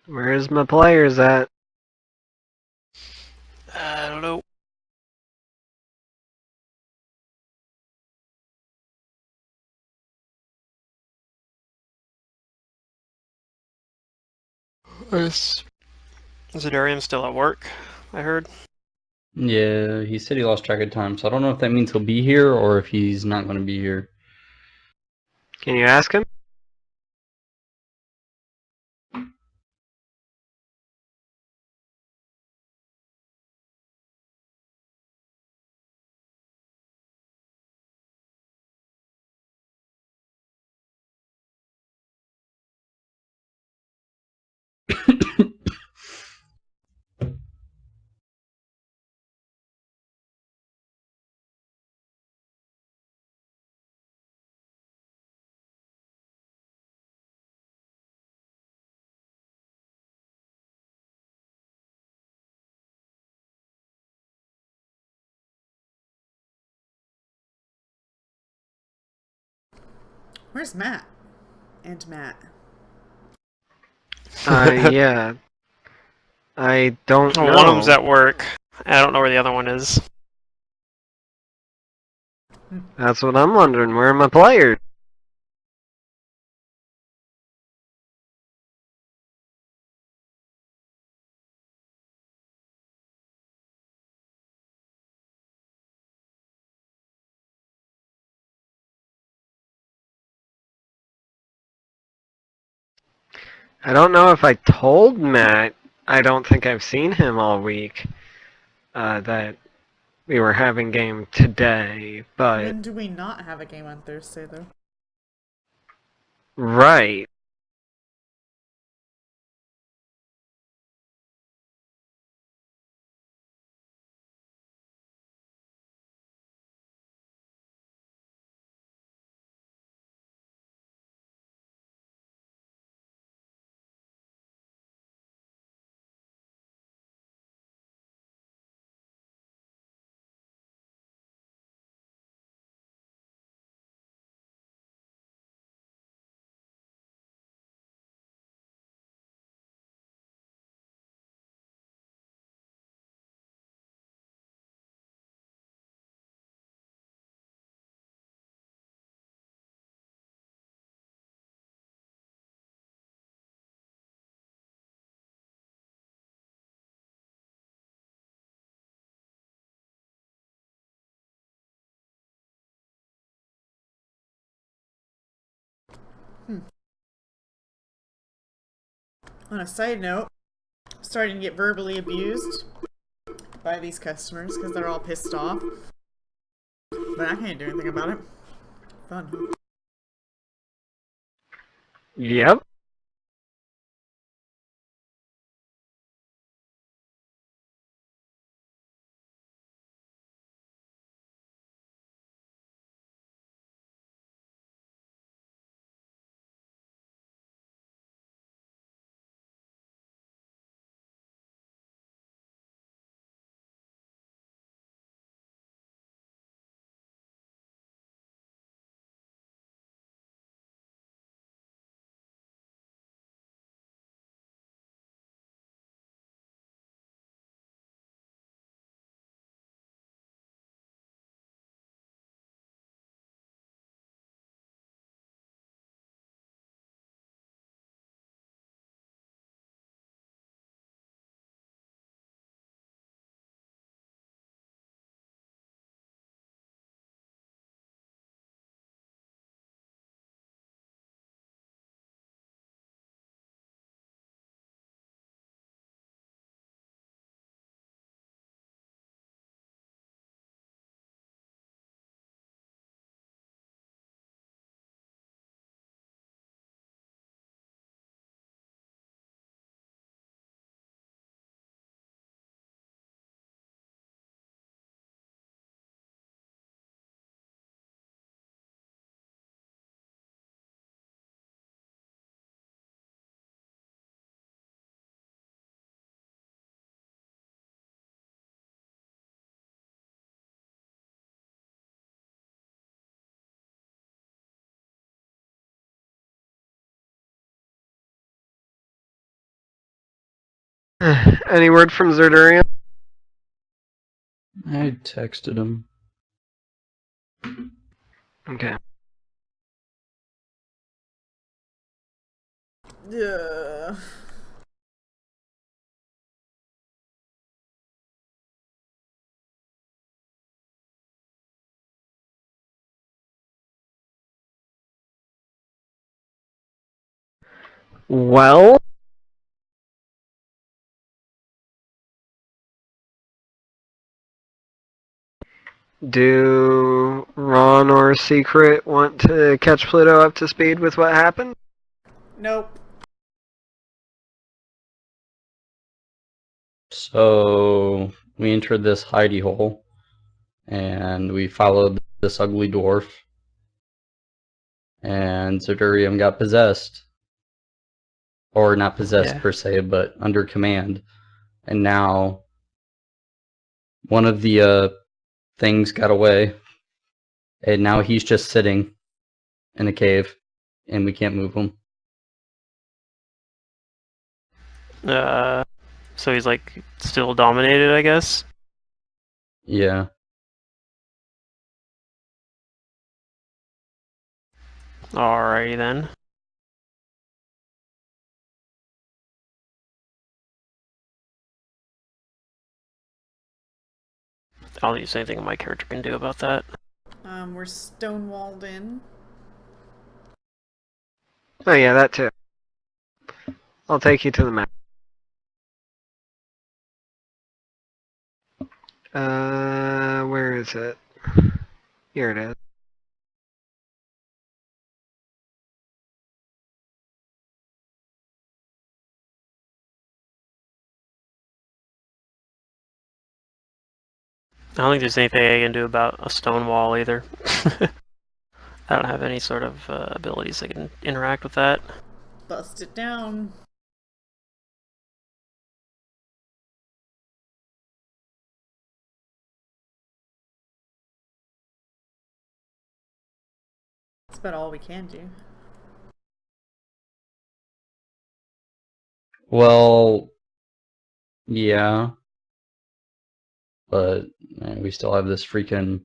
Where's my players at? I don't know. Is Zedarian still at work? I heard. Yeah, he said he lost track of time, so I don't know if that means he'll be here or if he's not going to be here. Can you ask him? Where's Matt? And Matt. Yeah. I don't know. One of them's at work. I don't know where the other one is. That's what I'm wondering. Where are my players? I don't know if I told Matt. I don't think I've seen him all week. That we were having game today, but When do we not have a game on Thursday, though? right. On a side note, I'm starting to get verbally abused by these customers because they're all pissed off. But I can't do anything about it. Fun, huh? Yep. Any word from Zerdurian? I texted him. Okay. Ugh. Well, do Ron or Secret want to catch Pluto up to speed with what happened? Nope. So we entered this hidey hole, and we followed this ugly dwarf, and Zerdurium got possessed. Or not possessed per se, but under command. And now one of the things got away, and now he's just sitting in a cave, and we can't move him. So he's like still dominated, I guess. Yeah. Alrighty then. I don't think there's anything my character can do about that. We're stonewalled in. Oh yeah, that too. I'll take you to the map. Where is it? Here it is. I don't think there's anything I can do about a stone wall either. I don't have any sort of abilities that can interact with that. Bust it down. That's about all we can do. Well, yeah. But man, we still have this freaking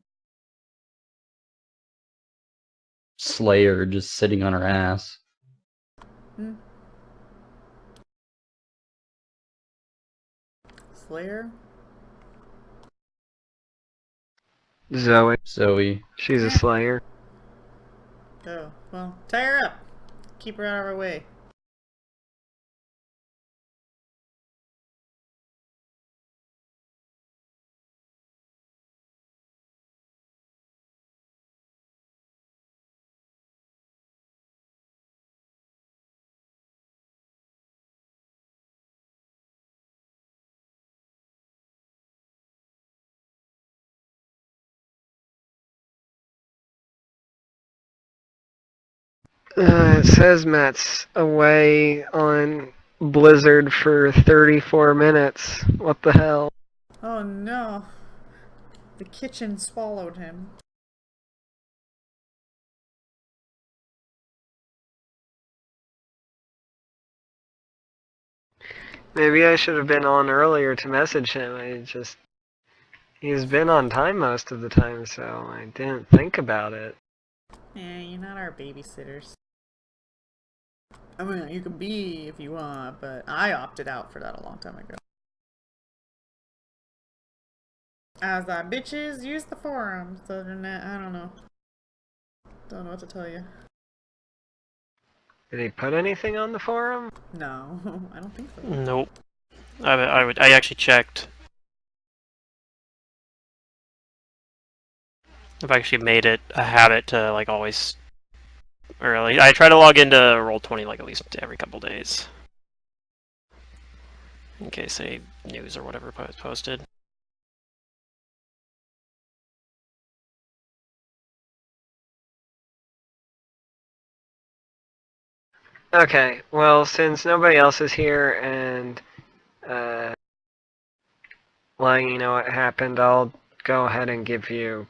Slayer just sitting on her ass. Hmm. Slayer? Zoe. Zoe. She's a slayer. Oh, well, tie her up. Keep her out of our way. It says Matt's away on Blizzard for 34 minutes. What the hell? Oh no. The kitchen swallowed him. Maybe I should have been on earlier to message him. He's been on time most of the time, so I didn't think about it. Yeah, you're not our babysitters. I mean, you can be if you want, but I opted out for that a long time ago. I was like, bitches, use the forums. Other than that, I don't know. Don't know what to tell you. Did he put anything on the forum? No, I don't think so. Nope. I actually checked. I've actually made it a habit to like always early. I try to log into Roll20 like at least every couple days, in case any news or whatever was posted. Okay, well, since nobody else is here and letting you know what happened, I'll go ahead and give you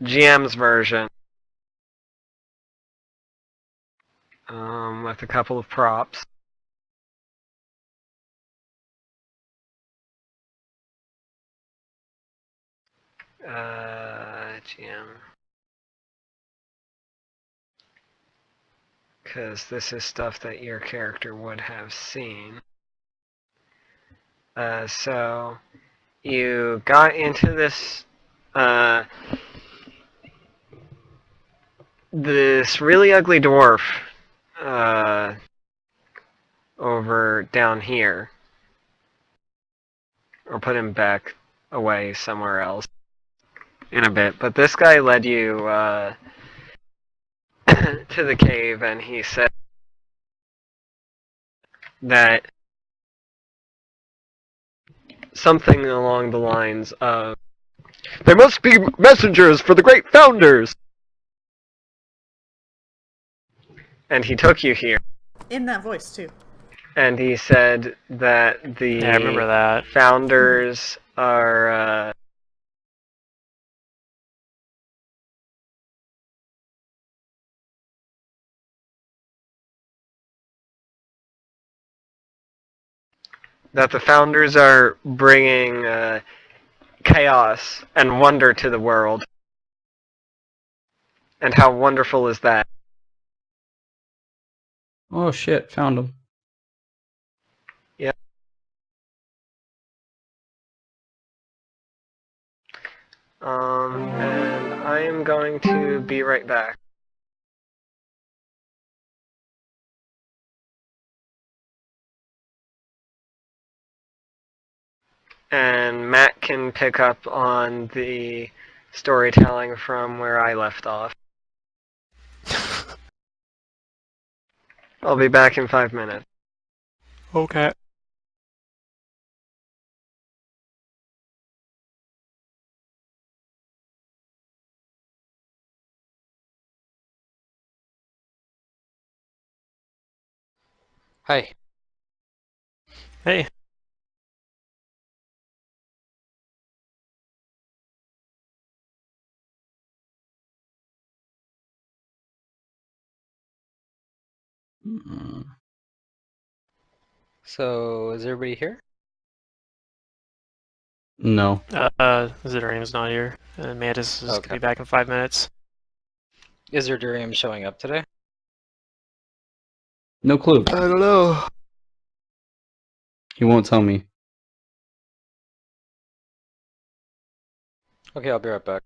GM's version with a couple of props. GM. Because this is stuff that your character would have seen. So you got into this this really ugly dwarf over down here. Or put him back away somewhere else in a bit. But this guy led you to the cave, and he said that something along the lines of, "There must be messengers for the great founders!" And he took you here. In that voice, too. And he said that the Yeah, I remember that. founders are bringing chaos and wonder to the world. And how wonderful is that? Oh shit, found him. Yep. And I am going to be right back. And Matt can pick up on the storytelling from where I left off. I'll be back in 5 minutes. Okay. Hi. Hey. So, is everybody here? No. Zidarium's not here, and Mantis is gonna Okay. be back in 5 minutes. Is Erdurium showing up today? No clue. I don't know. He won't tell me. Okay, I'll be right back.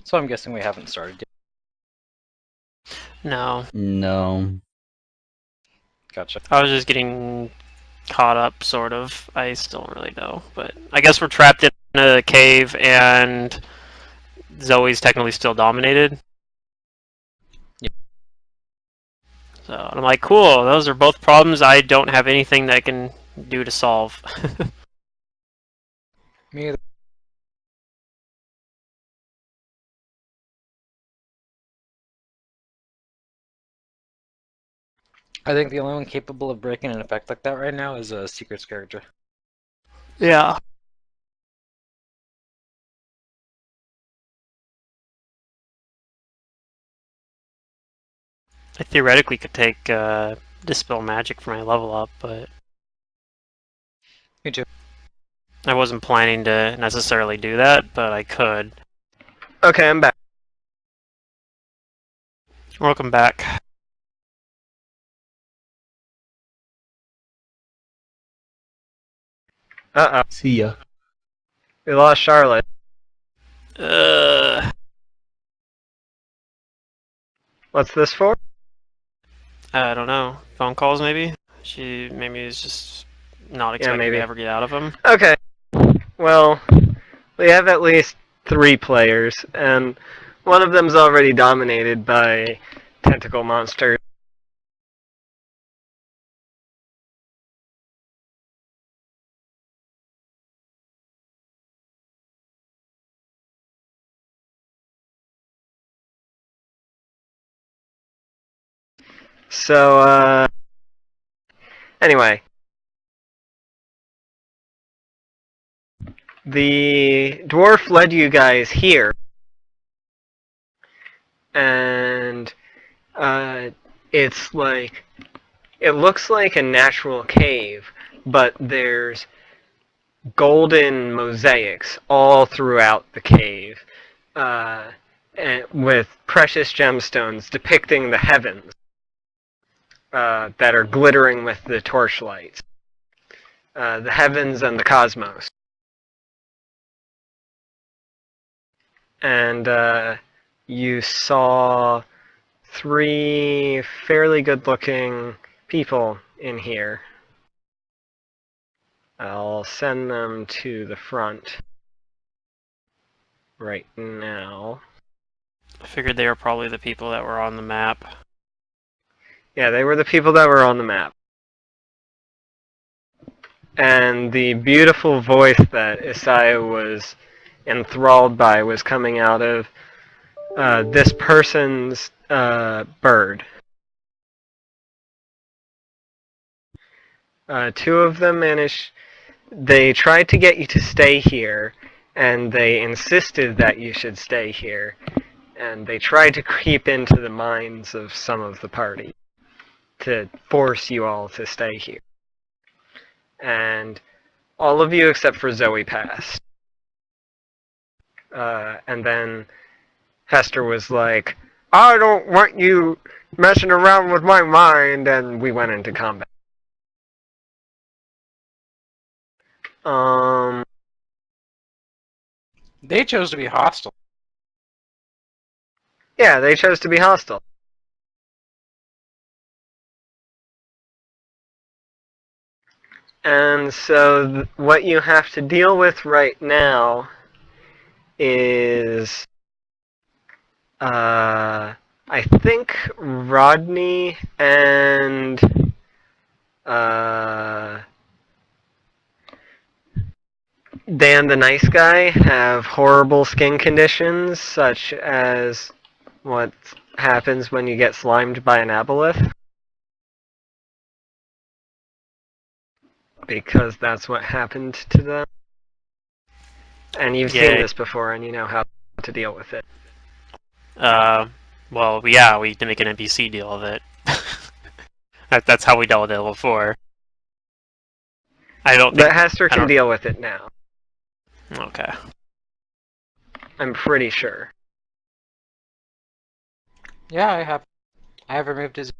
So I'm guessing we haven't started yet. No, No. Gotcha. I was just getting caught up, sort of. I still don't really know, but I guess we're trapped in a cave, and Zoe's technically still dominated. Yep. So and I'm like, cool. Those are both problems I don't have anything that I can do to solve. Me either. I think the only one capable of breaking an effect like that right now is a Secret's character. Yeah. I theoretically could take Dispel Magic for my level up, but Me too. I wasn't planning to necessarily do that, but I could. Okay, I'm back. Welcome back. Uh-oh. See ya. We lost Charlotte. Uh, What's this for? I don't know. Phone calls, maybe? She maybe is just not expecting maybe. to ever get out of them. Okay. Well, we have at least 3 players, and one of them's already dominated by tentacle monsters. So, anyway. The dwarf led you guys here, and it's like, it looks like a natural cave, but there's golden mosaics all throughout the cave, and with precious gemstones depicting the heavens that are glittering with the torchlights. The heavens and the cosmos. And you saw 3 fairly good-looking people in here. I'll send them to the front right now. I figured they were probably the people that were on the map. Yeah, they were the people that were on the map. And the beautiful voice that Isaiah was enthralled by was coming out of this person's bird. 2 of them managed. They tried to get you to stay here, and they insisted that you should stay here. And they tried to creep into the minds of some of the party to force you all to stay here. And all of you except for Zoe passed. And then Hester was like, I don't want you messing around with my mind, and we went into combat. They chose to be hostile. Yeah, they chose to be hostile. And so what you have to deal with right now is, I think Rodney and Dan the Nice Guy have horrible skin conditions, such as what happens when you get slimed by an aboleth. Because that's what happened to them. And you've seen this before, and you know how to deal with it. Well, yeah, we can make an NPC deal of it. That's how we dealt with it before. I don't think... But Hester can deal with it now. Okay. I'm pretty sure. Yeah, I have. I have removed his.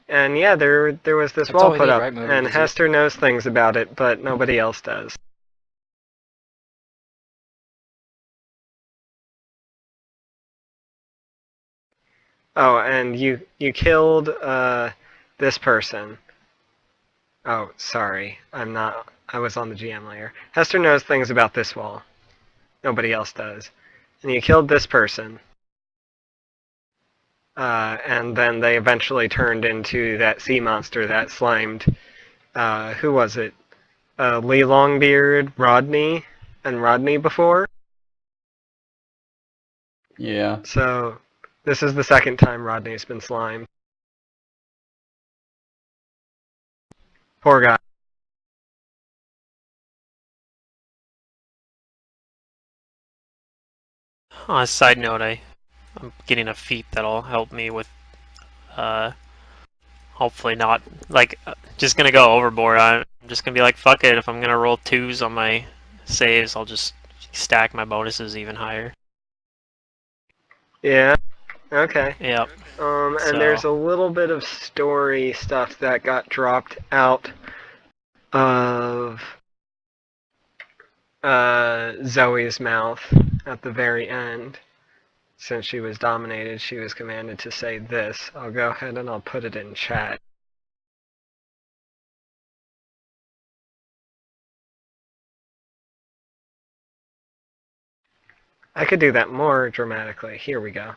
And yeah, there was this That's all wall we put need, up, right, Moby? and Does it- Hester knows things about it, but nobody else does. Oh, and you killed this person. Oh, sorry. I was on the GM layer. Hester knows things about this wall. Nobody else does. And you killed this person. And then they eventually turned into that sea monster that slimed. Who was it? Lee Longbeard, Rodney, and Rodney before. Yeah. So this is the second time Rodney's been slimed. Poor guy. On a side note, I'm getting a feat that'll help me with, hopefully not, like, just gonna go overboard. I'm just gonna be like, fuck it, if I'm gonna roll 2s on my saves, I'll just stack my bonuses even higher. Yeah. Okay. Yep. And So- there's a little bit of story stuff that got dropped out of Zoe's mouth at the very end. Since she was dominated, she was commanded to say this. I'll go ahead and I'll put it in chat. I could do that more dramatically. Here we go.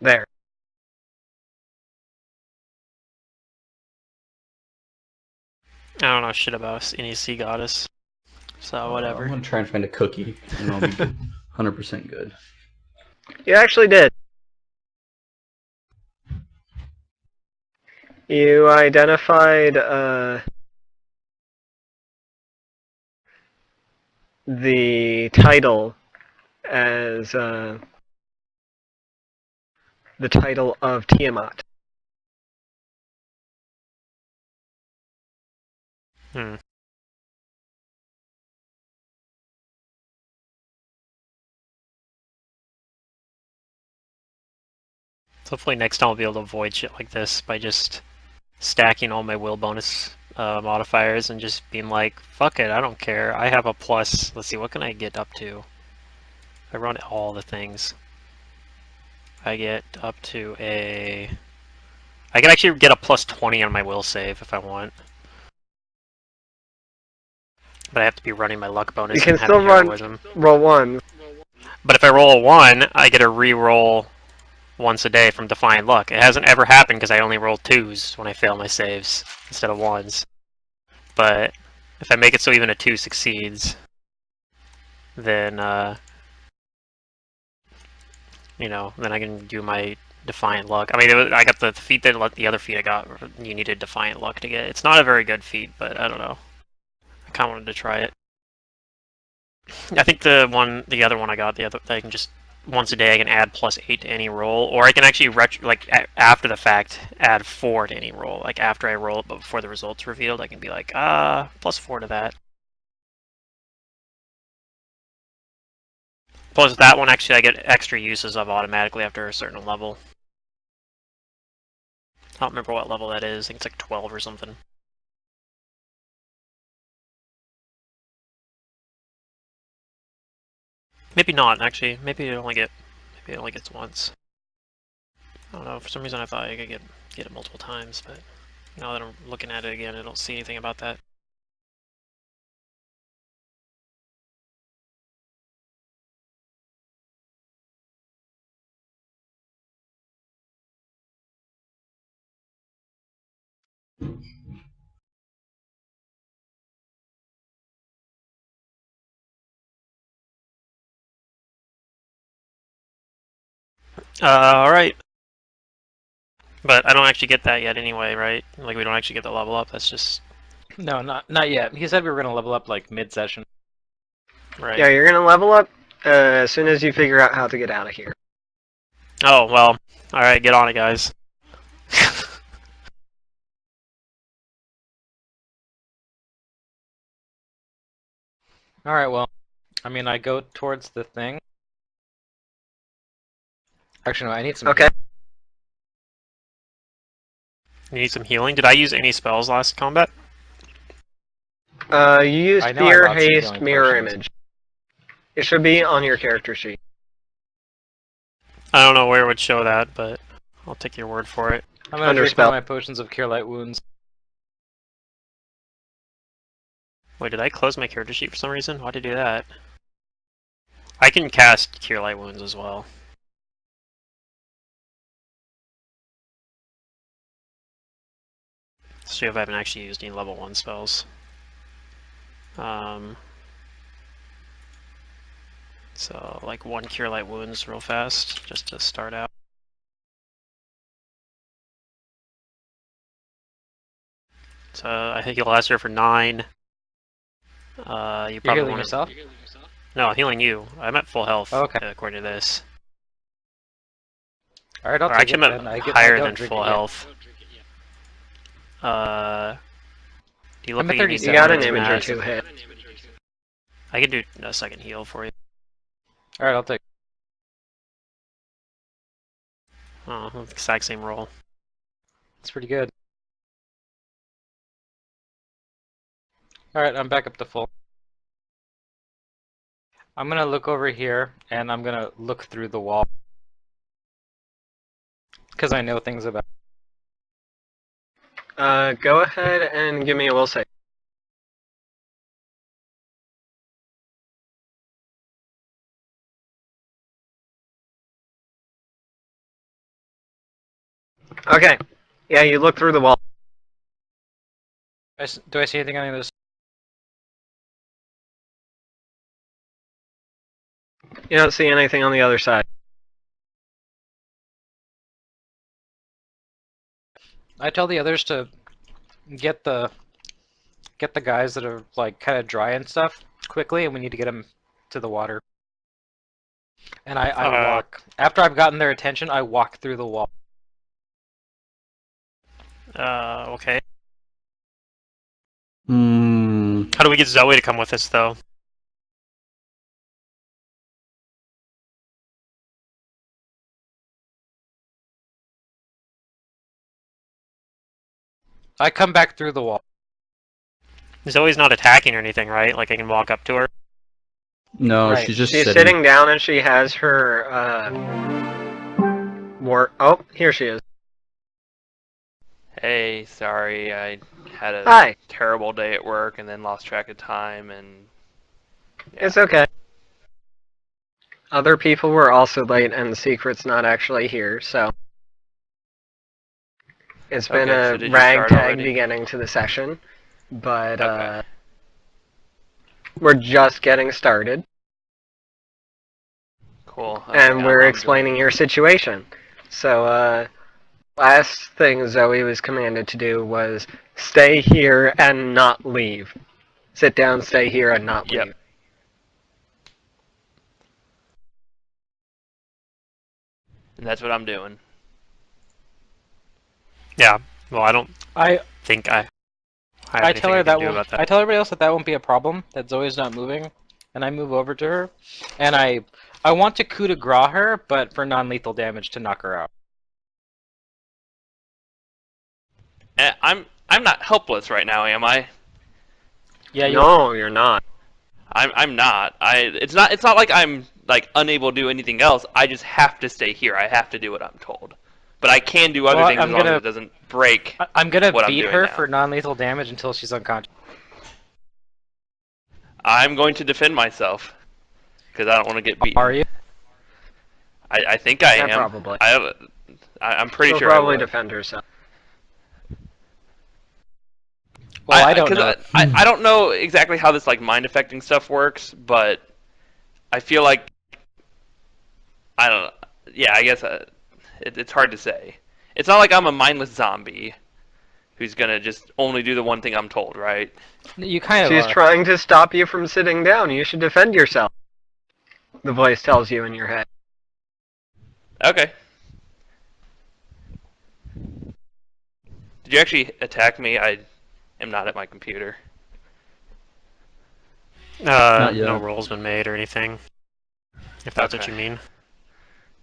There. I don't know shit about any sea goddess. So I'm whatever. gonna try and find a cookie, and I'll be good. 100% good. You actually did. You identified the title as the title of Tiamat. Hmm. So hopefully next time I'll be able to avoid shit like this by just stacking all my will bonus modifiers and just being like, fuck it, I don't care. I have a plus. Let's see, what can I get up to? I run all the things. I get up to a... I can actually get a plus 20 on my will save if I want. But I have to be running my luck bonus You can and having still run heroism. roll one. But if I roll a 1, I get a re-roll once a day from Defiant Luck. It hasn't ever happened because I only roll 2s when I fail my saves instead of 1s. But if I make it so even a 2 succeeds, then, you know, then I can do my Defiant Luck. I mean, I got the feat that the other feat I got, you needed Defiant Luck to get. It's not a very good feat, but I don't know. I kind of wanted to try it. I think the other one I got, I can just once a day I can add +8 to any roll, or I can actually after the fact add 4 to any roll. Like after I roll it, but before the results revealed, I can be like, +4 to that. Plus that one actually I get extra uses of automatically after a certain level. I don't remember what level that is. I think it's like 12 or something. Maybe not actually. Maybe it only gets once. I don't know. For some reason I thought I could get it multiple times, but now that I'm looking at it again, I don't see anything about that. Alright. But I don't actually get that yet anyway, right? Like we don't actually get the level up, that's just... No, not yet. He said we were gonna level up like mid-session. Right. Yeah, you're gonna level up as soon as you figure out how to get out of here. Oh, well. Alright, get on it, guys. Alright, well, I mean, I go towards the thing. Actually, no, I need some. Okay. You need some healing. Did I use any spells last combat? You used I know I Fear, bought some Haste, healing Mirror potions. Image. It should be on your character sheet. I don't know where it would show that, but I'll take your word for it. I'm gonna Under drink spell. one of my potions of Cure Light Wounds. Wait, did I close my character sheet for some reason? Why'd I do that? I can cast Cure Light Wounds as well. See if I haven't actually used any level 1 spells. So, like 1 Cure Light Wounds real fast, just to start out. So, I think you'll last here for 9. You You're probably healing want yourself? No, I'm healing you. I'm at full health, Oh, okay. according to this. Alright, I'll Or take actually, it. I'm Then at I higher don't than drink full it yet. health. Do you look I'm like at you need 37. You got an to image or mass? two hit. I can do a second heal for you. Alright, I'll take it. Oh, exact same roll. It's pretty good. Alright, I'm back up to full. I'm gonna look over here, and I'm gonna look through the wall. Because I know things about. Go ahead and give me a will save. Okay. Yeah, you look through the wall. Do I see anything on this? You don't see anything on the other side. I tell the others to get the guys that are like kind of dry and stuff quickly, and we need to get them to the water. And I walk after I've gotten their attention. I walk through the wall. Okay. Hmm. How do we get Zoe to come with us, though? I come back through the wall. Zoe's not attacking or anything, right? Like, I can walk up to her? No, Right. she's just She's sitting. sitting down and she has her, Oh, here she is. Hey, sorry, I had a Hi. terrible day at work and then lost track of time and... yeah. It's okay. Other people were also late and the secret's not actually here, so... It's been Okay, so a did you start ragtag already? beginning to the session, but, Okay. we're just getting started, Cool. and we're I'm explaining your situation. So, last thing Zoe was commanded to do was stay here and not leave. Sit down, stay here, and not Yep. leave. And that's what I'm doing. Yeah. Well, I don't I think I have I anything tell her I that can do won't. about that. I tell everybody else that that won't be a problem. That Zoe's not moving, and I move over to her, and I want to coup de grace her, but for non-lethal damage to knock her out. I'm not helpless right now, am I? Yeah, you. No, you're not. I'm not. It's not like I'm like unable to do anything else. I just have to stay here. I have to do what I'm told. But I can do other Well, things I'm as long gonna- as it doesn't break. I'm gonna what I'm beat doing her now. for non-lethal damage until she's unconscious. I'm going to defend myself because I don't want to get beaten. Are you? I think I Yeah, am. probably. I'm pretty She'll sure I probably would. defend herself. Well, I don't 'cause know. I don't know exactly how this like mind affecting stuff works, but I feel like I don't know. Yeah, I guess it's hard to say. It's not like I'm a mindless zombie who's gonna just only do the one thing I'm told, right? You kind of She's are. trying to stop you from sitting down. You should defend yourself. The voice tells you in your head. Okay. Did you actually attack me? I am not at my computer. Not yet. No roll's been made or anything. If that's what Okay. you mean.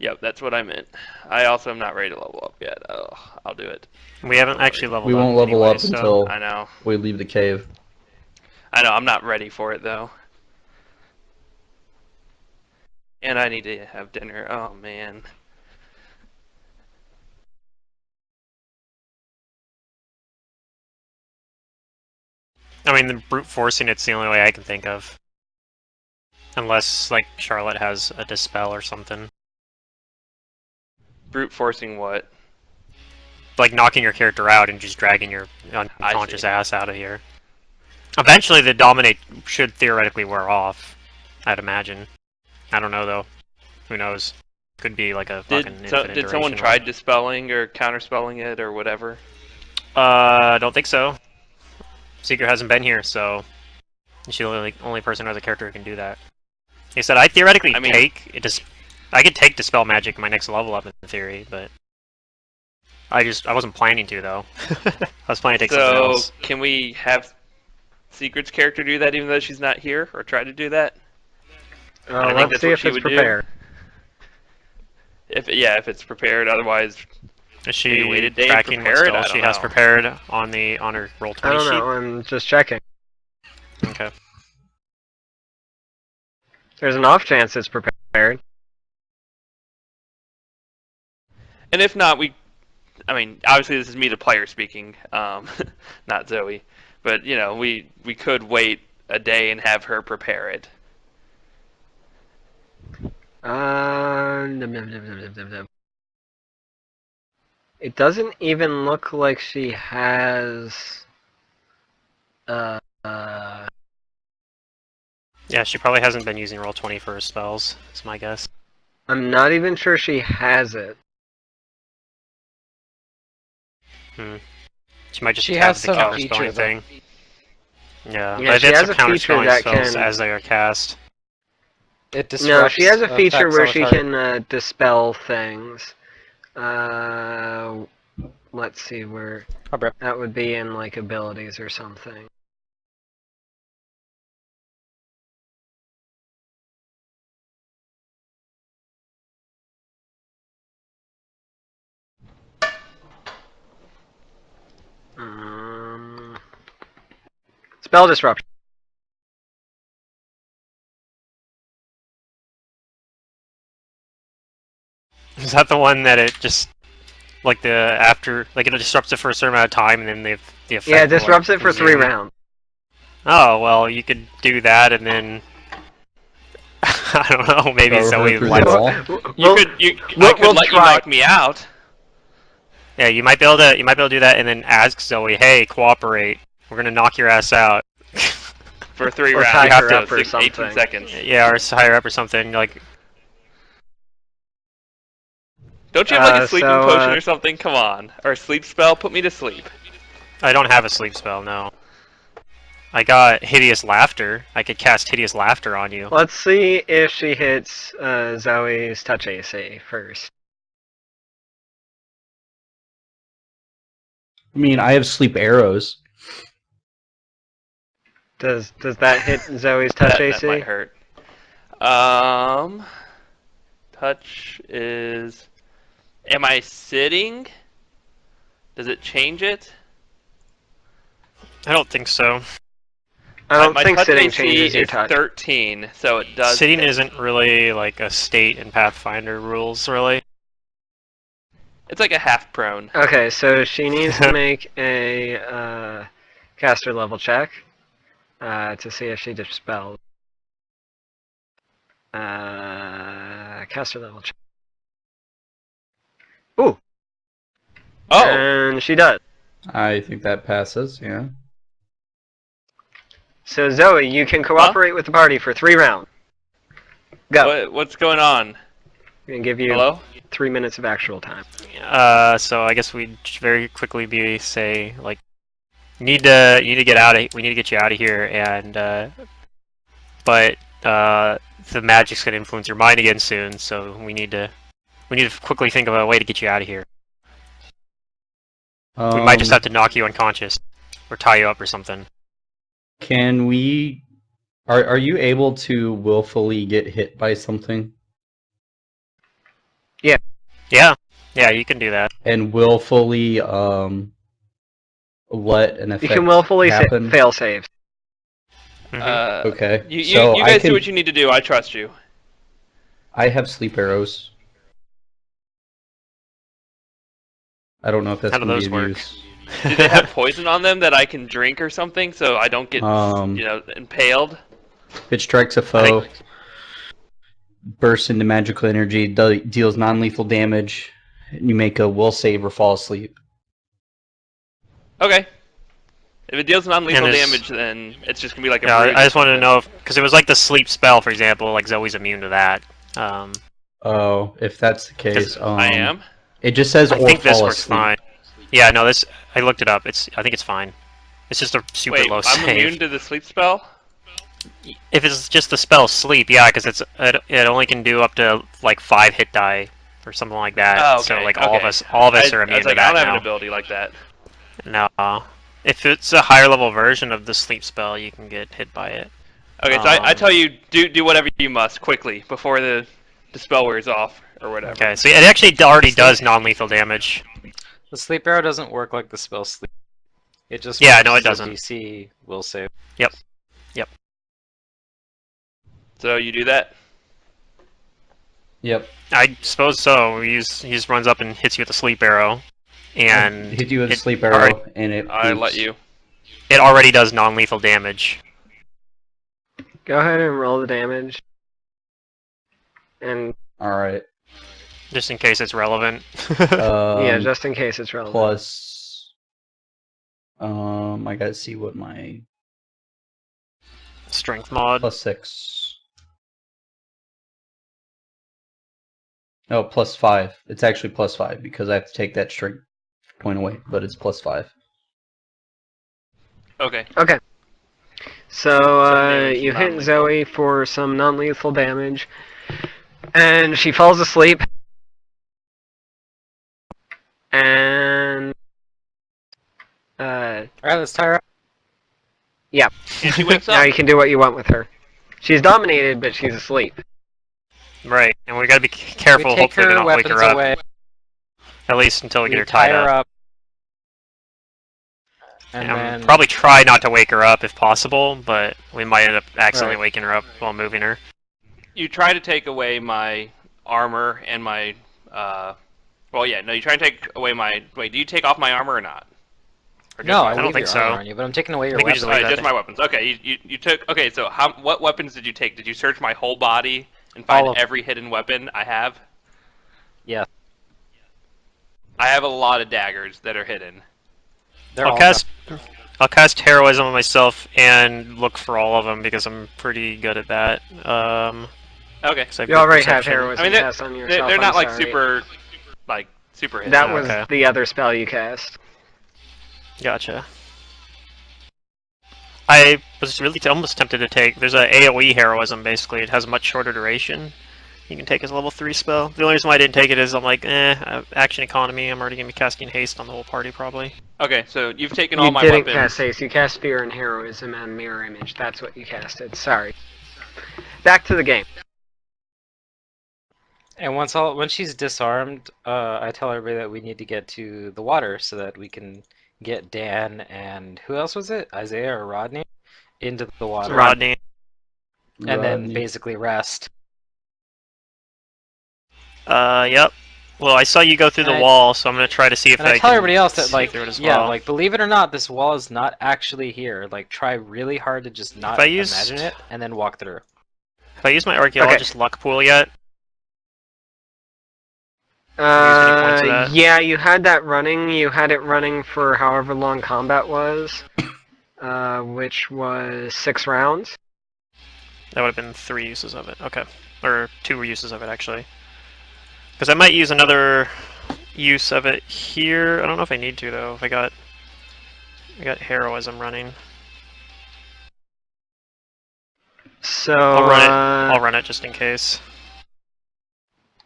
Yep, that's what I meant. I also am not ready to level up yet. Oh, I'll do it. We haven't actually leveled We up. won't level anyway, up so- until I know. we leave the cave. I know, I'm not ready for it, though. And I need to have dinner. Oh, man. I mean, the brute forcing it's the only way I can think of. Unless, like, Charlotte has a dispel or something. Brute forcing what? Like, knocking your character out and just dragging your unconscious see. ass out of here. Eventually, the dominate should theoretically wear off. I'd imagine. I don't know, though. Who knows? Could be like a fucking infinite Did someone duration try one. dispelling or counterspelling it or whatever? I don't think so. Seeker hasn't been here, so she's the only person who has a character who can do that. He said, I theoretically I could take Dispel Magic in my next level up in theory, but I wasn't planning to, though. I was planning to take something So, else. can we have Secret's character do that even though she's not here? Or try to do that? I think Let's that's see what if she it's would do. prepared. If it's prepared, otherwise... Is Maybe she wait a day and tracking what prepare it? I spells she don't has know. prepared on her roll I 20 don't sheet? know, I'm just checking. Okay. There's an off chance it's prepared. And if not, I mean, obviously this is me, the player, speaking, not Zoe. But, you know, we could wait a day and have her prepare it. It doesn't even look like she has. Yeah, she probably hasn't been using roll 20 for her spells, is my guess. I'm not even sure she has it. She might just She have has the some counter feature, spelling though. thing. Yeah, Yeah, but she it's has some a counter feature spelling that spells can- as they are cast. It disrupts No, she has a feature effects where on she target. can dispel things. Let's see where Oh, bro. that would be in like abilities or something. Spell disruption. Is that the one that it just like it disrupts it for a certain amount of time and then the effect Yeah, it will, disrupts like, it for 3 resume? rounds. Oh well, you could do that and then I don't know. Maybe Throw her Zoe through would the let. wall. I We'll could let you try. knock me out. Yeah, you might be able to do that and then ask Zoe, "Hey, cooperate. We're gonna knock your ass out." For 3 Or rounds. tie her so up or 18 something. seconds. Yeah, or higher up or something. Like, Don't you have like a sleeping so, potion or something? Come on. Or a sleep spell? Put me to sleep. I don't have a sleep spell. No. I got Hideous Laughter. I could cast Hideous Laughter on you. Let's see if she hits Zoe's touch AC first. I mean, I have sleep arrows. Does that hit Zoe's touch that AC? might hurt. Touch is... Am I sitting? Does it change it? I don't think so. I don't My think touch sitting AC changes your is touch. 13, so it does Sitting hit. isn't really like a state in Pathfinder rules, really. It's like a half prone. Okay, so she needs to make a caster level check to see if she dispels. Caster level check. Ooh, Oh! and she does. I think that passes, yeah. So Zoe, you can cooperate with the party for 3 rounds. Go. What's going on? I'm gonna give you Hello? 3 minutes of actual time. So I guess we'd very quickly say like, you need to get out of. We need to get you out of here, and but the magic's gonna influence your mind again soon. So we need to quickly think of a way to get you out of here. We might just have to knock you unconscious, or tie you up or something. Can we... Are you able to willfully get hit by something? Yeah, you can do that. And willfully let an effect You can willfully happen? fail saves. Okay. You So you I guys can, do what you need to do. I trust you. I have sleep arrows. I don't know if that's How do going to be those of work? use. Do they have poison on them that I can drink or something so I don't get impaled? If it strikes a foe, bursts into magical energy, deals non-lethal damage, and you make a will save or fall asleep. Okay. If it deals non-lethal And there's- damage, then it's just gonna be like a Yeah, bruise. I or just wanted to something. know if, because it was like the sleep spell, for example, like Zoe's immune to that. Oh, if that's the case, I am. It just says I or think this fall works asleep. fine. Yeah, no, this I looked it up. I think it's fine. It's just a super Wait, low I'm save. immune to the sleep spell. If it's just the spell sleep, yeah, because it only can do up to like 5 hit die or something like that. Oh, okay. So like okay. all of us are I immune was like, to I that don't have now. an ability like that. No, if it's a higher level version of the sleep spell, you can get hit by it. Okay, so I tell you, do whatever you must quickly before the spell wears off or whatever. Okay, so it actually already does non-lethal damage. The sleep arrow doesn't work like the spell sleep. It just Yeah, works no, it as a doesn't. DC will save. So you do that. Yep. I suppose so. He just runs up and hits you with a sleep arrow, and Hit you with a it sleep arrow, already- and it. I poops. let you. it already does non-lethal damage. Go ahead and roll the damage. And All right. Just in case it's relevant. yeah, just in case it's relevant. Plus. I gotta see what my Strength mod. +6. Oh, +5. It's actually +5 because I have to take that strength point away, but it's +5. Okay. Okay. So damage you from hit non-lethal. Zoe for some non-lethal damage, and she falls asleep. And Alright, let's tie her up. And she wakes now up. you can do what you want with her. She's dominated, but she's asleep. Right, and we gotta be careful. We take Hopefully, we her don't wake weapons her up. away. At least until we get her tie tied her up. up. And then Probably try not to wake her up if possible, but we might end up accidentally Right. waking her up while moving her. You try to take away my armor and my. Well, yeah, no. You try to take away my. Wait, do you take off my armor or not? Or just no, my I don't leave think your so. armor on you, but I'm taking away your think we weapons. just Alright, leave just that my weapons. Okay, you took. Okay, so what weapons did you take? Did you search my whole body and find All of- every hidden weapon I have? Yeah. I have a lot of daggers that are hidden. They're I'll all cast heroism on myself and look for all of them because I'm pretty good at that. Okay. 'Cause I have You good already have perception. heroism I mean, cast on yourself. they're not I'm like sorry. super hidden. That was Okay. the other spell you cast. Gotcha. I was really almost tempted to take. There's a AOE heroism basically. It has a much shorter duration. You can take as a level 3 spell. The only reason why I didn't take it is I'm like, action economy. I'm already gonna be casting haste on the whole party probably. Okay, so you've taken You all my didn't weapons. cast haste. You cast fear and heroism and mirror image. That's what you casted. Sorry. Back to the game. And when she's disarmed, I tell everybody that we need to get to the water so that we can get Dan and who else was it? Isaiah or Rodney into the water, Rodney. and then Rodney. basically rest. Yep. Well, I saw you go through the And I- wall, so I'm gonna try to see if And I I tell can everybody else that see like, through it as yeah, well. like believe it or not, this wall is not actually here. Like try really hard to just not I used- imagine it and then walk through. Have I used my archaeologist luck pool yet? any points of that? Yeah, you had that running. You had it running for however long combat was, which was 6 rounds. That would have been 3 uses of it. Okay. Or 2 uses of it, actually. Because I might use another use of it here. I don't know if I need to, though. If I got heroism running. So I'll run it just in case.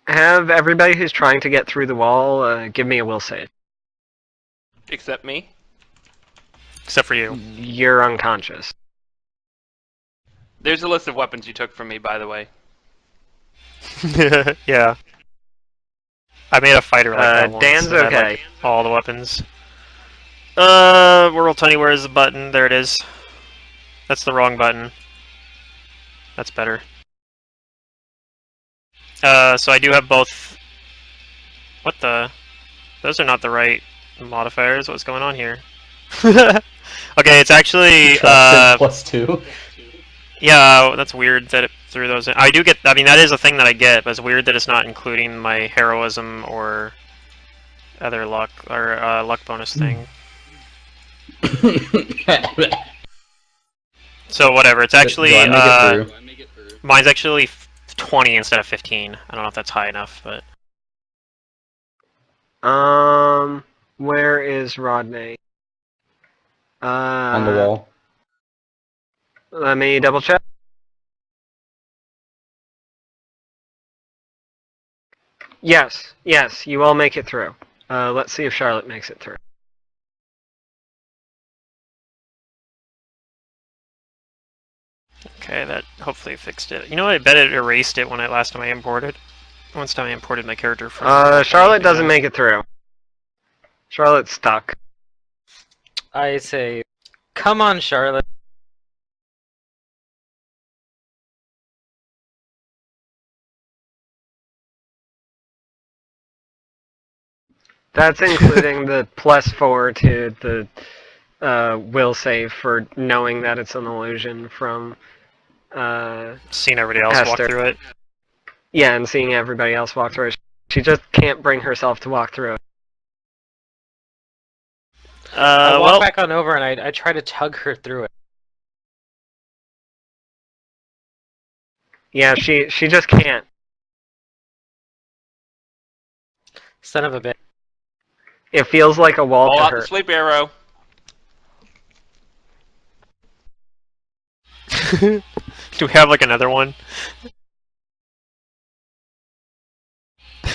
have everybody who's trying to get through the wall give me a will save. Except me. Except for you. You're unconscious. There's a list of weapons you took from me, by the way. Yeah. I made a fighter like that once. Dan's that had, okay. like, all the weapons. World 20, where's the button? There it is. That's the wrong button. That's better. So I do have both. What the? Those are not the right modifiers. What's going on here? Okay, it's actually +2. yeah, that's weird that it threw those in. I do get. I mean, that is a thing that I get, but it's weird that it's not including my heroism or other luck or luck bonus thing. So whatever. It's actually Do I make it through? mine's actually 20 instead of 15. I don't know if that's high enough, but Where is Rodney? On the wall. Let me double check. Yes, you all make it through. Let's see if Charlotte makes it through. okay, that hopefully fixed it. You know what? I bet it erased it when last time I imported. Once time I imported my character from. Charlotte doesn't make it through. Charlotte's stuck. I say, come on, Charlotte. That's including the +4 to the will save for knowing that it's an illusion from Seeing everybody else walk Hester. through it. Yeah, and seeing everybody else walk through it. She just can't bring herself to walk through it. I walk Well, back on over and I try to tug her through it. Yeah, she just can't. Son of a bitch. It feels like a wall Pull to out her. the sleep arrow. do we have like another one?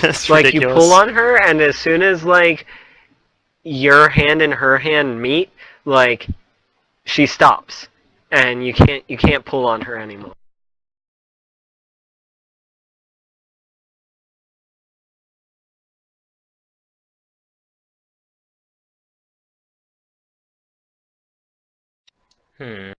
That's Like ridiculous. you pull on her, and as soon as like your hand and her hand meet, like she stops, and you can't pull on her anymore. Hmm.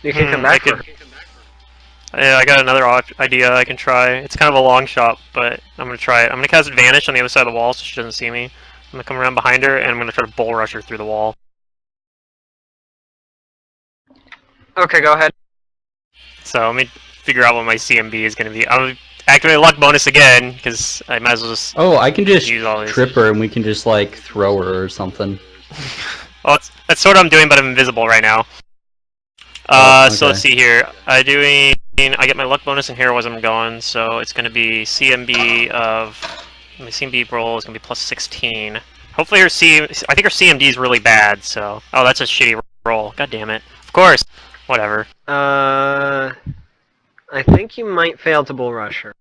You can come back for her. Yeah, I got another idea I can try. It's kind of a long shot, but I'm gonna try it. I'm gonna cast Vanish on the other side of the wall so she doesn't see me. I'm gonna come around behind her and I'm gonna try to bull rush her through the wall. Okay, go ahead. So let me figure out what my CMB is gonna be. I'm gonna activate luck bonus again because I might as well just. Oh, I can just use all these. trip her and we can just like throw her or something. Well, that's sort of what I'm doing, but I'm invisible right now. So let's see here. I get my luck bonus and heroism going, so it's going to be CMB of my CMB roll is going to be +16. Hopefully I think her CMD is really bad. So that's a shitty roll. God damn it. Of course. Whatever. I think you might fail to bull rush her.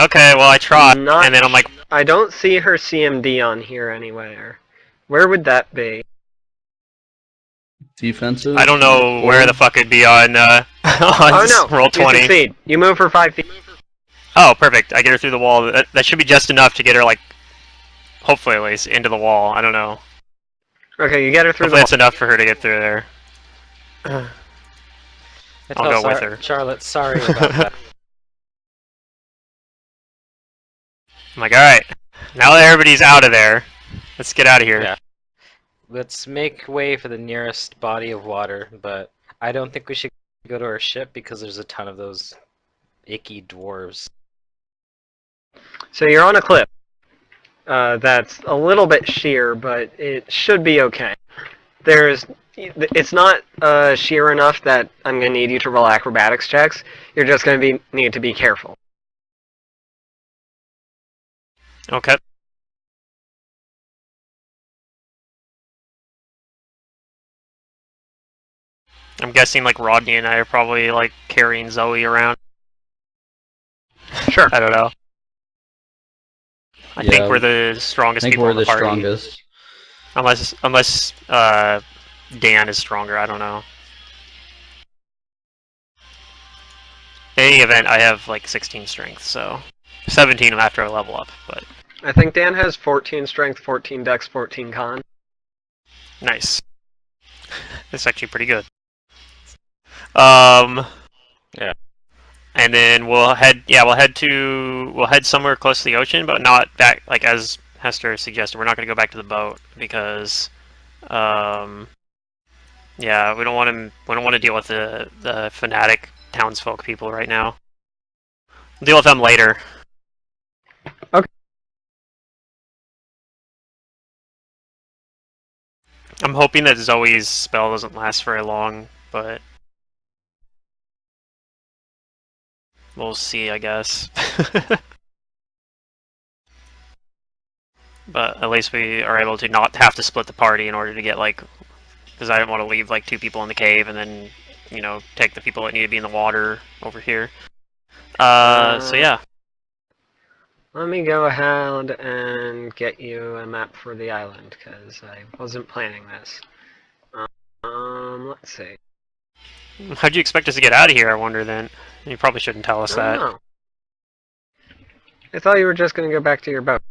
Okay, well I tried, Not- and then I'm like, I don't see her CMD on here anywhere. Where would that be? Defensive. I don't know where the fuck it'd be on on Oh no! roll You 20. succeed. You move her 5 feet. Oh, perfect. I get her through the wall. That should be just enough to get her, like, hopefully at least, into the wall. I don't know. Okay, you get her through Hopefully that's the enough for her to get through there. I I'll tell go with her. Charlotte, sorry about that. I'm like, alright. Now that everybody's out of there, let's get out of here. Yeah. Let's make way for the nearest body of water, but I don't think we should go to our ship because there's a ton of those icky dwarves. So you're on a cliff. That's a little bit sheer, but it should be okay. It's not sheer enough that I'm going to need you to roll acrobatics checks. You're just going to need to be careful. Okay. I'm guessing, like, Rodney and I are probably, like, carrying Zoe around. Sure. I don't know. I Yeah, think we're the I strongest think people we're in the the party. strongest. Unless Dan is stronger. I don't know. In any event, I have like 16 strength, so 17 after I level up. But I think Dan has 14 strength, 14 dex, 14 con. nice. That's actually pretty good. Yeah. And then we'll head somewhere close to the ocean, but not back, like as Hester suggested. We're not going to go back to the boat because yeah, we don't want to deal with the fanatic townsfolk people right now. We'll deal with them later. Okay. I'm hoping that Zoe's spell doesn't last very long, but we'll see, I guess. But at least we are able to not have to split the party in order to get, like, because I didn't want to leave like 2 people in the cave and then, you know, take the people that need to be in the water over here. So yeah. Let me go ahead and get you a map for the island, because I wasn't planning this. Let's see. How'd you expect us to get out of here, I wonder then? You probably shouldn't tell us that. Oh. I thought you were just going to go back to your boat.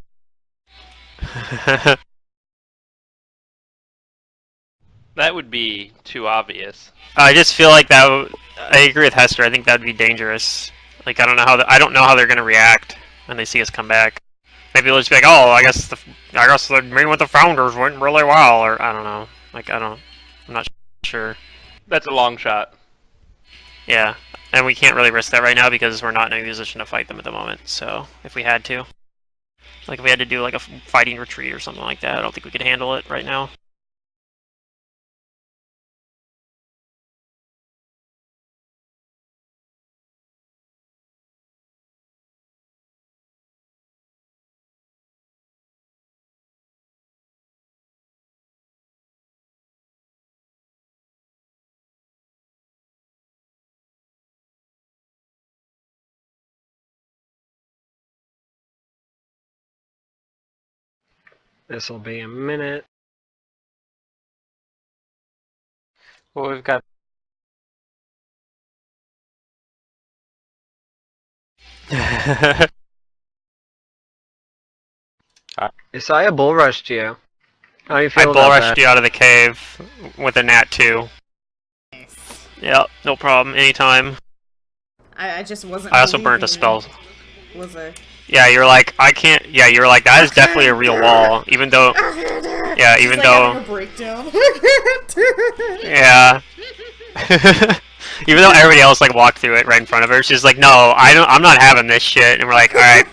That would be too obvious. I just feel like I agree with Hester. I think that would be dangerous. Like I don't know how they're gonna react when they see us come back. Maybe they'll just be like, "Oh, I guess the meeting with the founders went really well," or I don't know. Like I'm not sure. That's a long shot. Yeah, and we can't really risk that right now because we're not in a position to fight them at the moment. So if we had to, like if we had to do like a fighting retreat or something like that, I don't think we could handle it right now. This will be a minute. Well, we've got. Isaiah bull rushed you. How do you I feel bull about rushed that? you out of the cave with a nat 2. Yep, no problem. Anytime. I just wasn't. I also burnt a believing spell. it. Was I? Yeah, you're like, I can't. Yeah, you're like, that is definitely a real wall. Even though. Yeah, even She's like though. having a breakdown. I can't do it. Yeah. Even though everybody else like walked through it right in front of her, she's like, "No, I'm not having this shit." And we're like, "All right."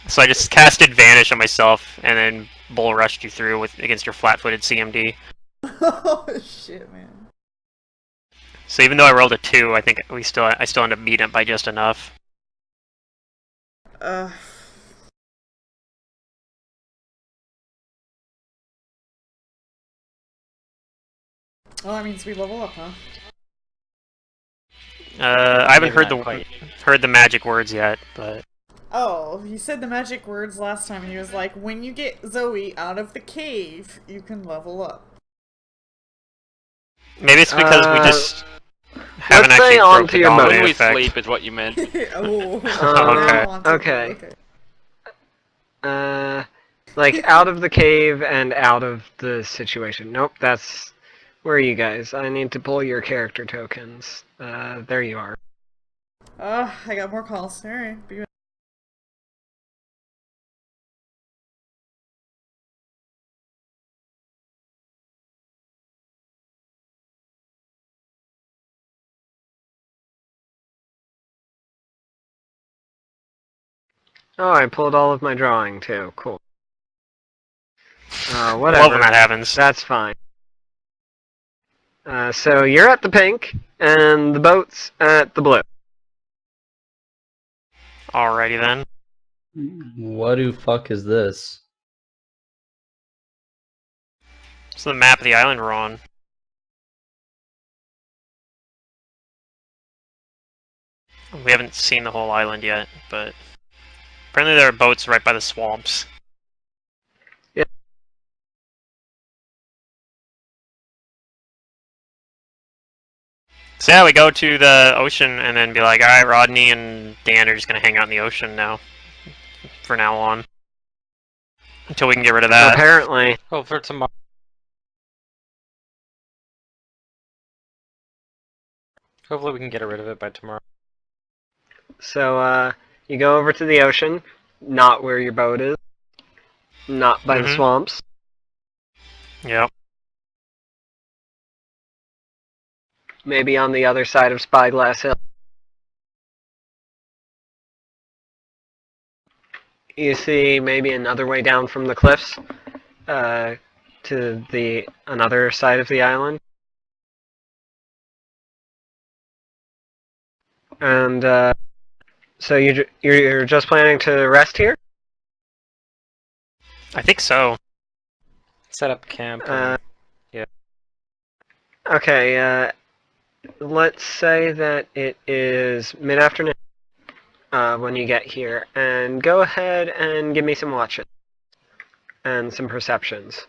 So I just casted Vanish on myself, and then bull rushed you through against your flat-footed CMD. Oh shit, man. So even though I rolled a 2, I think I still end up beating it by just enough. Uh. Well, that means we level up, huh? I haven't Maybe heard not quite. heard the magic words yet, but Oh, he said the magic words last time, and he was like, when you get Zoe out of the cave, you can level up. maybe it's because we just haven't let's say actually on broke to the your boat. When dominant we effect. sleep is what you meant. Oh, Okay. now on to- Okay. Like out of the cave and out of the situation. Nope, that's... Where are you guys? I need to pull your character tokens. There you are. I got more calls. Alright, be back. Oh, I pulled all of my drawing too. Cool. I love Whatever. when that happens. That's fine. So you're at the pink, and the boat's at the blue. Alrighty then. What the fuck is this? It's the map of the island we're on. We haven't seen the whole island yet, but apparently there are boats right by the swamps. So yeah, we go to the ocean and then be like, alright, Rodney and Dan are just gonna hang out in the ocean now. For now on. Until we can get rid of that. Apparently. Oh, for tomorrow. Hopefully we can get rid of it by tomorrow. So, you go over to the ocean, not where your boat is, not by the swamps. Yep. Maybe on the other side of Spyglass Hill. You see maybe another way down from the cliffs to the another side of the island. And so you're just planning to rest here? I think so. Set up camp. And, yeah. Okay, let's say that it is mid-afternoon when you get here, and go ahead and give me some watches and some perceptions.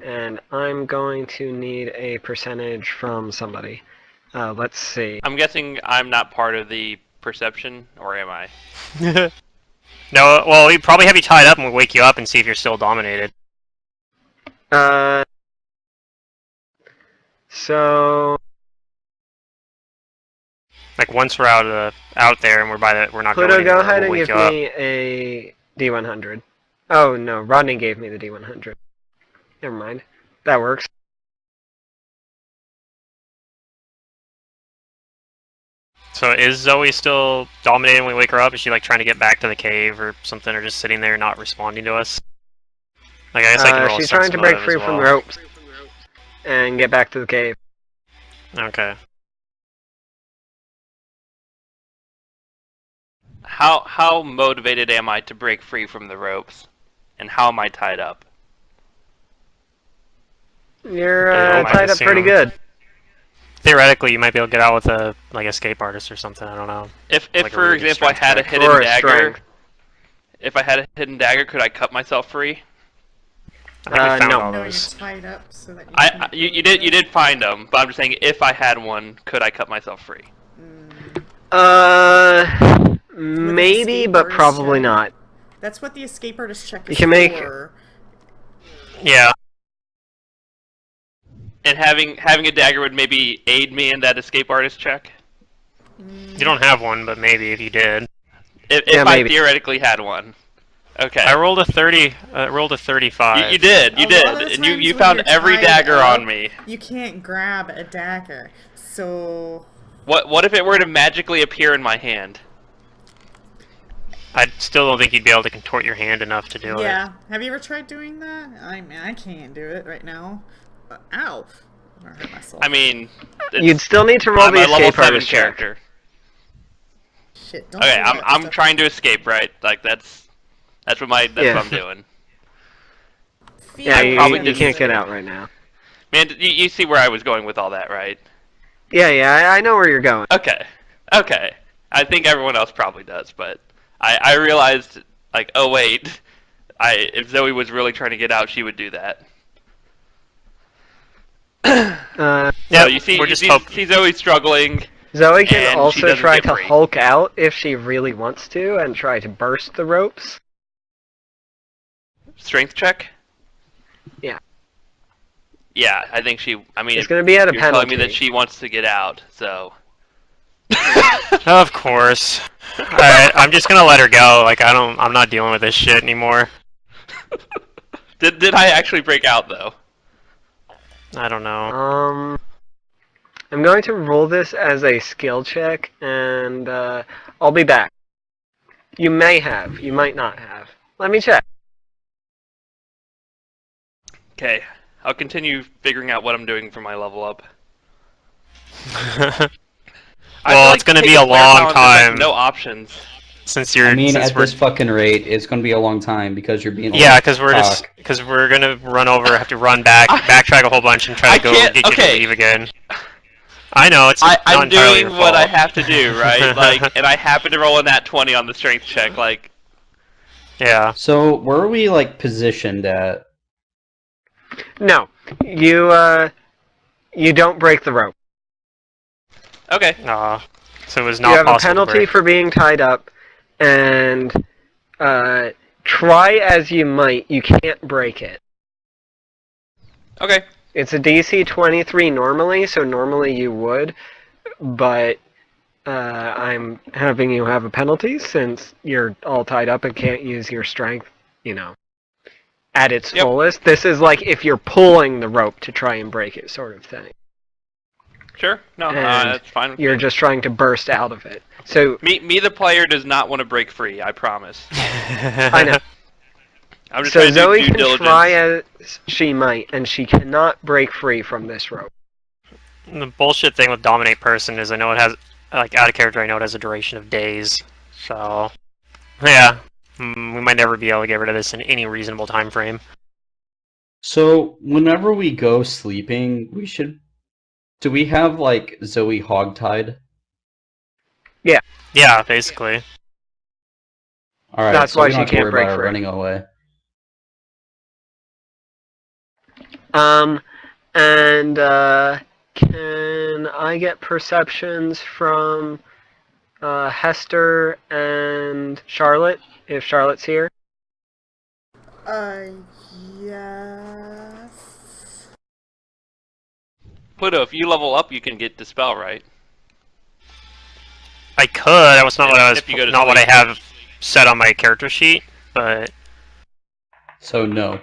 And I'm going to need a percentage from somebody. Let's see. I'm guessing I'm not part of the perception, or am I? No, well, we probably have you tied up and we'll wake you up and see if you're still dominated. So Like once we're out there and we're not going Pluto, anywhere, go ahead we'll and wake give you up. me a D100. Oh no, Rodney gave me the D100. Never mind. That works. So is Zoe still dominating when we wake her up? Is she like trying to get back to the cave or something, or just sitting there not responding to us? Like I guess I can roll a she's sense trying to break motive free as from the well. ropes and get back to the cave. Okay. How motivated am I to break free from the ropes? And how am I tied up? You're Yeah, I might tied up pretty assume. good. Theoretically, you might be able to get out with a escape artist or something. I don't know. If Like a for really example I strength had a check. hidden Or a dagger, strength. if I had a hidden dagger, could I cut myself free? I think we found no. all No, you're those. tied up so that you I can't you, do you did that. you did find them, but I'm just saying if I had one, could I cut myself free? Maybe, escape but artist probably check. not. That's what the escape artist check You is can make- for. Yeah. And having a dagger would maybe aid me in that escape artist check? You don't have one, but maybe if you did. If Yeah, I maybe. theoretically had one. Okay. I rolled a 30. Rolled a 35. You did, A lot of the and you times when found you're every tied dagger up, on me. You can't grab a dagger, so What if it were to magically appear in my hand? I still don't think you'd be able to contort your hand enough to do it. yeah. Have you ever tried doing that? I mean, I can't do it right now. Ow! I'm gonna hurt myself. I mean, You'd still need to roll I'm the a level escape 7 artist check. character. Shit, don't Okay, do I'm that I'm stuff. trying to escape, right? Like that's what what I'm doing. Yeah, Feel probably you didn't can't get escape. out right now. Man, you see where I was going with all that, right? Yeah, I know where you're going. Okay. I think everyone else probably does, but I realized, like, oh wait, if Zoe was really trying to get out, she would do that. Uh, Yeah, So you see, we're just hope- she's always struggling. Zoe can And she also doesn't try get to free. Hulk out if she really wants to and try to burst the ropes. Strength check? Yeah. Yeah, I think she. I mean, It's going to be at a you're telling penalty. me that she wants to get out, so. Of course. Alright, I'm just gonna let her go. Like I'm not dealing with this shit anymore. Did I actually break out though? I don't know. I'm going to roll this as a skill check, and I'll be back. You may have. You might not have. Let me check. Okay, I'll continue figuring out what I'm doing for my level up. I feel Well, like it's gonna be taking a player long talent, there's, like, time no options. since you're. I mean, since at we're, this fucking rate, it's going to be a long time because you're being. yeah, because we're gonna run over, have to run back, backtrack a whole bunch, and try I to go can't- get you okay. to leave again. I know it's not I'm entirely doing your what I fault. have to do, right? Like, and I happen to roll a nat 20 on the strength check. Like, Yeah. So where are we like positioned at? No, you don't break the rope. Okay. So it was You not have a possible to penalty break. for being tied up, and try as you might, you can't break it. Okay. It's a DC 23 normally, so normally you would, but I'm having you have a penalty since you're all tied up and can't use your strength, at its Yep. fullest. This is like if you're pulling the rope to try and break it, sort of thing. Sure. No, And that's fine with You're me. just trying to burst out of it. So Me, the player, does not want to break free. I promise. I know. I'm just So trying to Zoe do due can diligence. try as she might, and she cannot break free from this rope. The bullshit thing with Dominate Person is I know it has, like, out of character, I know it has a duration of days. So, yeah. We might never be able to get rid of this in any reasonable time frame. So whenever we go sleeping, we should. Do we have like Zoe hogtied? Yeah, basically. All right, That's so why we don't she have to can't worry break about her free. running away. And can I get perceptions from Hester and Charlotte, if Charlotte's here? Yes. Pluto, if you level up, you can get Dispel, right? I could. That was not what I was. If you go to Not what I sleep. have set on my character sheet, but So no.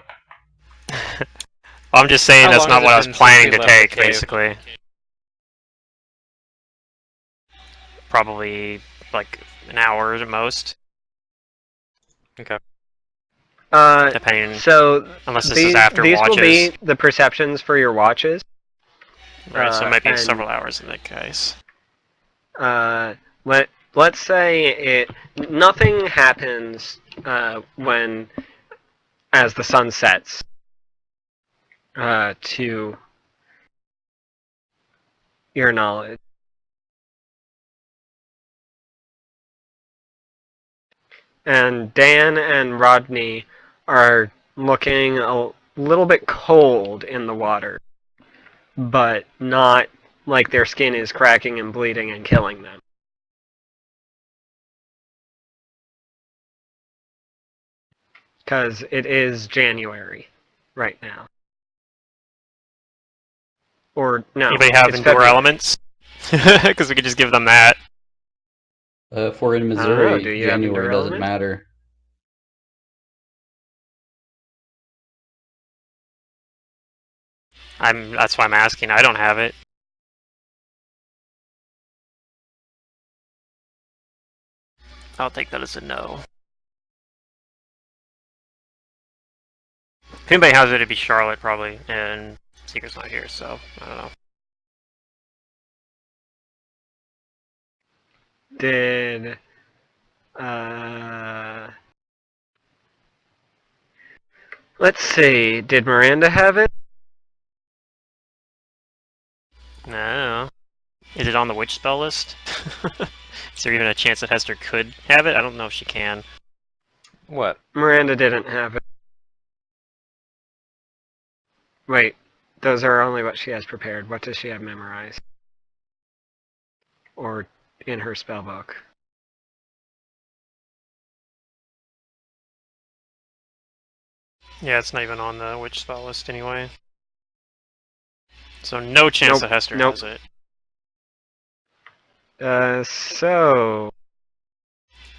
I'm just saying How that's long not has it what I was been since planning we to left the take. cave? Basically, probably like an hour at most, depending. So Unless this is after these will be watches. the perceptions for your watches. Right, so it might be and, several hours in that case. Let's say nothing happens as the sun sets. To your knowledge. And Dan and Rodney are looking a little bit cold in the water, but not like their skin is cracking and bleeding and killing them. Because it is January right now. Or, no, Anybody have it's endure February. elements? Because we could just give them that. If we're in know, Missouri, do you have January endure doesn't element? matter. That's why I'm asking. I don't have it. I'll take that as a no. If anybody has it, it'd be Charlotte probably, and Seeker's not here, so I don't know. Did let's see, did Miranda have it? No. Is it on the witch spell list? Is there even a chance that Hester could have it? I don't know if she can. What? Miranda didn't have it. Wait, those are only what she has prepared. What does she have memorized? Or in her spell book? Yeah, it's not even on the witch spell list anyway. So no chance Nope, that Hester nope. has it. So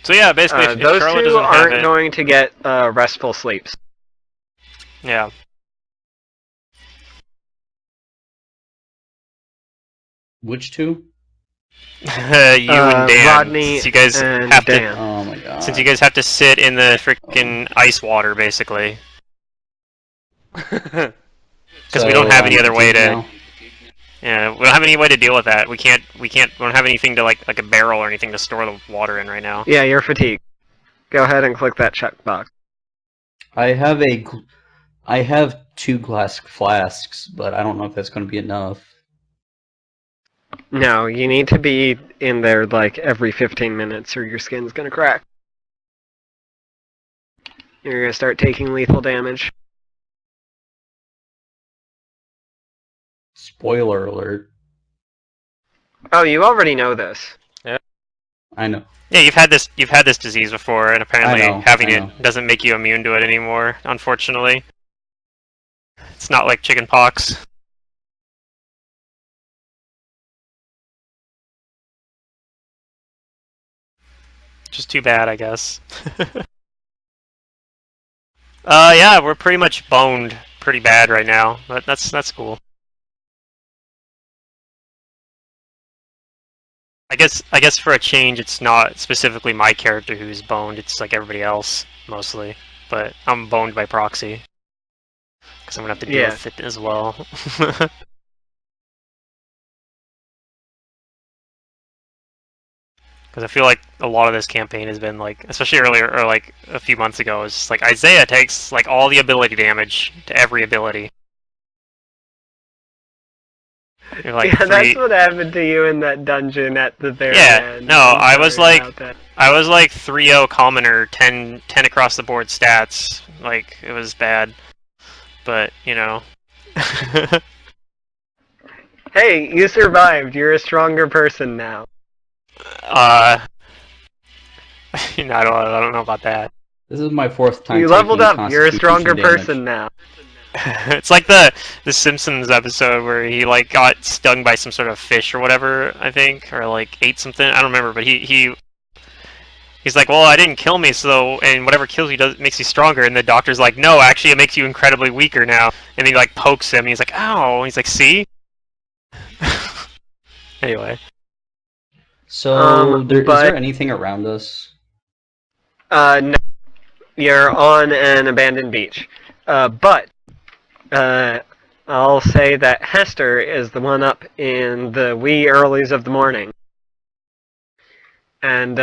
So yeah, basically, if those Charlotte two doesn't have aren't it, going to get restful sleeps. yeah. Which two? You and Dan, Rodney since you guys and have Dan. Oh my god. since you guys have to sit in the freaking ice water, basically, because we don't have any other way to. Now? Yeah, we don't have any way to deal with that. We don't have anything to like a barrel or anything to store the water in right now. Yeah, you're fatigued. Go ahead and click that checkbox. I have 2 glass flasks, but I don't know if that's going to be enough. No, you need to be in there like every 15 minutes or your skin's gonna crack. You're gonna start taking lethal damage. Spoiler alert. Oh, you already know this. I know. Yeah, you've had this disease before, and apparently having I know. it doesn't make you immune to it anymore. Unfortunately, it's not like chicken pox. Just too bad, I guess. Yeah, we're pretty much boned pretty bad right now, but that's cool. I guess for a change, it's not specifically my character who's boned. It's like everybody else mostly, but I'm boned by proxy because I'm gonna have to deal Yeah. with it as well. Because I feel like a lot of this campaign has been like, especially earlier or like a few months ago, it's just like Isaiah takes like all the ability damage to every ability. You're like Yeah, that's three. what happened to you in that dungeon at the very Yeah, end. no, I'm sorry about that. I was like 3-0 commoner, 10 across the board stats. Like it was bad, but you know. Hey, you survived. You're a stronger person now. You know, I don't know about that. This is my 4th time You leveled taking up. You're a stronger Constitution damage. person now. It's like the Simpsons episode where he like got stung by some sort of fish or whatever, I think, or like ate something. I don't remember, but he's like, well, I didn't kill me, so and whatever kills you does makes you stronger. And the doctor's like, no, actually, it makes you incredibly weaker now. And he like pokes him, and he's like, ow. And he's like, see. Anyway. So, is but there anything around us? no, you're on an abandoned beach. But I'll say that Hester is the one up in the wee earlies of the morning, and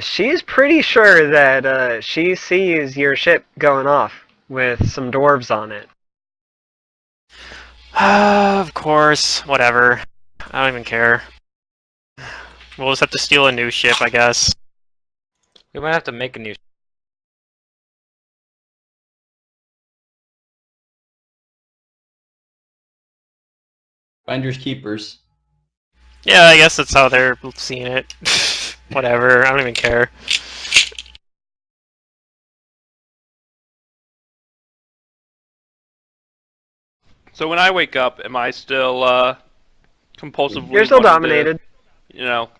she's pretty sure that she sees your ship going off with some dwarves on it. Of course, whatever. I don't even care. We'll just have to steal a new ship, I guess. We might have to make a new. Finders keepers. Yeah, I guess that's how they're seeing it. Whatever, I don't even care. So when I wake up, am I still compulsively? You're still wanting to, dominated. you know.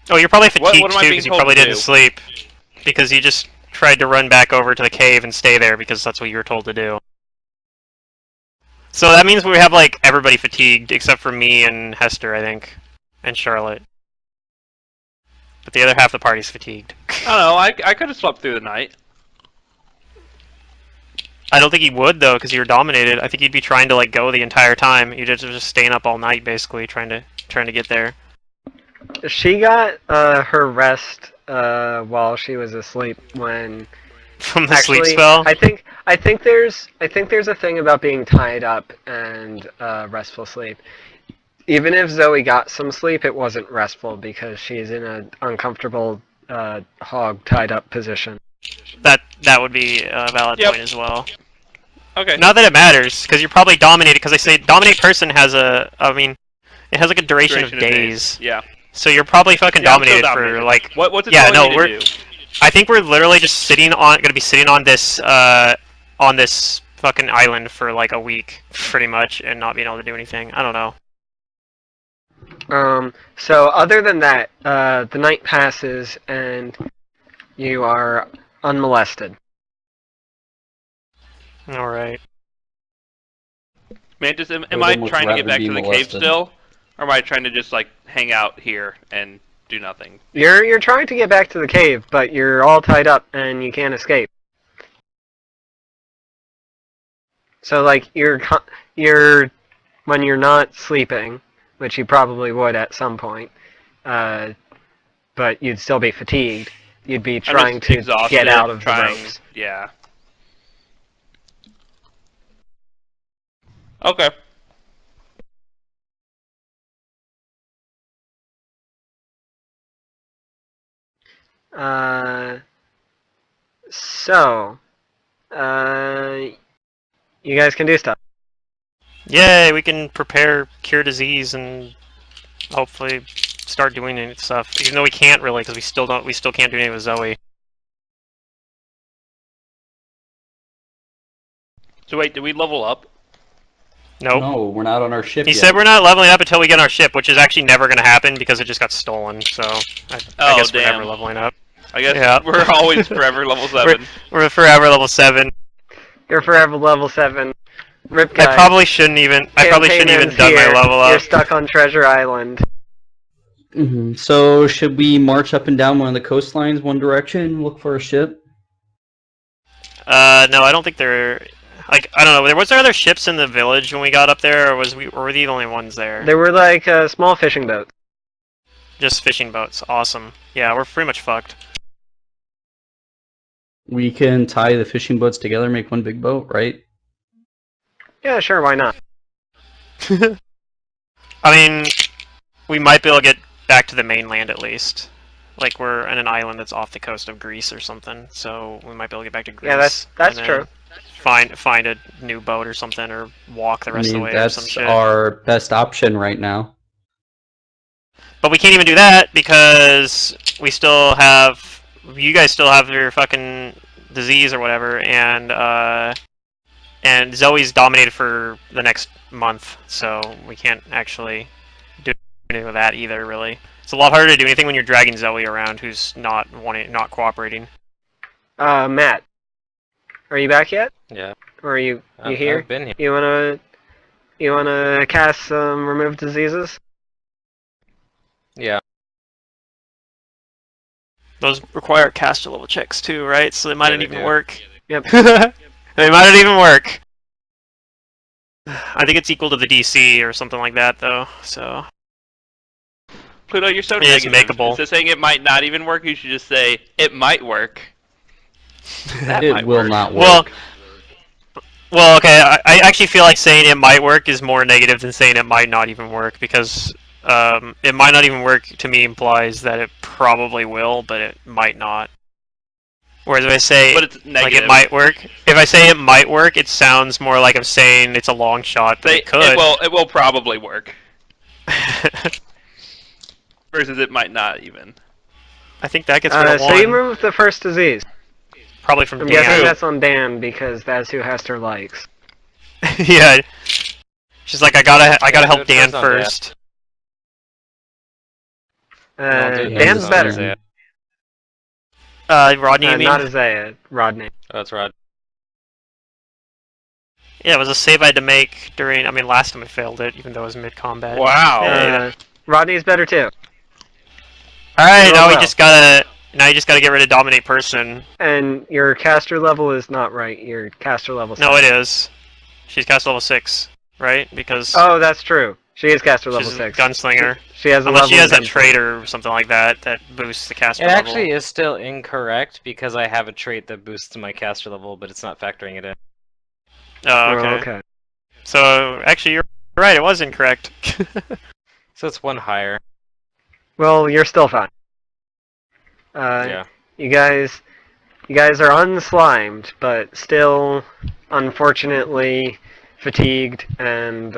Oh, you're probably fatigued what am I too being because you told probably to didn't do? sleep. Because you just tried to run back over to the cave and stay there because that's what you were told to do. So that means we have like everybody fatigued except for me and Hester, I think, and Charlotte. But the other half of the party's fatigued. I don't know. I could have slept through the night. I don't think he would though, because you were dominated. I think he'd be trying to like go the entire time. You'd just staying up all night, basically trying to get there. She got her rest while she was asleep when From the actually, sleep spell. I think there's a thing about being tied up and restful sleep. Even if Zoe got some sleep, it wasn't restful because she's in an uncomfortable hog tied up position. That would be a valid Yep. point as well. Okay. Not that it matters, because you're probably dominated. Because I say dominate person has it has like a duration of days. Yeah. So you're probably fucking Yeah, I'm still dominated for dominated. like. What's it Yeah, telling no, me to do? I think we're literally just gonna be sitting on this fucking island for like a week, pretty much, and not being able to do anything. I don't know. So other than that, the night passes and you are unmolested. All right. Mantis, am I would I almost trying to get rather back be to the cave molested. still, or am I trying to just like hang out here and do nothing? You're trying to get back to the cave, but you're all tied up and you can't escape. So like you're when you're not sleeping, which you probably would at some point, but you'd still be fatigued. You'd be trying I'm just to exhausted, get out of trying, the ropes. Yeah. Okay. Uh, so, you guys can do stuff. Yay, we can prepare cure disease and hopefully start doing any stuff. Even though we can't really, because we still can't do anything with Zoe. So wait, did we level up? Nope. No, we're not on our ship He yet. said we're not leveling up until we get our ship, which is actually never going to happen because it just got stolen. So I guess we're never leveling up. I guess Yeah. we're always forever level 7. We're forever level 7. You're forever level 7. Rip guy. I probably shouldn't even Campaign done my ends level here. You're up. stuck on Treasure Island. So should we march up and down one of the coastlines, one direction, look for a ship? No, I don't think they're. Like, I don't know. Was there other ships in the village when we got up there, or were we the only ones there? There were like small fishing boats. Just fishing boats. Awesome. Yeah, we're pretty much fucked. We can tie the fishing boats together, make one big boat, right? Yeah, sure, why not? I mean, we might be able to get back to the mainland at least. Like, we're on an island that's off the coast of Greece or something, so we might be able to get back to Greece. Yeah, that's and then true. Find a new boat or something, or walk the rest of the way or some That's shit. our best option right now. But we can't even do that because we still have. You guys still have your fucking disease or whatever, and Zoe's dominated for the next month, so we can't actually do anything with that either. Really, it's a lot harder to do anything when you're dragging Zoe around, who's not cooperating. Matt, are you back yet? Yeah. Or are you here? I've been here. You wanna cast some remove diseases? Yeah. Those require caster level checks too, right? So they might not they even do. work. Yep. They might not even work. I think it's equal to the DC or something like that, though. So Pluto, you're so It is negative. makeable. Instead of saying it might not even work, you should just say it might work. That It might will work. not Well, work. well, okay. I actually feel like saying it might work is more negative than saying it might not even work because it might not even work to me implies that it probably will, but it might not. Whereas if I say But it's like negative. it might work, if I say it might work, it sounds more like I'm saying it's a long shot, but it could. It will probably work. Versus it might not even. I think that gets rid of So one. you removed the first disease. Probably from I'm Dan. guessing that's on Dan because that's who Hester likes. Yeah. She's like, I gotta Yeah, help do it Dan first on Dan. first. I'll do it Dan's next better. Isaiah. Rodney, you mean? Not Isaiah, Rodney. Oh, that's right. Yeah, it was a save I had to make during. I mean, last time I failed it, even though it was mid-combat. Wow. Hey, Rodney's better too. all right, Oh, now well. you just gotta get rid of dominate person. And your caster level is not right. Your caster level. No, 7. it is. She's cast level 6, right? Because Oh, that's true. She is caster level she's 6. a gunslinger. She has a Unless level she has in that gunslinger. trait or something like that that boosts the caster It level. actually is still incorrect because I have a trait that boosts my caster level, but it's not factoring it in. Oh, Oh, okay. okay. So actually, you're right. It was incorrect. So it's one higher. Well, you're still fine. Yeah. You guys are unslimed, but still, unfortunately, fatigued and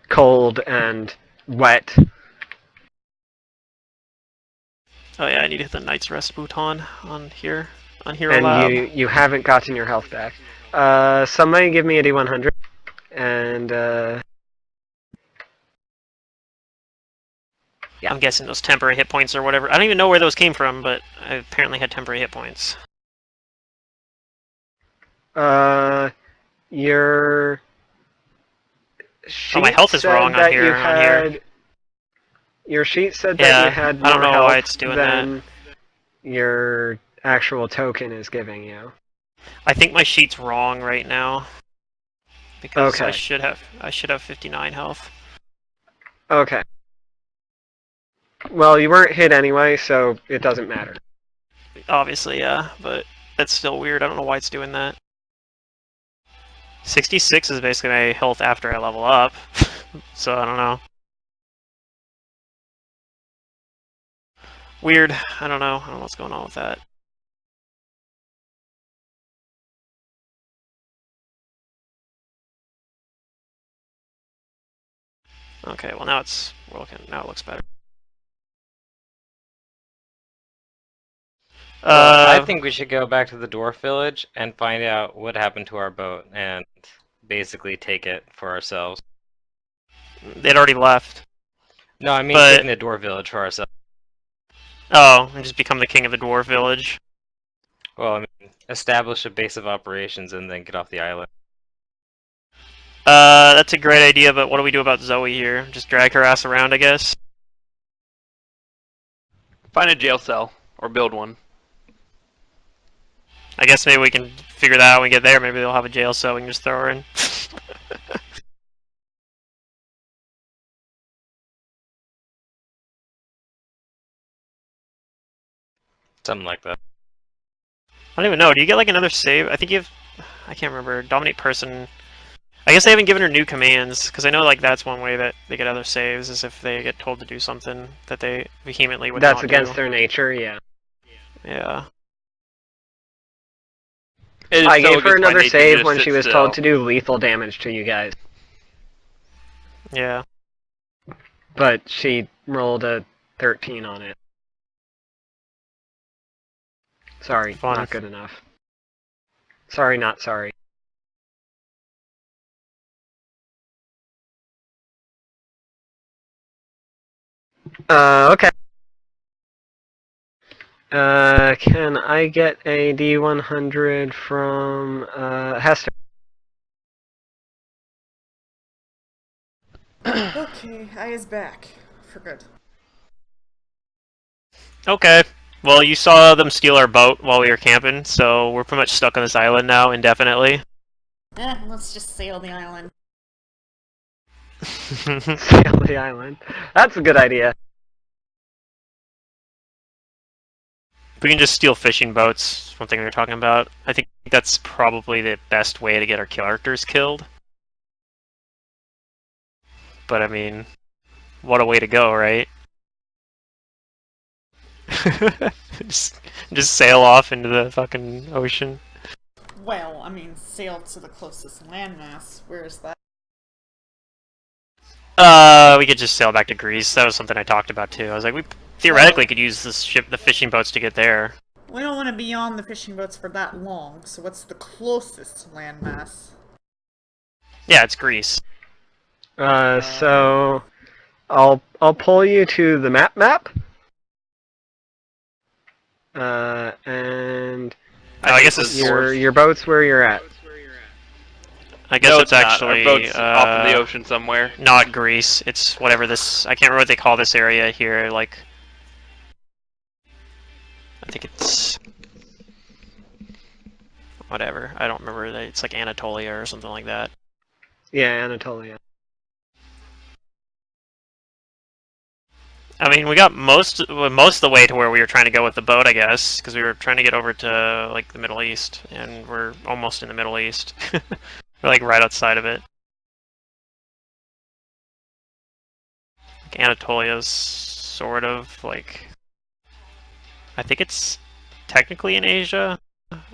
cold and wet. Oh yeah, I need to hit the Knight's Rest bouton on here. On Hero And Lab. you haven't gotten your health back. Somebody give me a D100. And, yeah. I'm guessing those temporary hit points or whatever. I don't even know where those came from, but I apparently had temporary hit points. Your Oh, my health is sheet wrong said on that here, you on here. had. Your sheet said Yeah, that you had I don't more know why health it's doing than your actual token is giving you. I think my sheet's wrong right now. Because Okay. I should have 59 health. Okay. Well, you weren't hit anyway, so it doesn't matter. Obviously, yeah, but that's still weird. I don't know why it's doing that. 66 is basically my health after I level up, so I don't know. Weird. I don't know. I don't know what's going on with that. Okay, well now it's working. Now it looks better. Well, I think we should go back to the dwarf village and find out what happened to our boat and basically take it for ourselves. they'd already left. No, I mean But- taking the dwarf village for ourselves. Oh, and just become the king of the dwarf village. Well, I mean, establish a base of operations and then get off the island. That's a great idea, but what do we do about Zoe here? Just drag her ass around, I guess? Find a jail cell or build one. I guess maybe we can figure that out when we get there. Maybe they'll have a jail cell we can just throw her in. Something like that. I don't even know. Do you get like another save? I think you have... I can't remember. Dominate person. I guess they haven't given her new commands, because I know like that's one way that they get other saves, is if they get told to do something that they vehemently would That's not against do. their nature, yeah. Yeah. It is I so gave her against my another nature to save just when sit she was still. told to do lethal damage to you guys. Yeah. But she rolled a 13 on it. Sorry, Fun. not good enough. Sorry, not sorry. Okay. Can I get a D100 from, Hester? Okay, I is back. For good. Okay. Well, you saw them steal our boat while we were camping, so we're pretty much stuck on this island now indefinitely. Let's just sail the island. Sail the island. That's a good idea. We can just steal fishing boats, one thing we were talking about. I think that's probably the best way to get our characters killed. But I mean, what a way to go, right? just sail off into the fucking ocean. Well, I mean, sail to the closest landmass. Where is that? We could just sail back to Greece. That was something I talked about too. I was like, we theoretically could use this ship, the fishing boats, to get there. We don't want to be on the fishing boats for that long, so what's the closest landmass? Yeah, it's Greece. So I'll pull you to the map. And I guess it's your boat's where you're at. I guess No, it's not. actually Our boat's off in the ocean somewhere. not Greece. It's whatever this. I can't remember what they call this area here. Like, I think it's whatever. I don't remember. It's like Anatolia or something like that. Yeah, Anatolia. I mean, we got most of the way to where we were trying to go with the boat, I guess, because we were trying to get over to like the Middle East, and we're almost in the Middle East. We're like right outside of it. Like, Anatolia's sort of like, I think it's technically in Asia.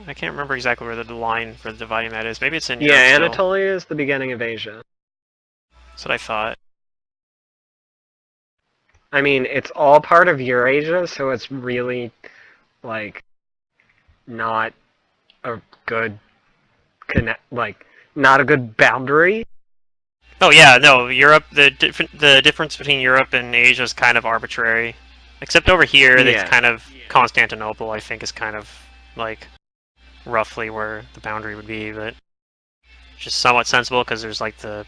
I can't remember exactly where the line for the dividing that is. Maybe it's in Europe Yeah, still. Anatolia is the beginning of Asia. That's what I thought. I mean, it's all part of Eurasia, so it's really, like, not a good not a good boundary. Oh yeah, no, Europe. The difference between Europe and Asia is kind of arbitrary, except over here, Yeah. it's kind of Constantinople. I think is kind of like roughly where the boundary would be, but it's just somewhat sensible because there's like the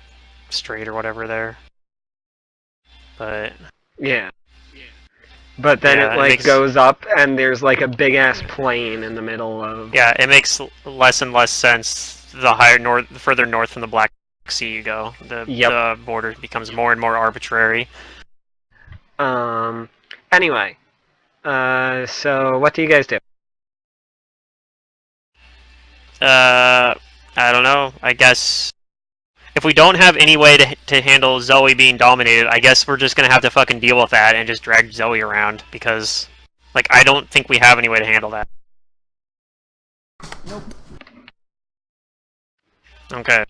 strait or whatever there. But Yeah. But then Yeah, it it like makes- goes up, and there's like a big ass plain in the middle of. yeah, it makes less and less sense the further north from the Black Sea you go. The border becomes more and more arbitrary. Anyway, so what do you guys do? I don't know. I guess if we don't have any way to handle Zoe being dominated, I guess we're just gonna have to fucking deal with that and just drag Zoe around because, like, I don't think we have any way to handle that. Nope. Okay.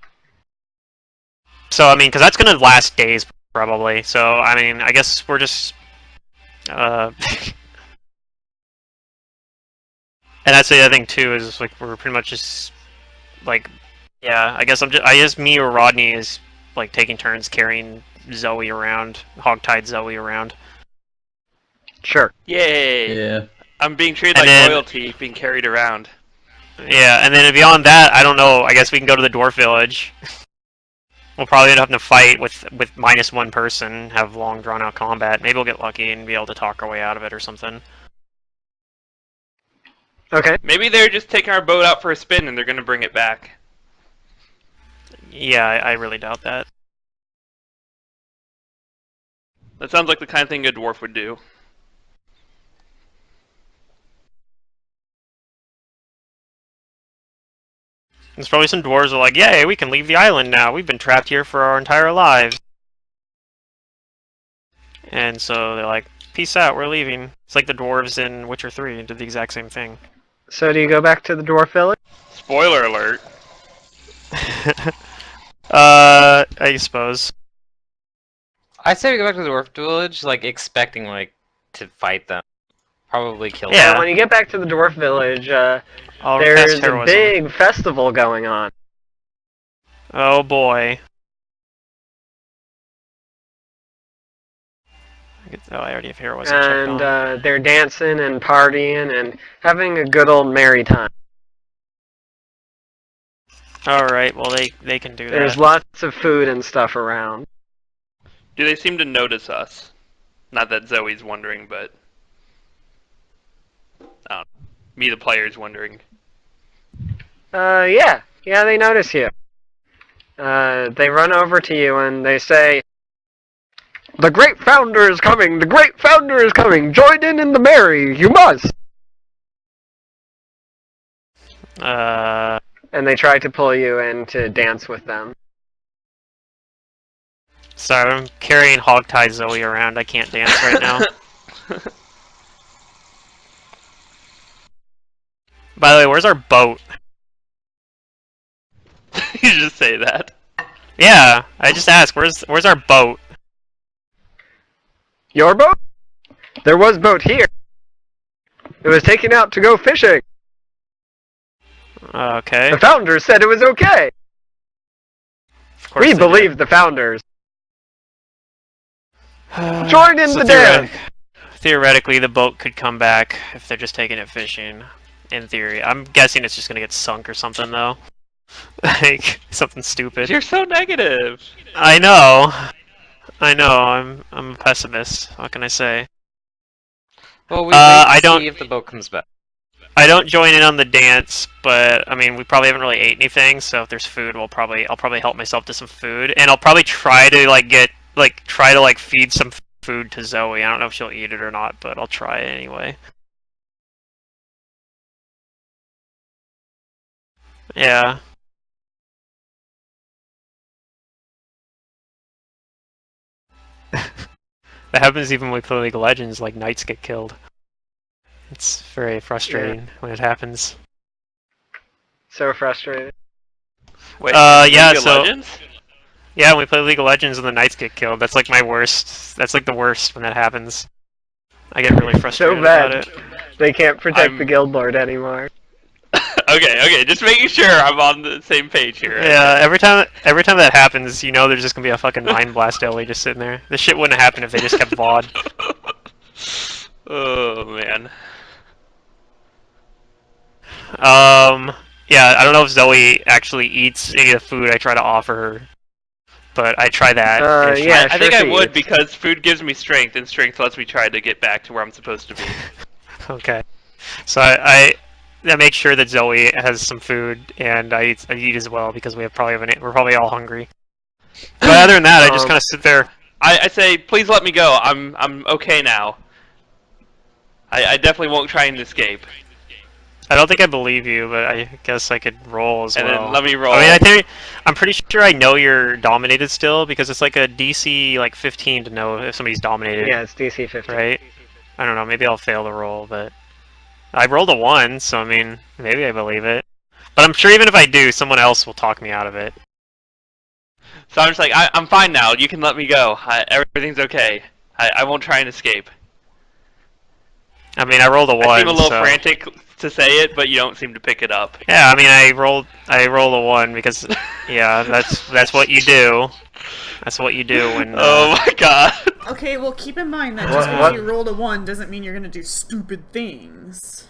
So I mean, because that's gonna last days probably. So I mean, I guess we're just. And that's the other thing too is like we're pretty much just like, yeah. I guess me or Rodney is like taking turns carrying Zoe around, hogtied Zoe around. Sure. Yay! Yeah. I'm being treated And like then- royalty, being carried around. Yeah, and then beyond that, I don't know. I guess we can go to the dwarf village. We'll probably end up having to fight with -1 person, have long drawn out combat. Maybe we'll get lucky and be able to talk our way out of it or something. Okay. Maybe they're just taking our boat out for a spin and they're going to bring it back. Yeah, I really doubt that. That sounds like the kind of thing a dwarf would do. There's probably some dwarves who are like, yay, we can leave the island now. We've been trapped here for our entire lives. And so they're like, peace out, we're leaving. It's like the dwarves in Witcher 3 did the exact same thing. So do you go back to the dwarf village? Spoiler alert. I suppose. I say we go back to the dwarf village, like expecting like to fight them, probably kill Yeah. them. When you get back to the dwarf village, I'll there's cast a heroism. big festival going on. Oh boy. Oh, I already have heroism checked And on. they're dancing and partying and having a good old merry time. Alright, well they can do There's that. lots of food and stuff around. Do they seem to notice us? Not that Zoe's wondering, but me, the player's wondering. Yeah, they notice you. They run over to you and they say, "The great founder is coming! The great founder is coming! Join in the merry! You must!" And they try to pull you in to dance with them. Sorry, I'm carrying hogtie Zoe around. I can't dance right now. By the way, where's our boat? You just say that. Yeah, I just asked, where's our boat? Your boat? There was boat here. It was taken out to go fishing. Okay. The founders said it was okay. Of course We they believe the founders. did. Join in So the dance. Theoretically, the boat could come back if they're just taking it fishing. In theory, I'm guessing it's just gonna get sunk or something though. Like something stupid. You're so negative. I know. I'm a pessimist. What can I say? Well, we I wait to don't- see if the boat comes back. I don't join in on the dance, but I mean, we probably haven't really ate anything. So if there's food, I'll probably help myself to some food, and I'll probably try to feed some food to Zoe. I don't know if she'll eat it or not, but I'll try it anyway. Yeah. That happens even when we play League of Legends, like knights get killed. It's very frustrating when it happens. So frustrated. Wait, yeah, League of so- Legends? Yeah, when we play League of Legends and the knights get killed, that's like my worst. That's like the worst when that happens. I get really frustrated So bad. about it. They can't protect I'm- the guild lord anymore. Okay, just making sure I'm on the same page here. Yeah, every time that happens, you know there's just gonna be a fucking Mind Blast Ellie just sitting there. This shit wouldn't happen if they just kept VOD. Oh man. Yeah, I don't know if Zoe actually eats any of the food I try to offer her, but I try that. and she- Yeah, I think sure I she would eats. because food gives me strength, and strength lets me try to get back to where I'm supposed to be. Okay. So I make sure that Zoe has some food, and I eat as well because we're probably all hungry. But other than that, I just kind of sit there. I say, please let me go. I'm okay now. I definitely won't try and escape. I don't think I believe you, but I guess I could roll as And well. then let me roll. I mean, I'm pretty sure I know you're dominated still because it's like a DC 15 to know if somebody's dominated. Yeah, it's DC 15. Right? I don't know. Maybe I'll fail the roll, but I rolled a 1, so I mean, maybe I believe it. But I'm sure even if I do, someone else will talk me out of it. So I'm just like, I'm fine now. You can let me go. Everything's okay. I won't try and escape. I mean, I rolled a 1. I seem a little so... frantic to say it, but you don't seem to pick it up. Yeah, I mean, I rolled a 1 because, yeah, that's what you do. That's what you do when. Oh my god. Okay, well, keep in mind that just because you rolled a 1 doesn't mean you're gonna do stupid things.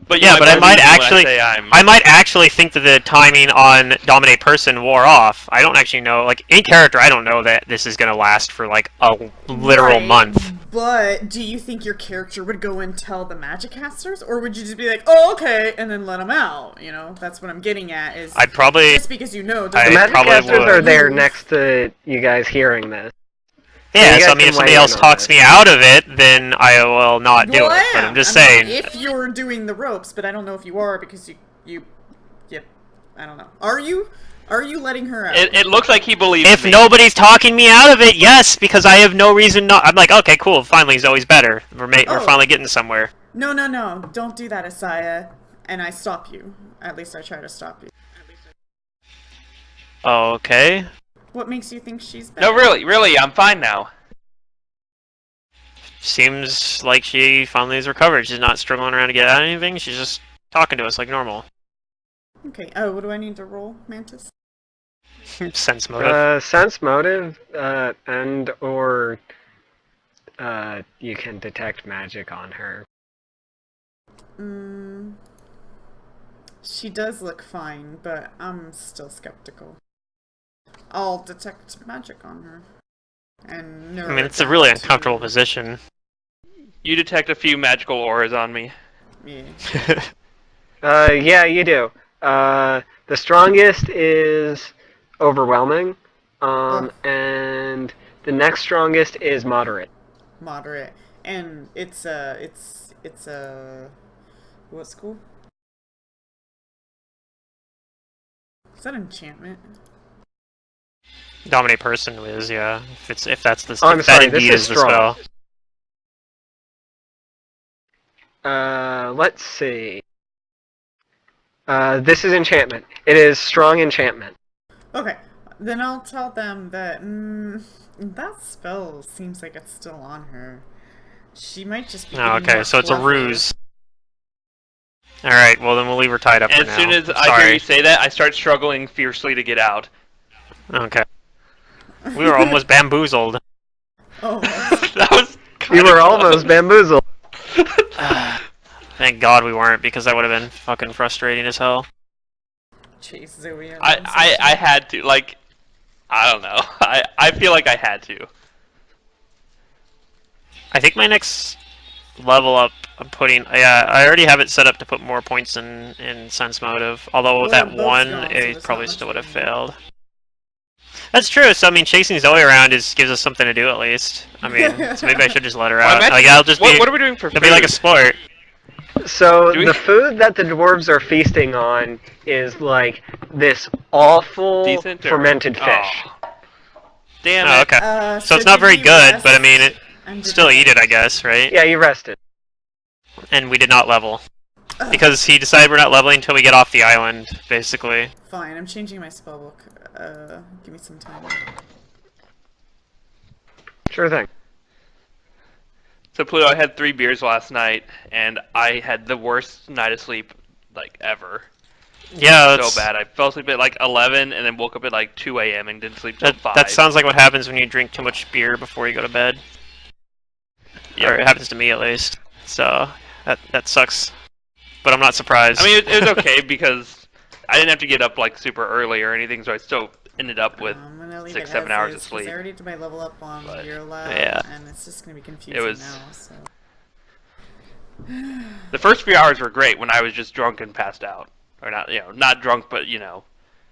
But yeah, but I might I might actually think that the timing on Dominate Person wore off. I don't actually know, like, in character, I don't know that this is gonna last for, like, a literal month. But do you think your character would go and tell the magic casters, or would you just be like, "Oh, okay," and then let them out? You know, that's what I'm getting at. Is I'd probably just because you know. The magic probably casters would. are there next to you guys hearing this. Yeah, so I mean, if somebody else talks me out of it, then I will not do it. But I'm just saying. If you're doing the ropes, but I don't know if you are because you, I don't know. Are you letting her out? It looks like he believes If me. nobody's talking me out of it, yes, because I have no reason not. I'm like, okay, cool. Finally, Zoe's better. We're finally getting somewhere. No, don't do that, Asaya. And I stop you. At least I try to stop you. Okay. What makes you think she's better? No, really, I'm fine now. Seems like she finally has recovered. She's not struggling around to get out of anything. She's just talking to us like normal. Okay. Oh, what do I need to roll, Mantis? Sense motive. Sense motive, and or you can detect magic on her. She does look fine, but I'm still skeptical. I'll detect magic on her. And no. I mean, it's a really uncomfortable position. You detect a few magical auras on me. Yeah. Yeah, you do. The strongest is overwhelming, and the next strongest is moderate. Moderate, and it's what school? Is that enchantment? Dominate Person is, yeah. If that's the I'm sorry, this indeed is is the strong. spell. Let's see. This is enchantment. It is strong enchantment. Okay, then I'll tell them that that spell seems like it's still on her. She might just be. Oh, okay, more so it's a clever. ruse. Alright, well then we'll leave her tied up for And now. as soon as I hear you say that, I start struggling fiercely to get out. Okay. We were almost bamboozled. Oh. That was. You were almost bamboozled. Thank God we weren't, because that would have been fucking frustrating as hell. Chase Zoe. I had to, like, I don't know. I feel like I had to. I think my next level up, I'm putting, yeah, I already have it set up to put more points in Sense Motive. Although with Well, that both one, gone, so it there's probably not still much would have gain. failed. That's true. So I mean, chasing Zoe around gives us something to do at least. I mean, so maybe I should just let her out. Like, I'll just be. What are we doing for It'll be like a sport. So the food that the dwarves are feasting on is like this awful Decent or- fermented fish. Oh. Damn Oh, it. okay. So it's not very good, but I mean, still eat it, I guess, right? Yeah, you rested. And we did not level. Because he decided we're not leveling until we get off the island, basically. Fine, I'm changing my spellbook. Give me some time. Sure thing. So Pluto, I had 3 beers last night, and I had the worst night of sleep, like, ever. Yeah, So bad. I fell asleep at like 11, and then woke up at like 2 a.m. and didn't sleep till 5. that sounds like what happens when you drink too much beer before you go to bed. Yeah. Or it happens to me at least. So that sucks. But I'm not surprised. I mean, it was okay because I didn't have to get up like super early or anything, so I still ended up with I'm gonna leave 6, it 7 as hours is, of 'cause sleep. I already did my level up on But, your lab, yeah. and it's just gonna be confusing was- now. So. The first few hours were great when I was just drunk and passed out, or not, not drunk, but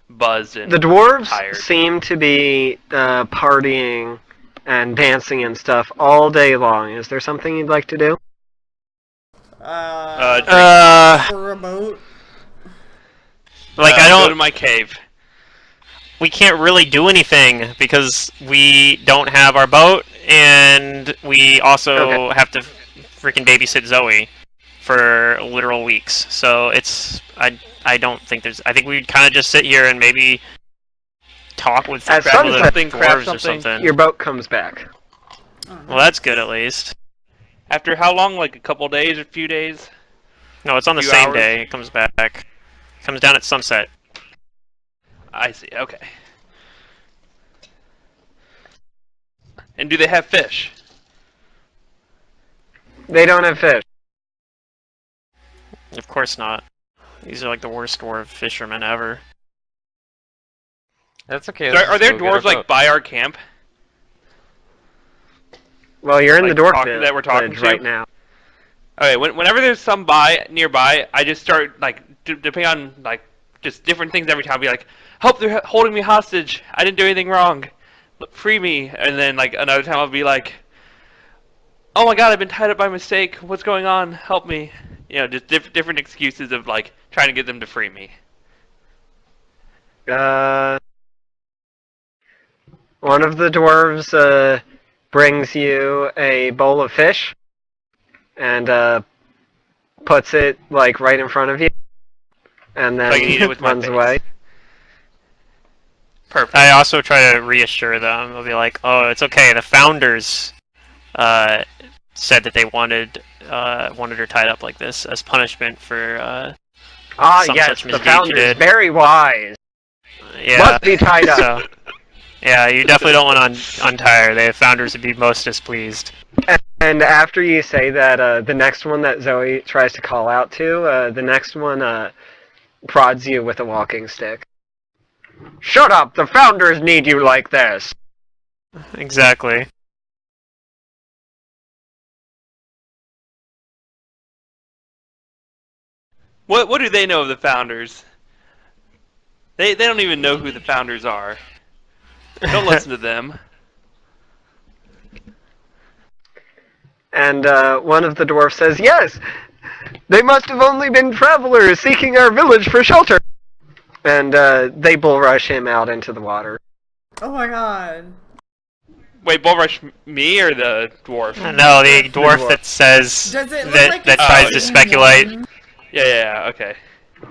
buzzed and The dwarves tired. seem to be partying and dancing and stuff all day long. Is there something you'd like to do? For a boat. like I Go to don't. my cave. We can't really do anything because we don't have our boat, and we also have to freaking babysit Zoe for literal weeks. So I I don't think there's. I think we'd kind of just sit here and maybe talk with At grab sunset, the craft dwarves or something. something. Your boat comes back. Oh, Well, that's good at least. After how long? Like a couple days, a few days? No, it's on the Few same hours? day. It comes back. Comes down at sunset. I see. Okay. And do they have fish? They don't have fish. Of course not. These are like the worst dwarf fishermen ever. That's okay. So let's are just there go get our dwarves like boat. by our camp? Well, you're in Like the dwarf that we're talking village to? right now. Okay. Whenever there's some nearby, I just start like depending on like just different things every time. I'll be like, help! They're holding me hostage. I didn't do anything wrong. Free me. And then like another time I'll be like, oh my god, I've been tied up by mistake. What's going on? Help me. You know, just different excuses of like trying to get them to free me. One of the dwarves brings you a bowl of fish and puts it like right in front of you, and then So I can eat it with my runs face. away. Perfect. I also try to reassure them. I'll be like, "Oh, it's okay. The founders said that they wanted her tied up like this as punishment for some Yes, such the misdeed you founders, did." very wise. Yeah. Must be tied up. So, yeah, you definitely don't want to untie her. The founders would be most displeased. And after you say that, the next one that Zoe tries to call out to, the next one prods you with a walking stick. Shut up! The founders need you like this! Exactly. What do they know of the founders? They don't even know who the founders are. Don't listen to them. And one of the dwarfs says, yes! They must have only been travelers seeking our village for shelter! And they bull rush him out into the water. Oh my god. Wait, bull rush me or the dwarf? No, the dwarf dwarf. that says Does it look that like that it's tries the to same speculate. one? Yeah, okay.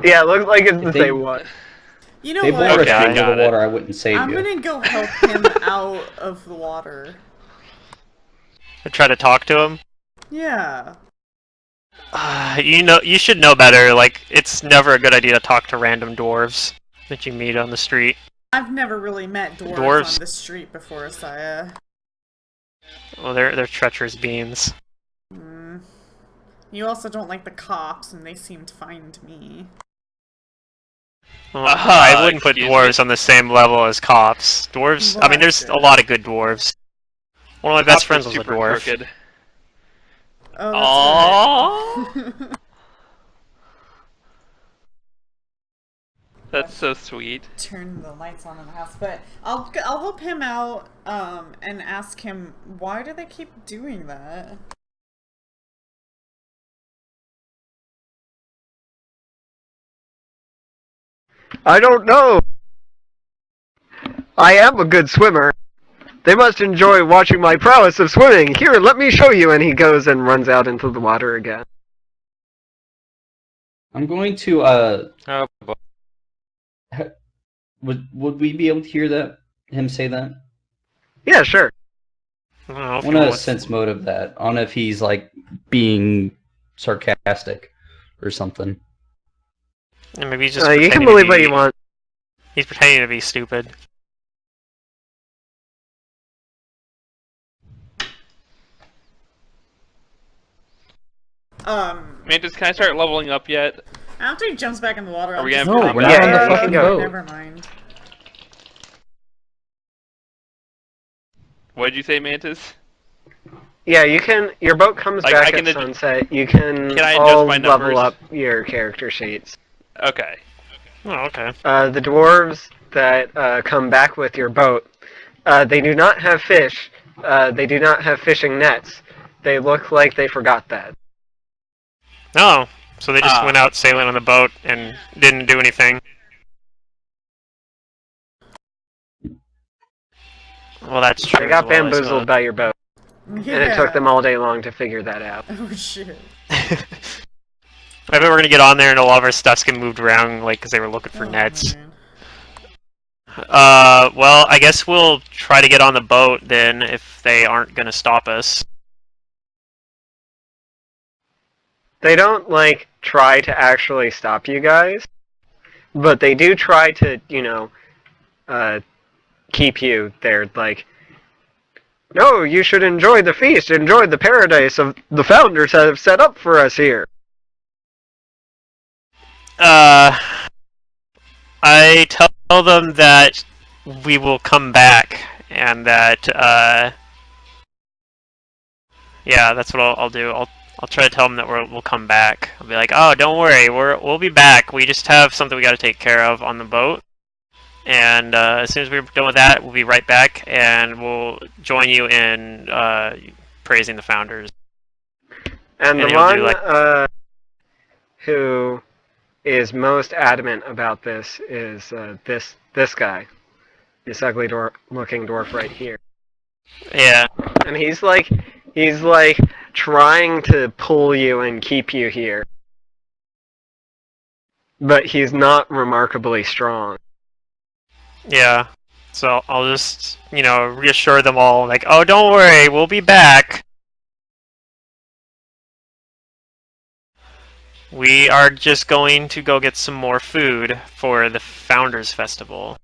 Yeah, it looks like it's the If they- same one. You know They what? bull Okay, rushed I me into got the it. water, I wouldn't save I'm you. gonna go help him out of the water. I try to talk to him. Yeah. You should know better. Like, it's never a good idea to talk to random dwarves that you meet on the street. I've never really met dwarves, Dwarves? on the street before, Saya. Well, they're treacherous beings. Mm. You also don't like the cops, and they seemed fine to me. Well, I wouldn't put excuse dwarves on the same level as cops. Dwarves. I mean, there's a lot of good dwarves. One of my best friends was a Super dwarf. crooked. Oh, that's right. That's so sweet. Turn the lights on in the house, but I'll help him out and ask him why do they keep doing that. I don't know! I am a good swimmer. They must enjoy watching my prowess of swimming. Here, let me show you. And he goes and runs out into the water again. I'm going to Oh, boy. would we be able to hear that him say that? Yeah, sure. I don't know I if want you a want- sense mode of that. I don't know if he's like being sarcastic or something. Yeah, maybe he's just. You can pretending to believe what be- you want. He's pretending to be stupid. Mantis, can I start leveling up yet? After he jumps back in the water, Are I'll we just gonna have No, we're combat? not on the Yeah, fucking you can go. boat. Never mind. What did you say, Mantis? Yeah, you can. Your boat comes Like, back I can at ad- sunset. You can, Can I adjust all my numbers? level up your character sheets. Okay. Oh, okay. The dwarves that come back with your boat, they do not have fish. They do not have fishing nets. They look like they forgot that. No, so they just Ah. went out sailing on the boat and didn't do anything. Well, that's true. They got as well, I bamboozled by your boat, Yeah. and it took them all day long to figure that out. Oh shit. suppose. I bet we're gonna get on there and a lot of our stuff's getting moved around, like, because they were looking for nets. Man. Well, I guess we'll try to get on the boat then, if they aren't gonna stop us. They don't, like, try to actually stop you guys, but they do try to, keep you there, like, no, you should enjoy the feast, enjoy the paradise of the founders have set up for us here. I tell them that we will come back, and that, yeah, that's what I'll do. I'll try to tell them that we'll come back. I'll be like, oh, don't worry, we'll be back. We just have something we got to take care of on the boat, and as soon as we're done with that, we'll be right back, and we'll join you in praising the founders. And the you'll one do, like, who is most adamant about this is this guy, this ugly looking dwarf right here. Yeah. And he's like trying to pull you and keep you here, but he's not remarkably strong. Yeah. So I'll just, reassure them all, like, oh, don't worry, we'll be back. We are just going to go get some more food for the Founders Festival.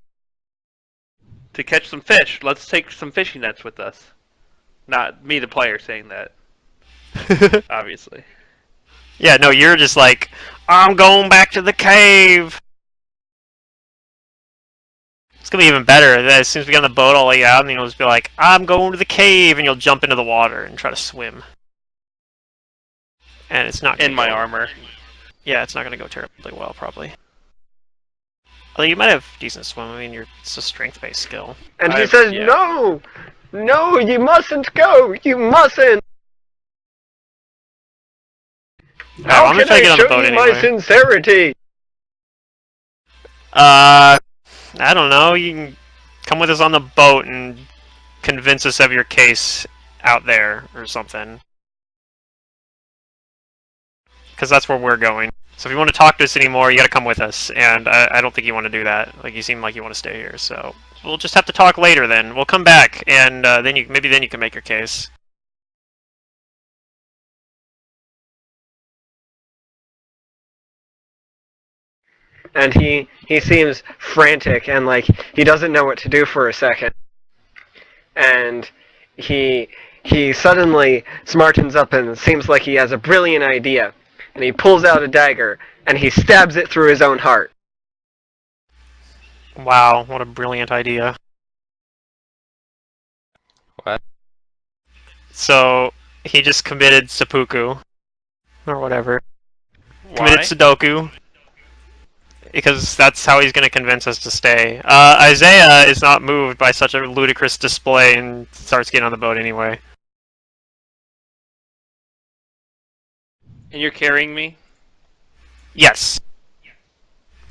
To catch some fish, let's take some fishing nets with us. Not me, the player, saying that. Obviously. Yeah, no, you're just like, I'm going back to the cave. It's gonna be even better. As soon as we get on the boat, I'll let you out, and you'll just be like, I'm going to the cave, and you'll jump into the water and try to swim. And it's not gonna In my go- armor. Yeah, it's not gonna go terribly well, probably. Although you might have decent swim. I mean, it's a strength-based skill. And he says, yeah. No, you mustn't go, you mustn't. How I'm gonna can try to I get on the show boat you my anyway. sincerity? I don't know. You can come with us on the boat and convince us of your case out there or something. Because that's where we're going. So if you want to talk to us anymore, you gotta come with us. And I don't think you want to do that. Like, you seem like you want to stay here. So we'll just have to talk later then. We'll come back, and then you can make your case. And he seems frantic and like he doesn't know what to do for a second. And he suddenly smartens up and seems like he has a brilliant idea. And he pulls out a dagger and he stabs it through his own heart. Wow, what a brilliant idea. What? So he just committed seppuku, or whatever. Why? Committed Sudoku. Because that's how he's going to convince us to stay. Isaiah is not moved by such a ludicrous display and starts getting on the boat anyway. And you're carrying me? Yes.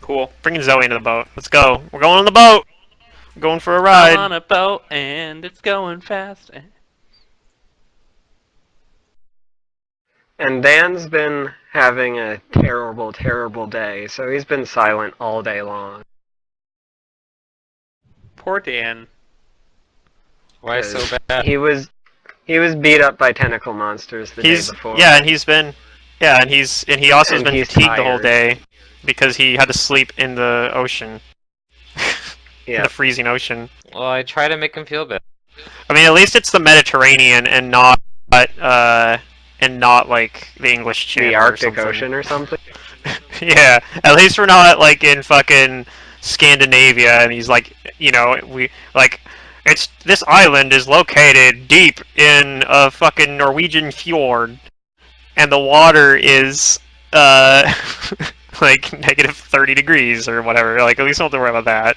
Cool. Bringing Zoe into the boat. Let's go. We're going on the boat. We're going for a ride. I'm on a boat and it's going fast. And Dan's been having a terrible, terrible day, so he's been silent all day long. Poor Dan. Why so bad? He was beat up by tentacle monsters the day before. Yeah, and he's been and he also has And been he's fatigued the whole tired. day because he had to sleep in the ocean. In Yeah. the freezing ocean. Well, I try to make him feel better. I mean, at least it's the Mediterranean and not like the English Channel The or Arctic something. Ocean or something. Yeah, at least we're not like in fucking Scandinavia, and he's like, this island is located deep in a fucking Norwegian fjord, and the water is like negative 30 degrees or whatever. Like, at least don't have to worry about that.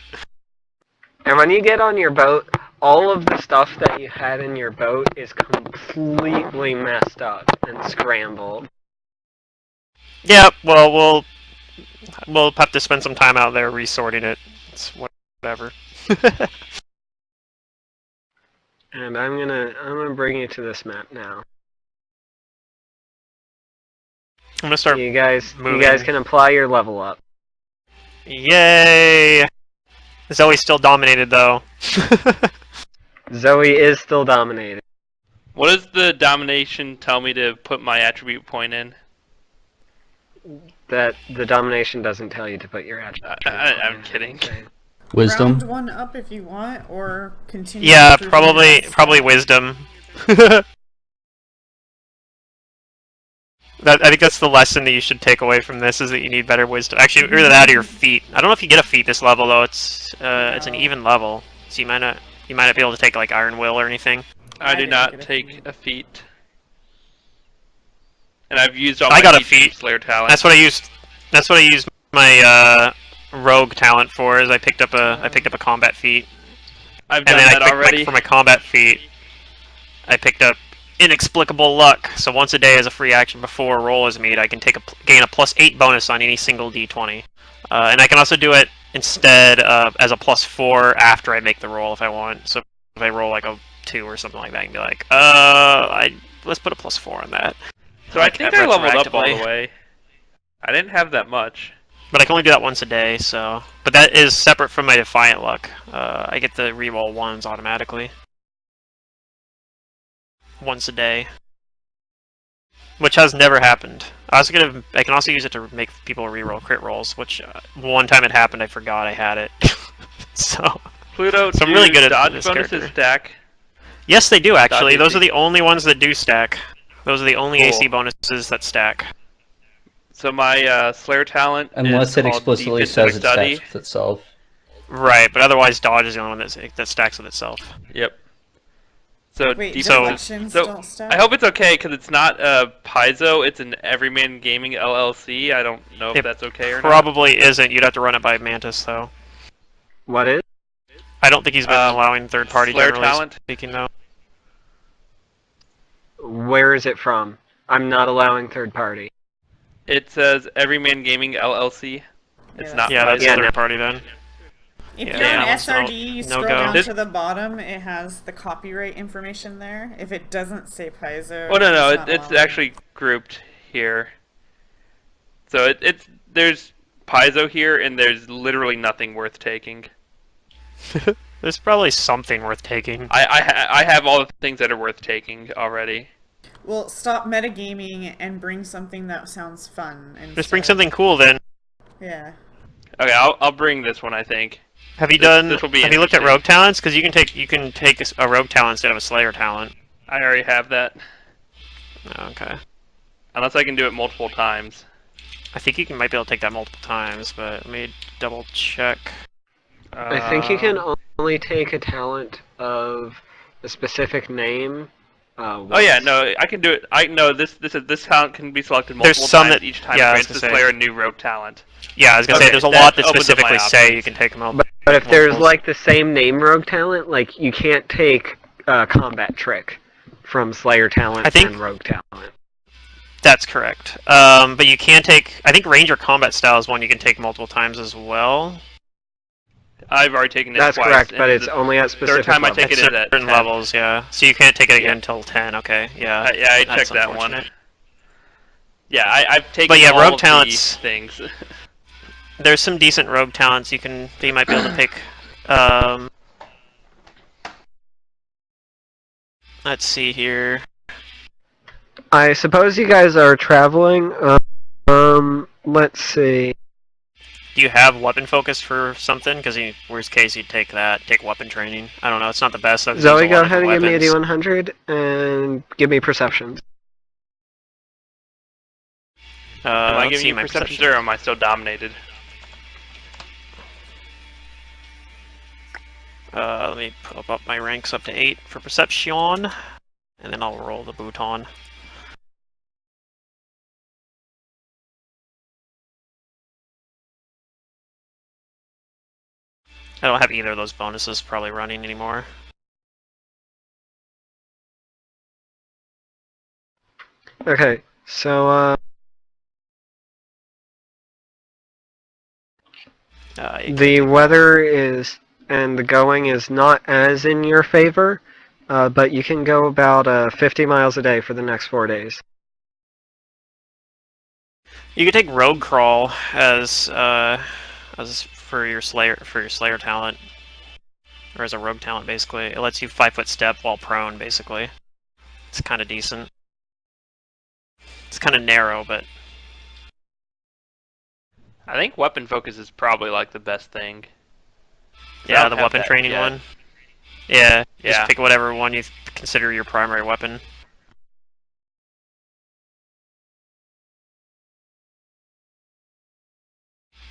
And when you get on your boat, all of the stuff that you had in your boat is completely messed up and scrambled. Yeah, well, we'll have to spend some time out there resorting it. It's whatever. And I'm gonna bring you to this map now. I'm gonna start You guys moving. can apply your level up. Yay! Zoe's still dominated though. Zoe is still dominated. What does the domination tell me to put my attribute point in? That the domination doesn't tell you to put your attribute. I'm kidding. Wisdom. Round one up if you want, or continue. Yeah, improving probably that probably stuff. wisdom. I think that's the lesson that you should take away from this, is that you need better wisdom. Actually, either that or your feet. I don't know if you get a feat this level though. It's an even level, so you might not be able to take like Iron Will or anything. I do didn't not get a take feat. a feat. And I've used all I my got a feats from feat. Slayer talent. That's what I used. That's what I used my rogue talent for. Is I picked up a combat feat, I've and done then that already. for my combat feat, I picked up inexplicable luck. So once a day as a free action before a roll is made, I can gain a +8 bonus on any single d20, and I can also do it instead as a +4 after I make the roll if I want. So if I roll like a 2 or something like that, I can be like, let's put a +4 on that. So I think I leveled up all the way. I didn't have that much. But I can only do that once a day, so... But that is separate from my Defiant Luck. I get the reroll 1s automatically. Once a day. Which has never happened. I can also use it to make people reroll crit rolls, which one time it happened, I forgot I had it. so Pluto, I'm really good at dodge this bonuses character. stack. Yes, they do actually. Dodge Those AC. are the only ones that do stack. Those are the only Cool. AC bonuses that stack. So my Slayer talent Unless is it called explicitly Defensive says it Study. stacks with itself. Right, but otherwise dodge is the only one that stacks with itself. Yep. So Wait, defensive. deflections So don't stack? I hope it's okay because it's not Paizo. It's an Everyman Gaming LLC. I don't know if It that's okay or not. Probably isn't. You'd have to run it by Mantis, though. What is? I don't think he's been allowing third party Slayer generally talent. speaking, though. Where is it from? I'm not allowing third party. It says Everyman Gaming LLC. It's Yeah, not Yeah, that's Paizo. Yeah, third no. party then. If Yeah, you're on that one's SRD, you no scroll go. down This- to the bottom, it has the copyright information there. If it doesn't say Paizo, Oh no, it's not it's allowed. actually grouped here. So there's Paizo here, and there's literally nothing worth taking. There's probably something worth taking. I have all the things that are worth taking already. Well, stop metagaming and bring something that sounds fun. Just bring instead. something cool then. Yeah. Okay, I'll bring this one. I think. Have you This will be have you looked at interesting. rogue talents? Because you can take a rogue talent instead of a slayer talent. I already have that. Oh, okay. Unless I can do it multiple times. I think you might be able to take that multiple times, but let me double check. I think you can Um, only take a talent of a specific name. Oh yeah, no, I can do it. I know this talent can be selected There's multiple some times that- each time yeah, I it was grants the gonna say. Slayer a new rogue talent. Yeah, I was gonna Okay, say there's a that lot that opens up my specifically say options. you can take them out. But if there's multiples. like the same name rogue talent, like you can't take combat trick from Slayer talent I think- and rogue talent. That's correct. But you can take. I think Ranger Combat Style is one you can take multiple times as well. I've already taken it That's twice. correct, and but it's the only at specific time I levels. take it At is at certain 10. levels, yeah. So you can't take it again Yeah. until 10. Okay, yeah. Yeah, I That's checked that one. unfortunate. Yeah, I've taken But yeah, all rogue of talents- the things. There's some decent rogue talents that you might be able to pick. Let's see here. I suppose you guys are traveling. Let's see. Do you have weapon focus for something? Because worst case, you'd take that. Take weapon training. I don't know. It's not the best. I've used Zoe, a go lot of ahead and give me a weapons. D100 and give me perceptions. Am I Let's giving see you my perceptions perception. or am I still dominated? Let me put up my ranks up to 8 for perception, and then I'll roll the bouton. I don't have either of those bonuses probably running anymore. Okay, so the weather is and the going is not as in your favor, but you can go about 50 miles a day for the next 4 days. You could take Rogue Crawl as for your Slayer talent, or as a Rogue talent basically. It lets you 5-foot step while prone basically. It's kind of decent. It's kind of narrow, but I think weapon focus is probably like the best thing. I yeah, don't the have weapon that training yet. one. Yeah, just Yeah. pick whatever one you consider your primary weapon.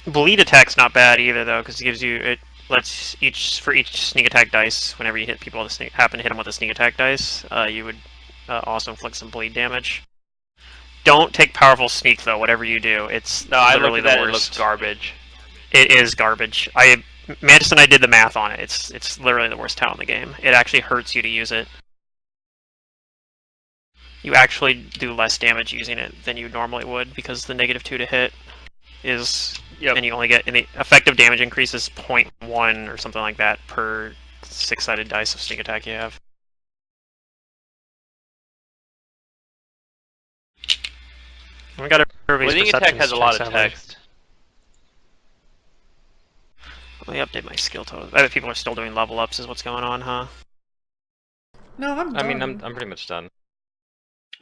Bleed attack's not bad either though, because it lets each sneak attack dice. Whenever you hit people that happen to hit them with a sneak attack dice, you would also inflict some bleed damage. Don't take powerful sneak though. Whatever you do, it's No, I literally looked at the that. It worst. looks garbage. It is garbage. Mantis and I did the math on it. It's literally the worst talent in the game. It actually hurts you to use it. You actually do less damage using it than you normally would because the -2 to hit is, and you only get, and the effective damage increase is 0.1 or something like that per 6-sided dice of sneak attack you have. We got everybody's Bleeding attack has a lot of text. Let me update my skill total. I bet people are still doing level ups is what's going on, huh? No, I'm done. I mean, I'm pretty much done.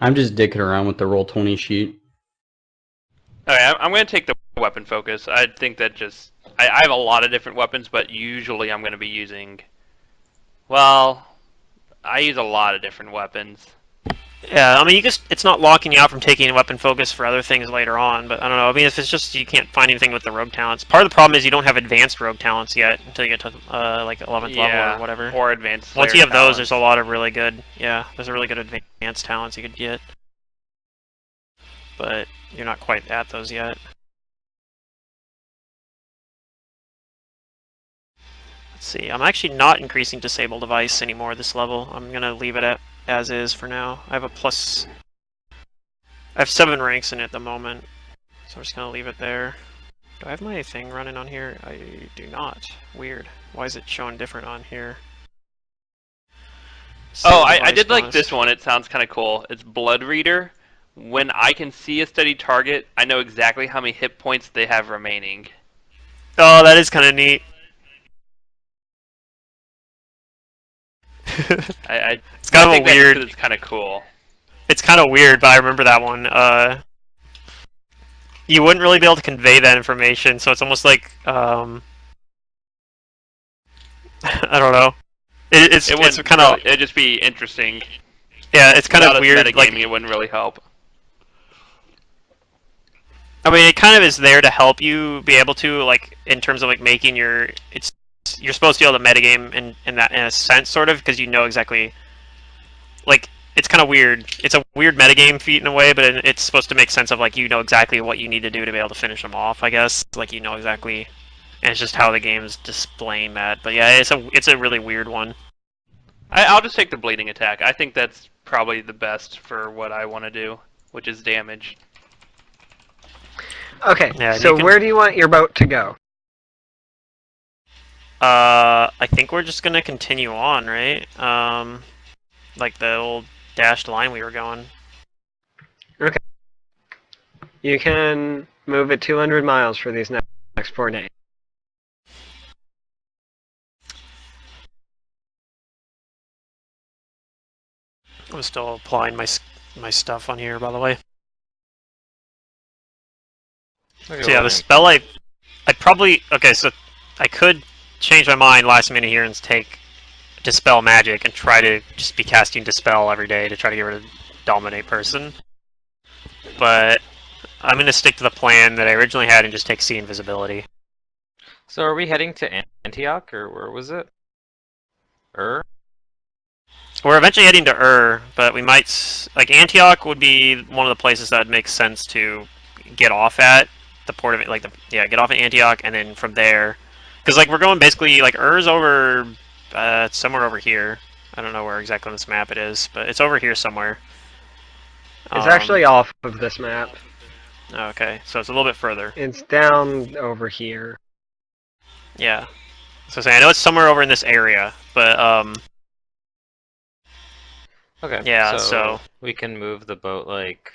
I'm just dicking around with the Roll20 sheet. Okay, I'm going to take the weapon focus. I think that just... I have a lot of different weapons, but usually I'm going to be using... Well, I use a lot of different weapons. Yeah, I mean, it's not locking you out from taking weapon focus for other things later on, but I don't know. I mean, if it's just you can't find anything with the rogue talents. Part of the problem is you don't have advanced rogue talents yet until you get to like 11th level or whatever. Or advanced Once you have talents. those, there's a lot of really good, there's a really good advanced talents you could get. But you're not quite at those yet. Let's see, I'm actually not increasing disable device anymore this level. I'm going to leave it at as is for now. I have 7 ranks in it at the moment, so I'm just going to leave it there. Do I have my thing running on here? I do not. Weird. Why is it showing different on here? Oh, I did like this one. It sounds kind of cool. It's Blood Reader. When I can see a steady target, I know exactly how many hit points they have remaining. Oh, that is kind of neat. It's kind of weird. It's kind of cool. It's kind of weird, but I remember that one. You wouldn't really be able to convey that information, so it's almost like I don't know. It's kind of it'd just be interesting. Yeah, it's kind of weird. Like it wouldn't really help. I mean, it kind of is there to help you be able to, like, in terms of like making you're supposed to be able to metagame in a sense, sort of, because you know exactly. Like, it's kind of weird. It's a weird metagame feat in a way, but it's supposed to make sense of like you know exactly what you need to do to be able to finish them off. I guess like you know exactly, and it's just how the game's displaying that. But yeah, it's a really weird one. I'll just take the bleeding attack. I think that's probably the best for what I want to do, which is damage. Okay, Yeah, so where do you want your boat to go? I think we're just gonna continue on, right? Like the old dashed line we were going. Okay. You can move it 200 miles for these next 4 days. I'm still applying my stuff on here, by the way. Okay, So yeah, the spell I probably so I could change my mind last minute here and take Dispel Magic and try to just be casting Dispel every day to try to get rid of Dominate Person. But I'm going to stick to the plan that I originally had and just take See Invisibility. So are we heading to Antioch, or where was it? We're eventually heading to but we might... Like, Antioch would be one of the places that would make sense to get off at. The port of it, like, get off at Antioch, and then from there... Because, like, we're going basically... Like, is over... it's somewhere over here. I don't know where exactly on this map it is, but it's over here somewhere. It's actually off of this map. Okay, so it's a little bit further. It's down over here. Yeah. So I know it's somewhere over in this area, but Okay. Yeah, so so we can move the boat like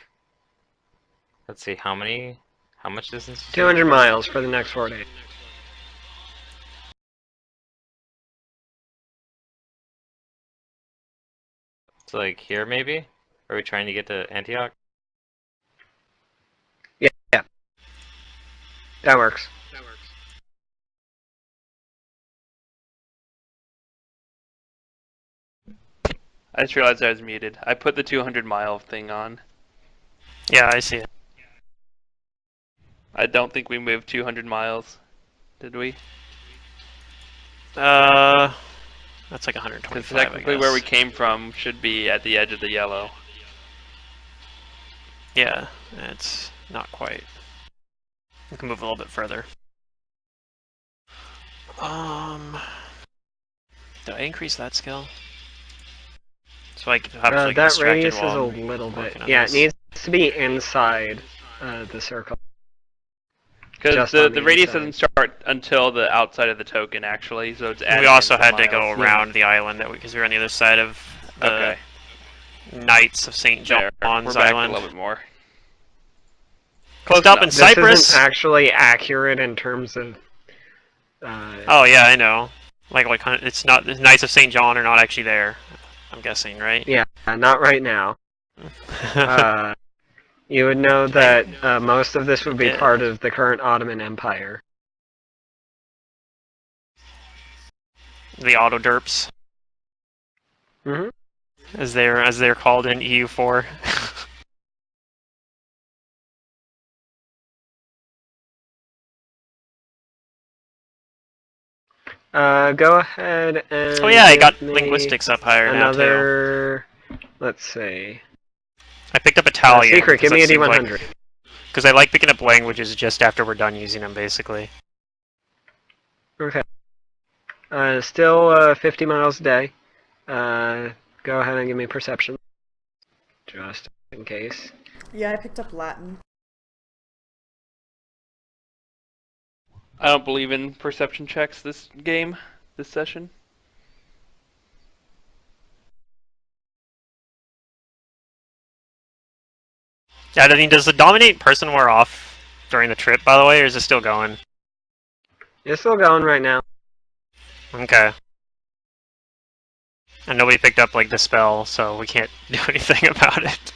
Let's see, how many? How much distance? 200 miles for the next 4 days. So like here maybe? Are we trying to get to Antioch? Yeah, that works. I just realized I was muted. I put the 200-mile thing on. Yeah, I see it. I don't think we moved 200 miles. Did we? That's like 125. Because technically I guess. where we came from should be at the edge of the yellow. Yeah, it's not quite. We can move a little bit further. Did I increase that skill? So I can have like That distracted radius is while a I'm little working bit. on Yeah, this. it needs to be inside the circle. Because Just the on the radius inside. doesn't start until the outside of the token, actually, so it's added We also into had to go miles. around the island because we were on the other side of the Okay, Knights of St. there. John's We're back Island. a little bit more. Close Close up in enough. This Cyprus. isn't actually accurate in terms of. Oh yeah, I know. Like it's not the Knights of St. John are not actually there. I'm guessing, right? Yeah, not right now. You would know that most of this would be Yeah. part of the current Ottoman Empire. The auto derps, Hmm as they're called in EU4. Go ahead and. Oh yeah, I give got me linguistics up higher now too. another. Let's see. I picked up Italian. Secret, give me a because that D100. seems Because I like picking up languages just after we're done using them, basically. Okay. Still 50 miles a day. Go ahead and give me perception. Just in case. Yeah, I picked up Latin. I don't believe in perception checks this session. Yeah, I mean, does the dominate person wear off during the trip, by the way, or is it still going? It's still going right now. Okay. And nobody picked up, like, the spell, so we can't do anything about it.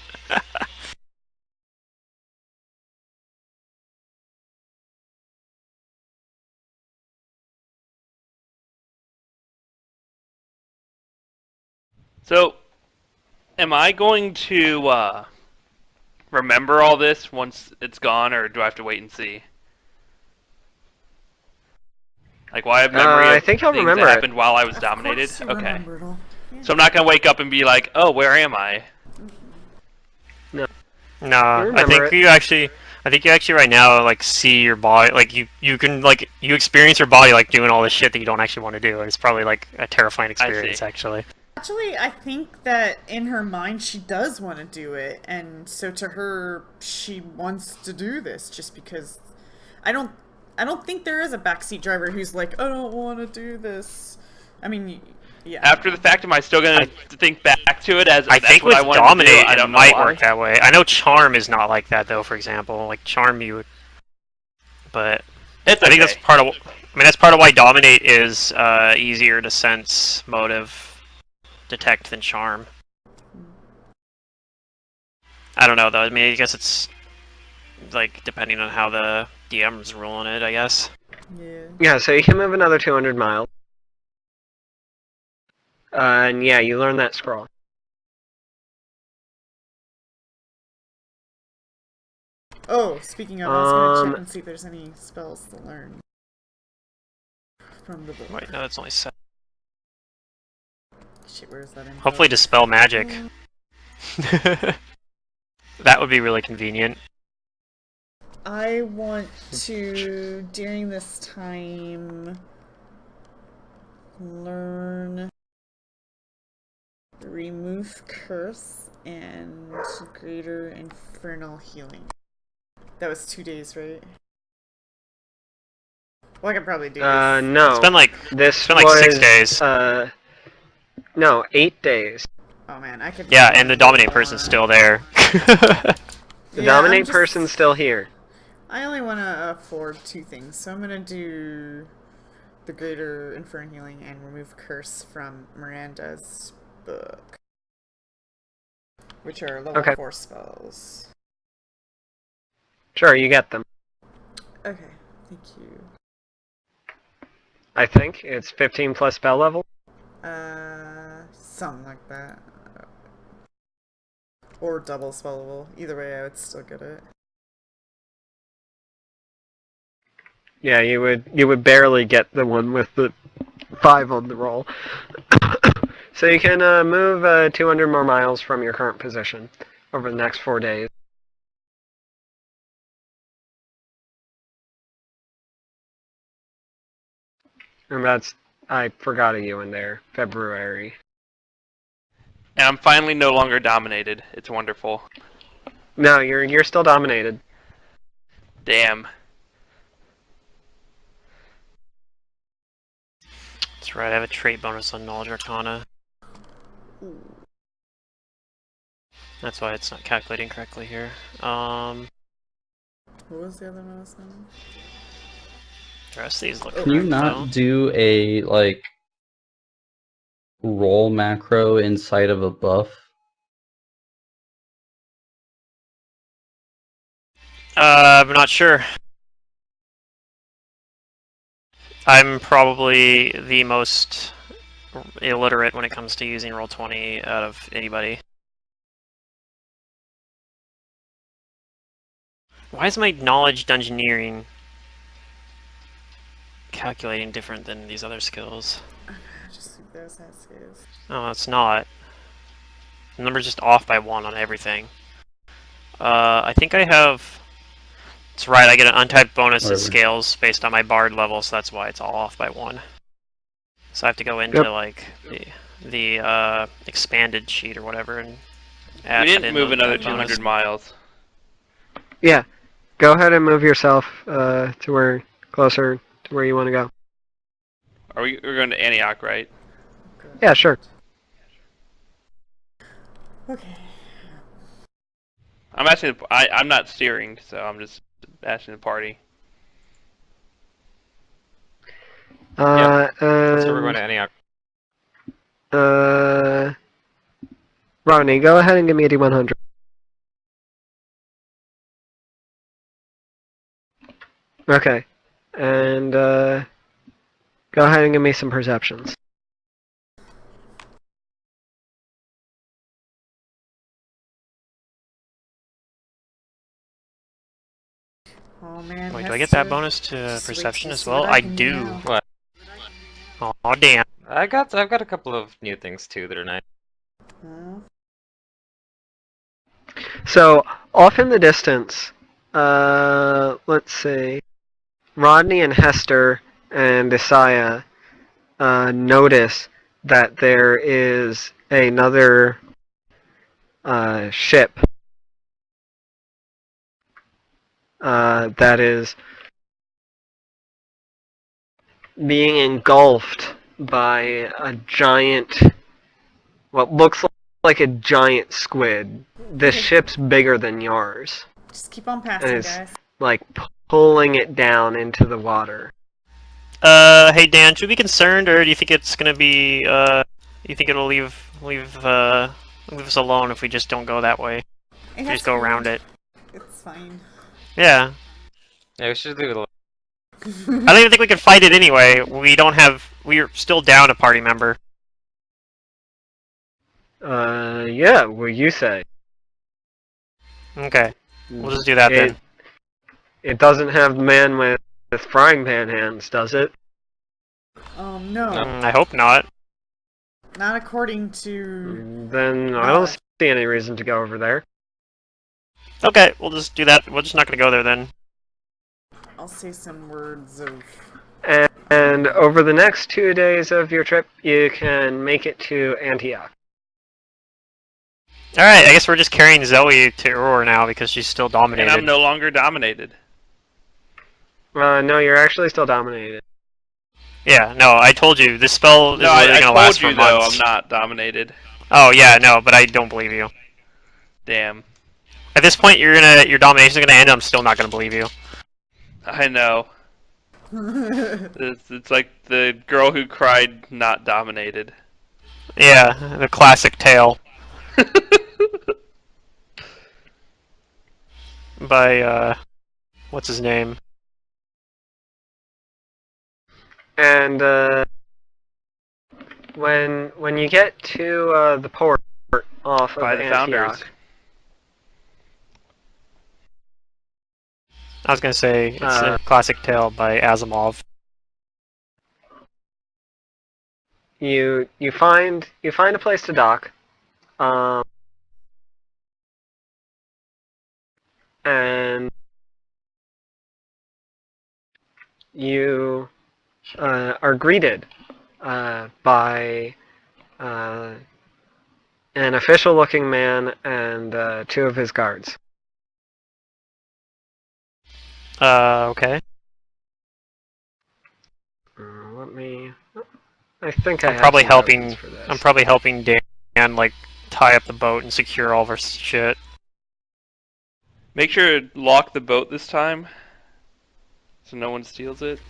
So, am I going to remember all this once it's gone, or do I have to wait and see? Like, will I have memory I of think I'll things remember that it. happened while I was Of dominated? course you Okay. remember it all. Yeah. So I'm not gonna wake up and be like, "Oh, where am I?" No, remember it. I think you actually right now, like, see your body, like, you can, like, you experience your body, like, doing all this shit that you don't actually want to do, and it's probably, like, a terrifying experience, actually. Actually, I think that in her mind she does want to do it, and so to her, she wants to do this just because. I don't think there is a backseat driver who's like, I don't want to do this. I mean, yeah. After the fact, am I still gonna think back to it as I that's think what with I wanted to do? Dominate, I it don't know might why. work that way. I know Charm is not like that, though, for example. Like, Charm you would... But It's I think okay. that's part of... I mean, that's part of why Dominate is easier to sense, motive, detect than Charm. I don't know, though. I mean, I guess it's, like, depending on how the DM's ruling it, I guess. Yeah. Yeah, so you can move another 200 miles. And yeah, you learn that scroll. Oh, speaking of, I was gonna check Um, and see if there's any spells to learn from the book. Wait, no, that's only 7. Shit, where is that info? Hopefully Dispel Magic. That would be really convenient. I want to, during this time, learn Remove Curse and Greater Infernal Healing. That was 2 days, right? Well, I could probably do this. No. It's been like This been like was, 6 days. No, 8 days. Oh man, I could. Yeah, and the Dominate person's still there. The Yeah, I'm dominate just- person's still here. I only want to afford 2 things, so I'm gonna do the Greater Inferno Healing and remove Curse from Miranda's book, which are level Okay. 4 spells. Sure, you get them. Okay, thank you. I think it's 15 plus spell level. Something like that. Or double spell level. Either way, I would still get it. Yeah, you would barely get the one with the 5 on the roll. So you can move 200 more miles from your current position over the next 4 days. And that's, I forgot a U in there, February. And I'm finally no longer dominated. It's wonderful. No, you're still dominated. Damn. That's right, I have a trait bonus on Knowledge Arcana. That's why it's not calculating correctly here. What was the other one I was saying? The rest of these look Can you correct, not though. do a like roll macro inside of a buff? I'm not sure. I'm probably the most illiterate when it comes to using Roll20 out of anybody. Why is my knowledge dungeoneering calculating different than these other skills? Just leave those as is. No, it's not. The number's just off by 1 on everything. I think I have... That's right, I get an untyped bonus that Whatever. scales based on my bard level, so that's why it's all off by 1. So I have to go into, Yep. like, the expanded sheet or whatever and add We didn't in move those another bonus. 200 miles. Yeah, go ahead and move yourself to where closer to where you want to go. We're going to Antioch, right? Yeah, sure. Okay. I'm asking. I'm not steering, so I'm just asking the party. So we're going And, to Antioch. Rodney, go ahead and give me a D100. Okay, and go ahead and give me some perceptions. Oh man. Wait, do I get that Hester, bonus to just wait perception till you as see well? what I can do. now. What? Oh damn. I've got a couple of new things too that are nice. Huh? So, off in the distance, let's see, Rodney and Hester and Isaiah notice that there is another ship that is being engulfed by a giant, what looks like a giant squid. This ship's bigger than yours, Just keep on and passing, it's guys. like pulling it down into the water. Hey Dan, should we be concerned, or do you think it's gonna be, you think it'll leave us alone if we just don't go that way? It We has just go around food. it. It's fine. Yeah. Yeah, we should leave it alone. I don't even think we can fight it anyway. We're still down a party member. Yeah, what you say? Okay. We'll just do that then. It doesn't have the man with frying pan hands, does it? No. I hope not. Not according to. Then I don't see any reason to go over there. Okay, we'll just do that. We're just not gonna go there then. I'll say some words of. And over the next 2 days of your trip, you can make it to Antioch. Alright, I guess we're just carrying Zoe to Aurora now because she's still And dominated. I'm no longer dominated. No, you're actually still dominated. Yeah, no, I told you, this spell is No, really I gonna told last you for though. months. I'm not dominated. Oh yeah, no, but I don't believe you. Damn. At this point, your domination's gonna end. I'm still not gonna believe you. I know. It's like the girl who cried not dominated. Yeah, the classic tale by what's his name? And when you get to the port off of By the Antioch, founders. I was gonna say it's a classic tale by Asimov. you find a place to dock, and you are greeted by an official-looking man and 2 of his guards. Okay. Let me. I think I I'm have probably some helping. tokens for this. I'm probably helping Dan like tie up the boat and secure all of our shit. Make sure to lock the boat this time, so no one steals it.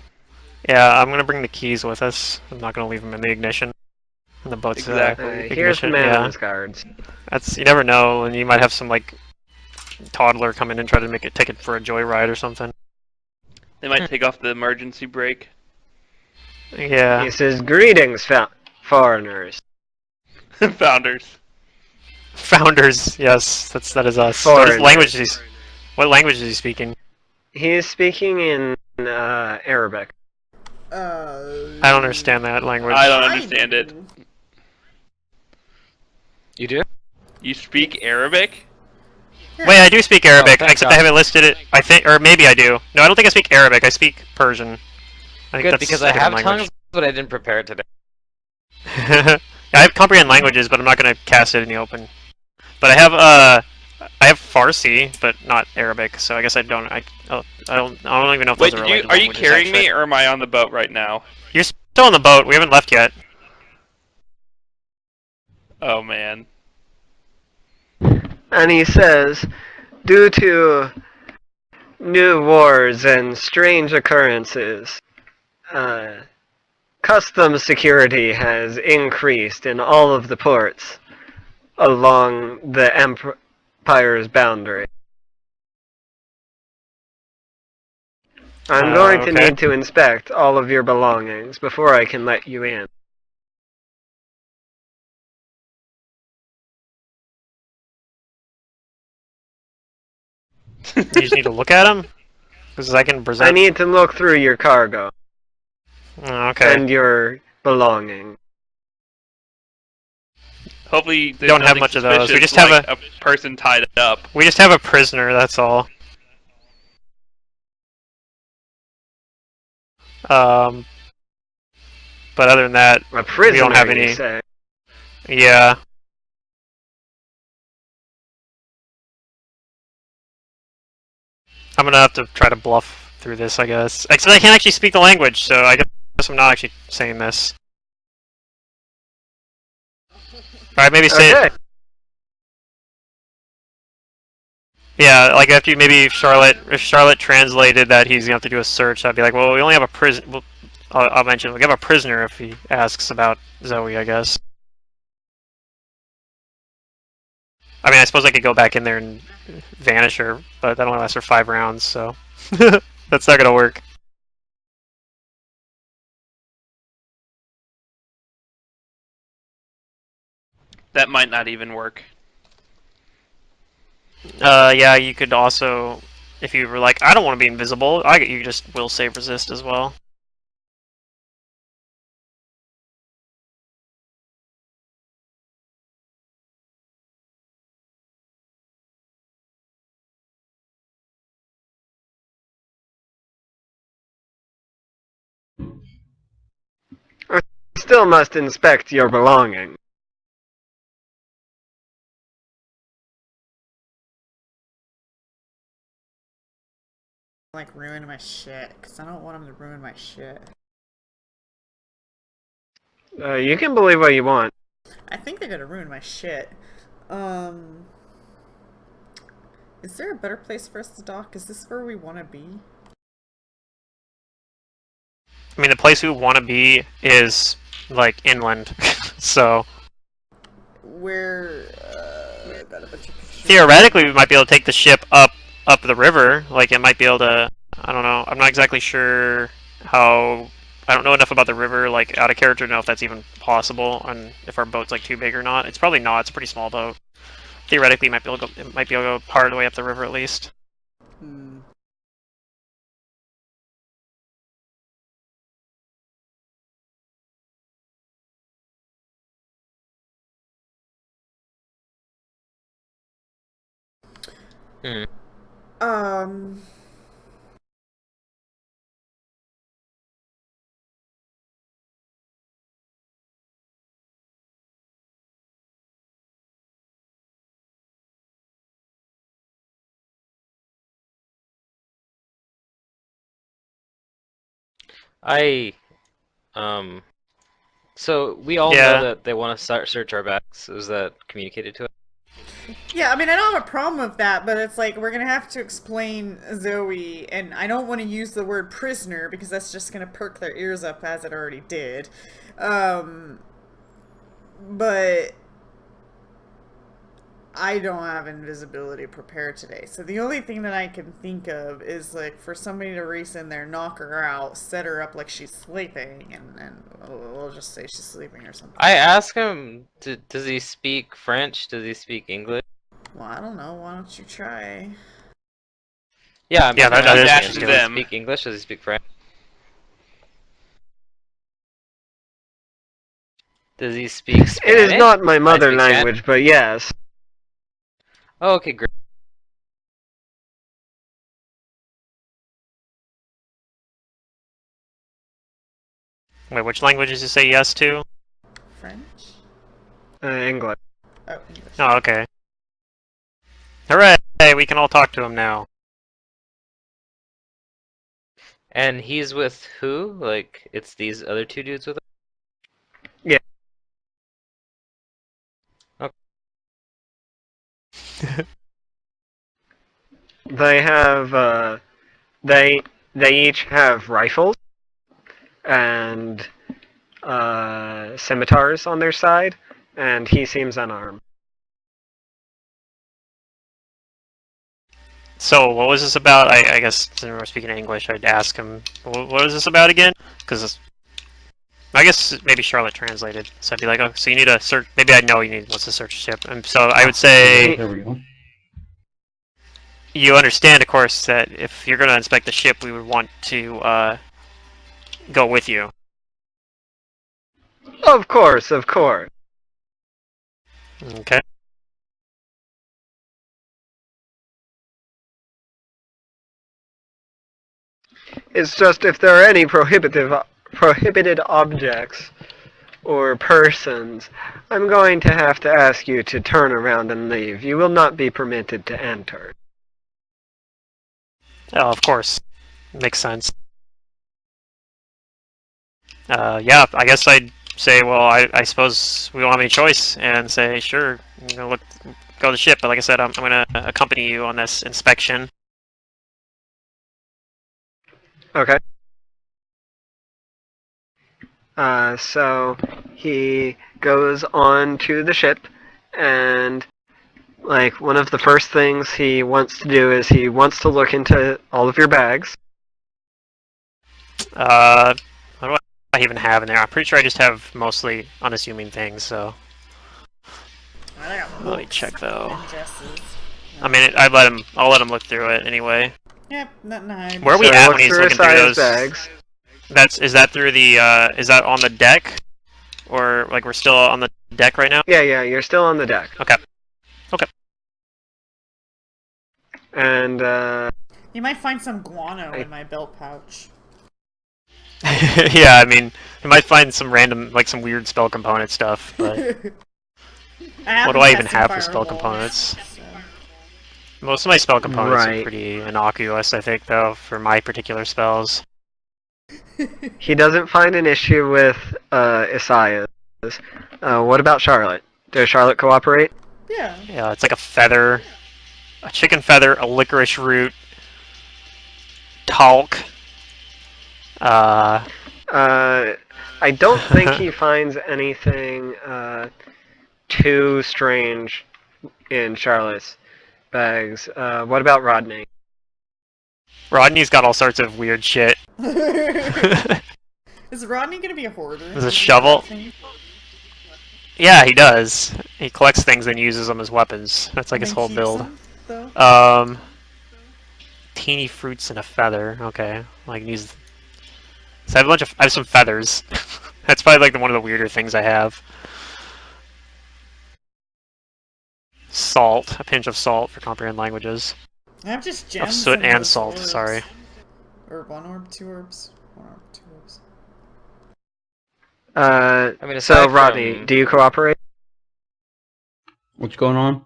Yeah, I'm gonna bring the keys with us. I'm not gonna leave them in the ignition. In the boat's Exactly. Here's the ignition. man Yeah, and his guards. that's you never know, and you might have some like toddler come in and try to make it take it for a joyride or something. They might take off the emergency brake. Yeah. He says, "Greetings, foreigners." Founders. Founders, yes, that is us. Foreigners. What language is he speaking? He is speaking in Arabic. I don't understand that language. I don't understand it. You do? You speak Arabic? Wait, I do speak Arabic, thank except God. I haven't listed it. I think, or maybe I do. No, I don't think I speak Arabic. I speak Persian. I think Good, that's because a I have different tongues, but I didn't prepare it today. language. I have comprehend languages, but I'm not gonna cast it in the open. But I have Farsi, but not Arabic. So I guess I don't. I don't even know if Wait, those are are you related languages, carrying actually. me, or am I on the boat right now? You're still on the boat. We haven't left yet. Oh man. And he says, due to new wars and strange occurrences, customs security has increased in all of the ports along the Empire's boundary. I'm going to Okay. need to inspect all of your belongings before I can let you in. You just need to look at them, because I can present. I need to look through your cargo Okay. and your belongings. Hopefully, there's Don't have nothing much of those. We suspicious, just have like a person tied up. We just have a prisoner. That's all. But other than that, A prisoner, we don't have you any. say? Yeah. I'm gonna have to try to bluff through this, I guess. Except I can't actually speak the language, so I guess I'm not actually saying this. Alright, maybe say Okay. it. Yeah, like if Charlotte translated that he's gonna have to do a search, I'd be like, well, we only have a prison. Well, I'll mention we have a prisoner if he asks about Zoe, I guess. I mean, I suppose I could go back in there and vanish her, but that only lasts for 5 rounds, so that's not gonna work. That might not even work. Yeah, you could also, if you were like, I don't want to be invisible, you just will save resist as well. Still must inspect your belongings. Like ruin my shit, because I don't want him to ruin my shit. You can believe what you want. I think they're gonna ruin my shit. Is there a better place for us to dock? Is this where we want to be? I mean, the place we want to be is like inland, so Where? Got a bunch of pictures. theoretically we might be able to take the ship up the river. Like it might be able to. I don't know. I'm not exactly sure how. I don't know enough about the river, like out of character, to know if that's even possible, and if our boat's like too big or not. It's probably not. It's a pretty small boat. Theoretically, it might be able to go part of the way up the river at least. Hmm. Hmm. Um. So we all Yeah. know that they want to start search our backs. Was that communicated to us? Yeah, I mean, I don't have a problem with that, but it's like we're gonna have to explain Zoe, and I don't want to use the word prisoner because that's just gonna perk their ears up as it already did. But I don't have invisibility prepared today, so the only thing that I can think of is like for somebody to race in there, knock her out, set her up like she's sleeping, and we'll just say she's sleeping or something. I asked him, does he speak French? Does he speak English? Well, I don't know. Why don't you try? Yeah, Yeah, that asking is him, interesting. does he speak English? Does he speak French? Does he speak Spanish? It is not my mother speak Spanish. language, but yes. Oh, okay, great. Wait, which language did you say yes to? French? English. Oh, English. Oh, okay. Hooray! We can all talk to him now. And he's with who? Like, it's these other two dudes with him? Yeah. Okay. They have they each have rifles and scimitars on their side, and he seems unarmed. So, what was this about? I guess since we're speaking English, I'd ask him, what is this about again? Because I guess maybe Charlotte translated. So I'd be like, oh, so you need a search. Maybe I know wants to search a ship. And so I would say, There we go. you understand, of course, that if you're going to inspect the ship, we would want to go with you. Of course, of course. Okay. It's just if there are any prohibited objects or persons, I'm going to have to ask you to turn around and leave. You will not be permitted to enter. Oh, of course. Makes sense. Yeah, I guess I'd say, well, I suppose we don't have any choice, and say, sure, I'm gonna go to the ship. But like I said, I'm gonna accompany you on this inspection. Okay. So he goes on to the ship, and like one of the first things he wants to do is he wants to look into all of your bags. What do I even have in there? I'm pretty sure I just have mostly unassuming things, so. I got Let me books check, though. and dresses. I mean, I'll let him look through it anyway. Yep, nothing to hide. Where are we So at look when he's through looking through Isaiah's those? bags. Is that through the, is that on the deck? Or, like, we're still on the deck right now? Yeah, you're still on the deck. Okay. And, You might find some guano in my belt pouch. Yeah, I mean, you might find some random, like, some weird spell component stuff, but what do I even have for spell components? Most of my spell components are Right. pretty innocuous, I think, though, for my particular spells. he doesn't find an issue with, Isaiah's. What about Charlotte? Does Charlotte cooperate? Yeah. Yeah, it's like a feather. a chicken feather, a licorice root, talc. I don't think he finds anything too strange in Charlotte's bags. What about Rodney? Rodney's got all sorts of weird shit. Is Rodney gonna be a hoarder? There's a shovel. Yeah, he does. He collects things and uses them as weapons. That's like his whole build. Teeny fruits and a feather. Okay, I can use. So I have I have some feathers. That's probably like one of the weirder things I have. Salt, a pinch of salt for comprehend languages. I have just Of gems soot and those salt. orbs. Sorry. Or 1 orb, 2 orbs. 1 orb, 2 orbs. I mean, So aside Rodney, from- do you cooperate? What's going on?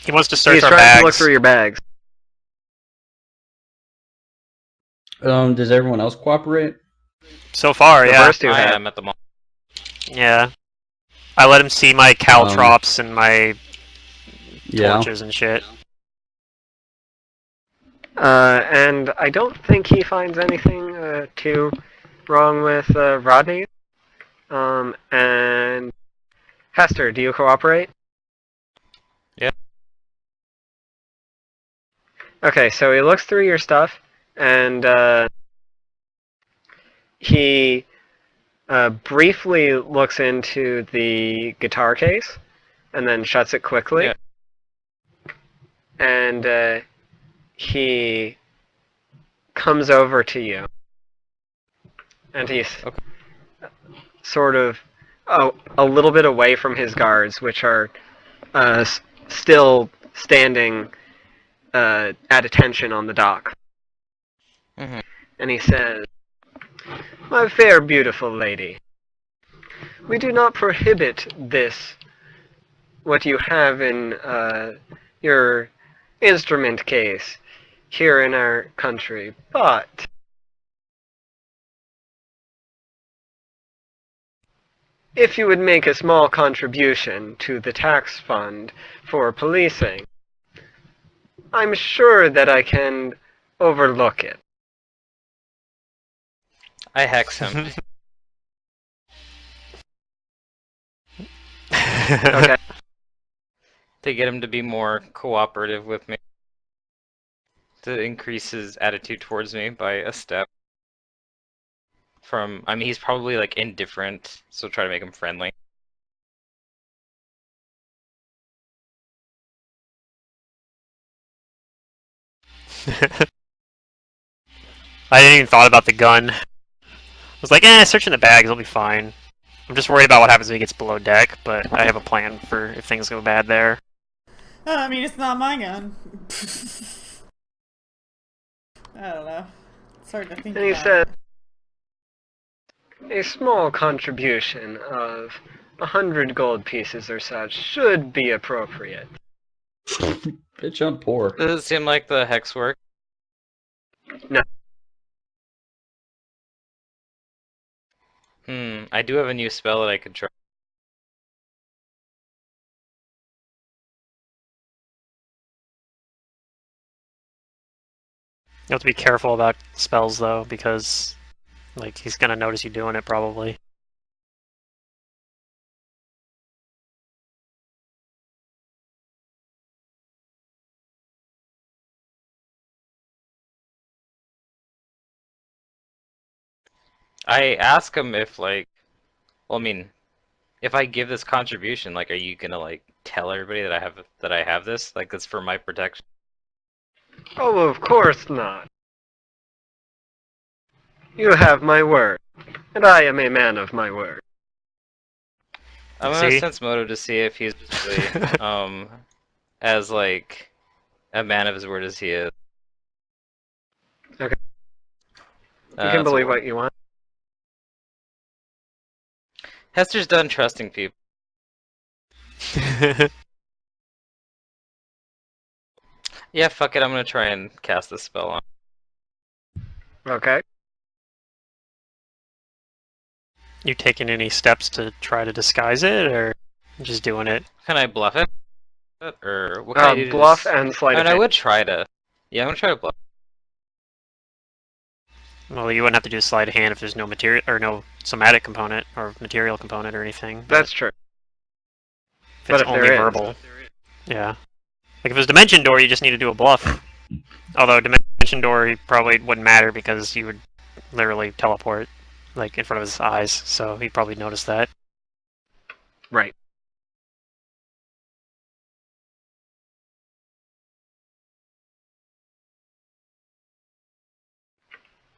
He wants to search He's our trying bags. to look through your bags. Does everyone else cooperate? So far, The yeah. first two I have. am at the moment. Yeah. I let him see my caltrops and my Yeah. torches and shit. And I don't think he finds anything too wrong with Rodney. And Hester, do you cooperate? Yeah. Okay, so he looks through your stuff, and he briefly looks into the guitar case, and then shuts it quickly. Yeah. And he comes over to you, and he's sort of a little bit away from his guards, which are still standing at attention on the dock. Mhm. And he says, "My fair, beautiful lady, we do not prohibit this, what you have in your instrument case here in our country, but if you would make a small contribution to the tax fund for policing, I'm sure that I can overlook it." I hex him. Okay. To get him to be more cooperative with me. To increase his attitude towards me by a step. I mean, he's probably like indifferent, so try to make him friendly. I didn't even thought about the gun. I was like, search in the bags, it'll be fine. I'm just worried about what happens when he gets below deck, but I have a plan for if things go bad there. I mean, it's not my gun. I don't know. It's hard to think And he about. said, "A small contribution of 100 gold pieces or such should be appropriate." Bitch, I'm poor. Does it seem like the hex work? No. I do have a new spell that I could try. You have to be careful about spells though, because like he's gonna notice you doing it probably. I ask him if like, well, I mean, if I give this contribution, like, are you gonna like tell everybody that I have this? Like, it's for my protection. Oh, of course not. You have my word, and I am a man of my word. I'm gonna See? sense motive to see if he's really, as like a man of his word as he is. Okay. You That's can believe one. what you want. Hester's done trusting people. Yeah, fuck it. I'm gonna try and cast this spell on. Okay. You taking any steps to try to disguise it, or just doing it? Can I bluff it? or what can I do to Bluff just... and sleight I of mean, I hand. would try to... Yeah, I'm gonna try to bluff. Well, you wouldn't have to do sleight of hand if there's no material or no somatic component or material component or anything. But That's true. if But it's if only there is- verbal, yeah. Like if it was dimension door, you just need to do a bluff. Although dimension door, he probably wouldn't matter because you would literally teleport, like in front of his eyes. So he'd probably notice that. Right.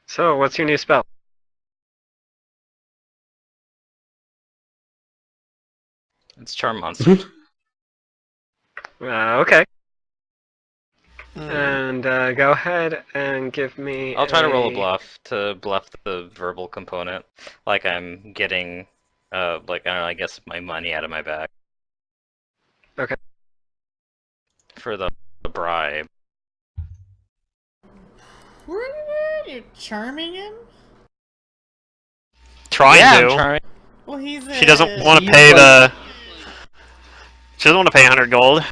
So, what's your new spell? It's Charm Monster. Okay. And go ahead and give me. I'll try to roll a bluff to bluff the verbal component, like I'm getting, like I don't know, I guess my money out of my bag. Okay. For the bribe. You're charming him? Trying Yeah, to. I'm trying. Well, he's She doesn't want to He's pay like- She doesn't want to pay 100 gold.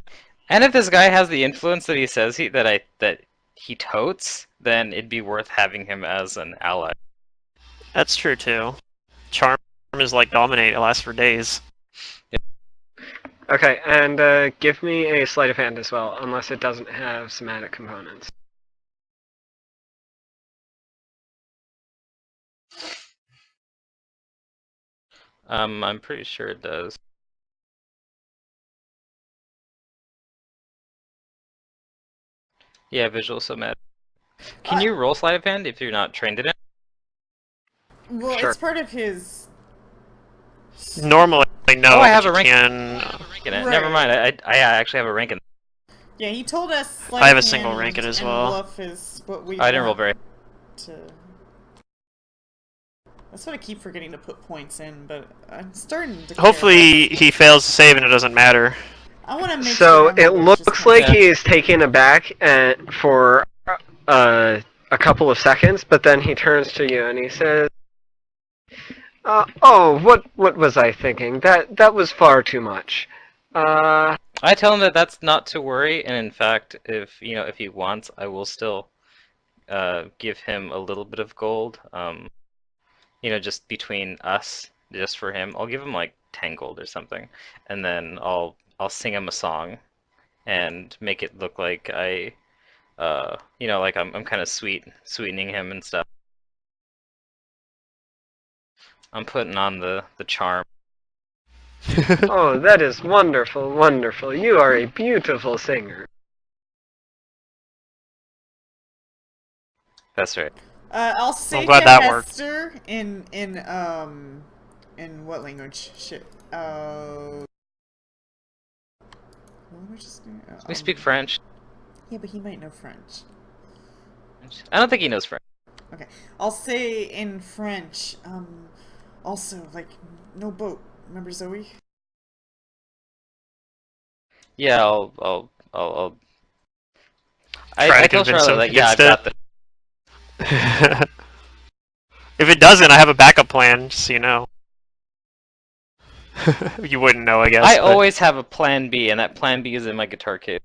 And if this guy has the influence that he says that he totes, then it'd be worth having him as an ally. That's true too. Charm is like dominate. It lasts for days. Okay, and give me a sleight of hand as well, unless it doesn't have somatic components. I'm pretty sure it does. Yeah, visual somatic. Can you roll sleight of hand if you're not trained in it? Well, Sure. it's part of his. Normally, no. Oh, I have but a rank. you can. Rank in it. Right. Never mind. I actually have a rank in it. Yeah, he told us. I have a sleight of single hand rank it as and well. Bluff is what we. I didn't roll want very. To... That's what I keep forgetting to put points in, but I'm starting to. care Hopefully, less. he fails to save and it doesn't matter. I want to make So sure. I'm it not just looks like Yeah. he is taken aback for a couple of seconds, but then he turns to you and he says, "Oh, what was I thinking? That was far too much. I tell him that that's not to worry, and in fact, if he wants, I will still give him a little bit of gold. Just between us, just for him, I'll give him like 10 gold or something, and then I'll sing him a song, and make it look like like I'm kind of sweetening him and stuff. I'm putting on the charm. Oh, that is wonderful, wonderful. You are a beautiful singer." That's right. I'll say glad to that worked. Hester in what language? Shit. What language is it? We speak French. Yeah, but he might know French. I don't think he knows French. Okay, I'll say in French. Also, like, no boat. Remember Zoe? Yeah, I'll Try I to tell convince Charlotte him that, yeah, I've against got this. If it doesn't, I have a backup plan, just so you know. You wouldn't know, I guess. I but- always have a plan B, and that plan B is in my guitar case.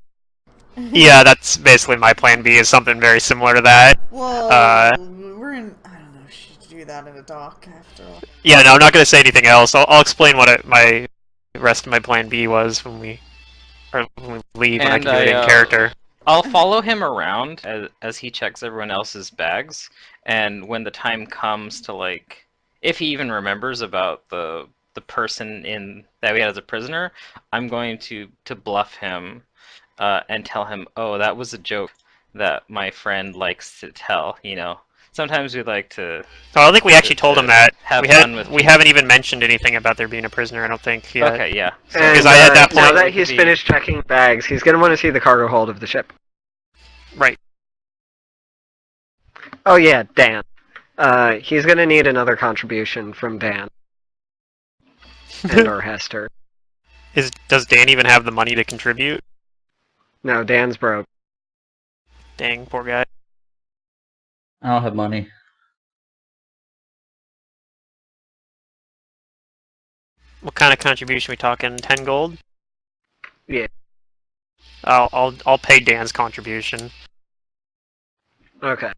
Yeah, that's basically my plan B, is something very similar to that. Well, Uh, we're in. I don't know if she should do that in a dock after all. Yeah, no, I'm not going to say anything else. I'll explain what my rest of my plan B was when we leave, and I And can do it in character. I'll follow him around as he checks everyone else's bags, and when the time comes to, like, if he even remembers about the person that we had as a prisoner, I'm going to bluff him and tell him, oh, that was a joke that my friend likes to tell. Sometimes we like to. Oh, I don't think we actually told him that. Have We fun with. haven't even mentioned anything about there being a prisoner, I don't think, yet. Okay, yeah. So, And Because I had that now point, that it he's could be- finished checking bags, he's gonna want to see the cargo hold of the ship. Right. Oh yeah, Dan. He's gonna need another contribution from Dan and or Hester. Does Dan even have the money to contribute? No, Dan's broke. Dang, poor guy. I don't have money. What kind of contribution we talking? 10 gold? Yeah. I'll pay Dan's contribution. Okay.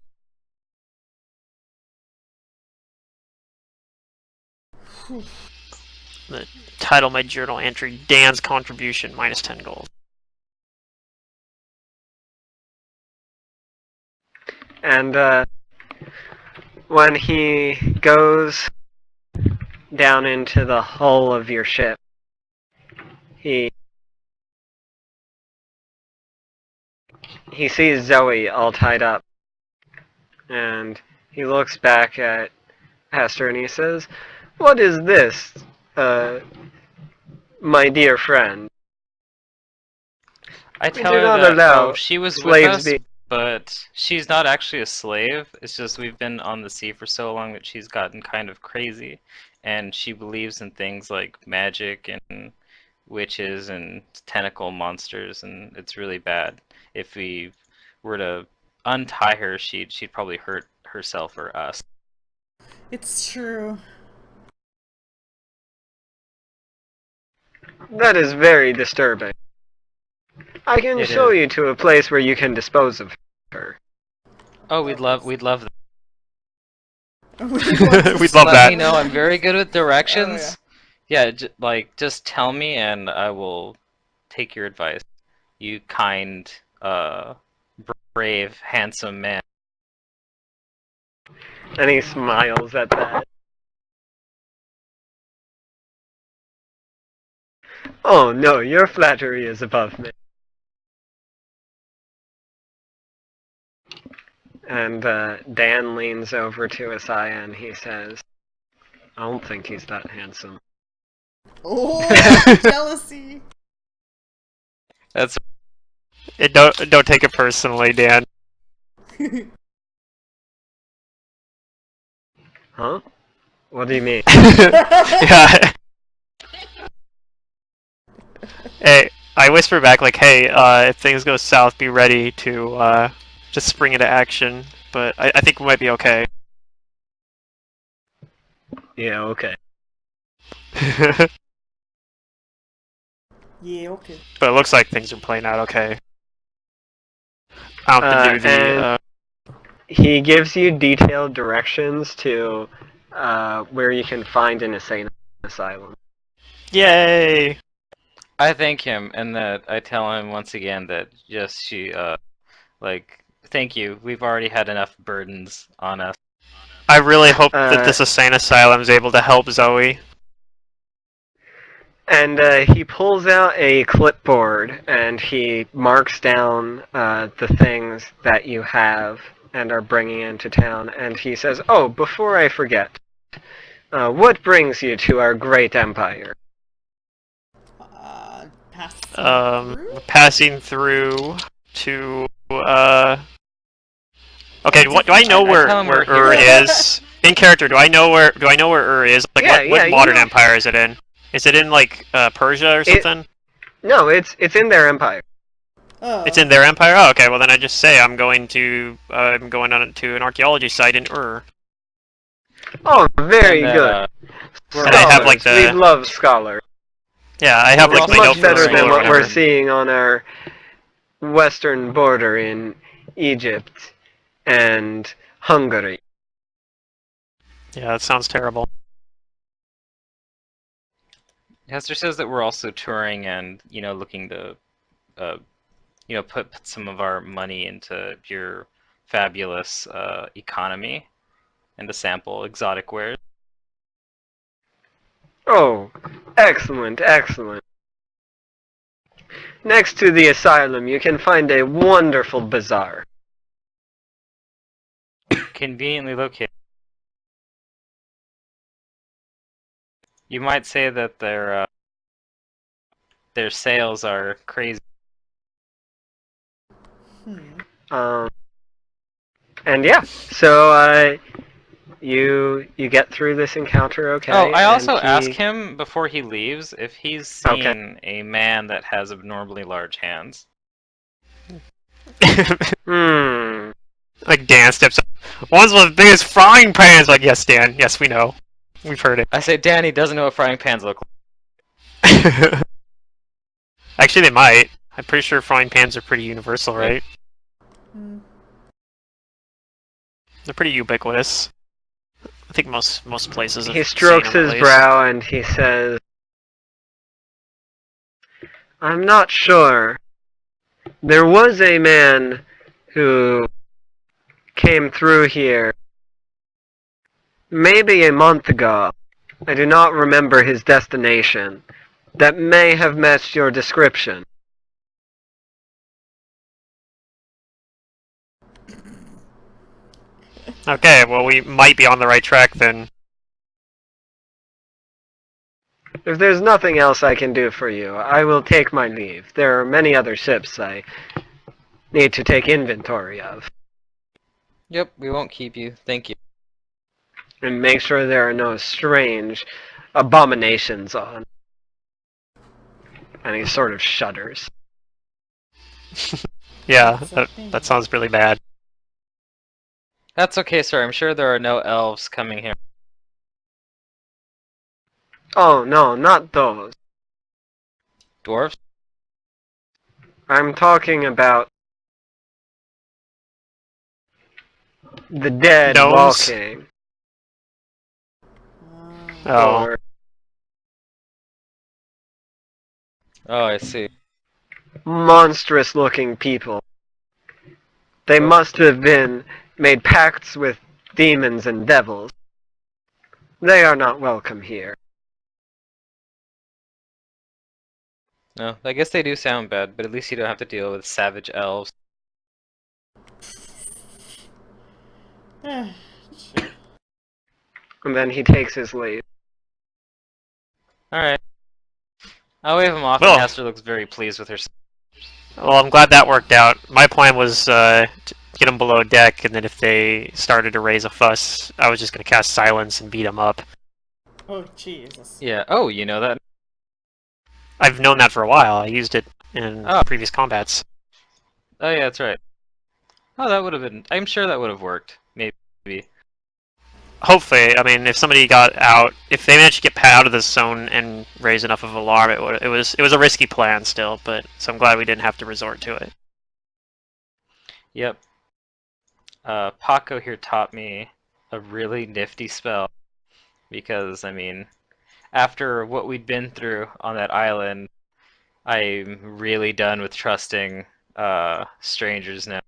The title of my journal entry: Dan's contribution minus 10 gold. And when he goes down into the hull of your ship, he sees Zoe all tied up, and he looks back at Hester and he says, "What is this, my dear friend?" I We tell do her not that allow she was with slaves us, be- but she's not actually a slave. It's just we've been on the sea for so long that she's gotten kind of crazy, and she believes in things like magic and witches and tentacle monsters, and it's really bad. If we were to untie her, she'd probably hurt herself or us. It's true. That is very disturbing. I can It show is. you to a place where you can dispose of her. Oh, we'd love that. We'd love Let that. me know. I'm very good with directions. Oh, Yeah, just tell me and I will take your advice. You kind, brave, handsome man. And he smiles at that. Oh no, your flattery is above me. And Dan leans over to Isaiah and he says, "I don't think he's that handsome." Oh, jealousy. That's Don't take it personally, Dan. Huh? What do you mean? Yeah. Hey, I whisper back like, "Hey, if things go south, be ready to just spring into action." But I think we might be okay. Yeah, okay. Yeah, okay. But it looks like things are playing out okay. I'll have to do the. And he gives you detailed directions to where you can find an insane asylum. Yay! I thank him and that I tell him once again that thank you. We've already had enough burdens on us. I really hope that this Uh, insane asylum is able to help Zoe. And he pulls out a clipboard and he marks down the things that you have and are bringing into town. And he says, "Oh, before I forget, what brings you to our great empire?" Passing through to Okay, what do I know I where tell him we're Ur here. is? In character, do I know where Ur is? Like Yeah, yeah, what you modern know- empire is it in? Is it in like Persia or something? No, it's in their empire. Oh. It's in their empire? Oh, okay, well then I just say I'm going on to an archaeology site in Ur. Oh, very And that, good. And I have, like, Scholars. the- We love scholars. Yeah, I have We're like It's my also much notebook better touring than full what of we're whatever. seeing on our western border in Egypt and Hungary. Yeah, that sounds terrible. Hester says that we're also touring and looking to put some of our money into your fabulous economy and to sample exotic wares. Oh, excellent, excellent. Next to the asylum, you can find a wonderful bazaar. Conveniently located. You might say that their sales are crazy. Um, and yeah, so you get through this encounter okay. Oh, I and also he- ask him before he leaves if he's seen Okay. a man that has abnormally large hands. Hmm. Like Dan steps up. One's with the biggest frying pans. Like, yes, Dan. Yes, we know. We've heard it. I say Danny doesn't know what frying pans look like. Actually, they might. I'm pretty sure frying pans are pretty universal, right? Hmm. They're pretty ubiquitous. I think most places have He seen strokes them, at his least. brow and he says, I'm not sure. There was a man who came through here maybe a month ago. I do not remember his destination. That may have matched your description. Okay, well we might be on the right track then. If there's nothing else I can do for you, I will take my leave. There are many other ships I need to take inventory of. Yep, we won't keep you. Thank you. And make sure there are no strange abominations on. And he sort of shudders. Yeah, That's that, okay. that sounds really bad. That's okay, sir. I'm sure there are no elves coming here. Oh, no, not those. Dwarves? I'm talking about the dead Gnomes? walking. Oh. Or Oh, I see. monstrous looking people. They must have been made pacts with demons and devils. They are not welcome here. No, I guess they do sound bad, but at least you don't have to deal with savage elves. And then he takes his leave. Alright. I'll wave him off, Well. and Hester looks very pleased with herself. Well, I'm glad that worked out. My plan was to get them below deck, and then if they started to raise a fuss, I was just going to cast Silence and beat them up. Oh, Jesus. Yeah, oh, you know that? I've known that for a while. I used it in Oh. previous combats. Oh yeah, that's right. Oh, that would have been... I'm sure that would have worked. Maybe. Hopefully, I mean, if somebody got out, if they managed to get out of the zone and raise enough of alarm, it was a risky plan still. But so I'm glad we didn't have to resort to it. Yep. Paco here taught me a really nifty spell. Because, I mean, after what we'd been through on that island, I'm really done with trusting strangers now.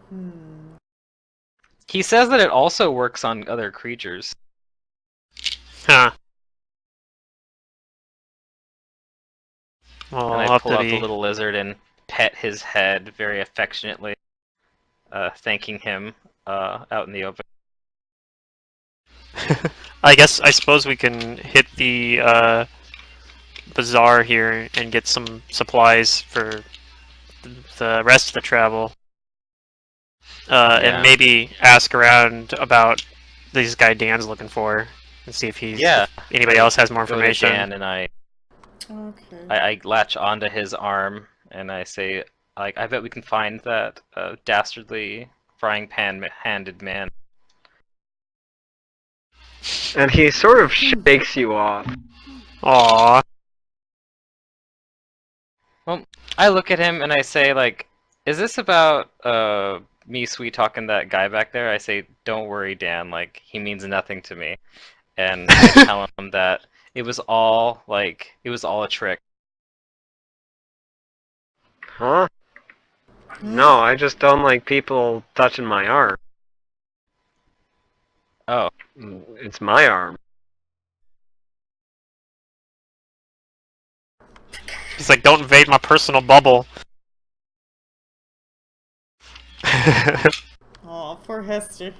Hmm. He says that it also works on other creatures. Huh. Well, And I'll I have pull to out be... the little lizard and pet his head very affectionately, thanking him out in the open. I suppose we can hit the bazaar here and get some supplies for the rest of the travel. Yeah. And maybe ask around about this guy Dan's looking for and see if anybody else has more Go to information. Dan and I Okay. latch onto his arm and I say, like, I bet we can find that dastardly frying pan-handed man. And he sort of shakes you off. Aww. Well, I look at him and I say, like, is this about me sweet talking that guy back there? I say, don't worry, Dan, like, he means nothing to me. And I tell him that it was all a trick. Huh? No, I just don't like people touching my arm. Oh, It's my arm. He's like, don't invade my personal bubble. Oh, poor Hester.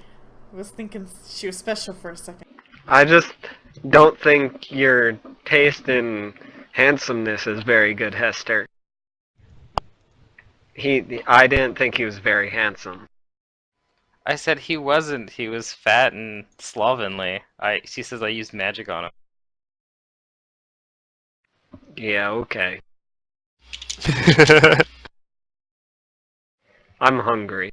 I was thinking she was special for a second. I just don't think your taste in handsomeness is very good, Hester. I didn't think he was very handsome. I said he wasn't. He was fat and slovenly. She says I used magic on him. Yeah, okay. I'm hungry.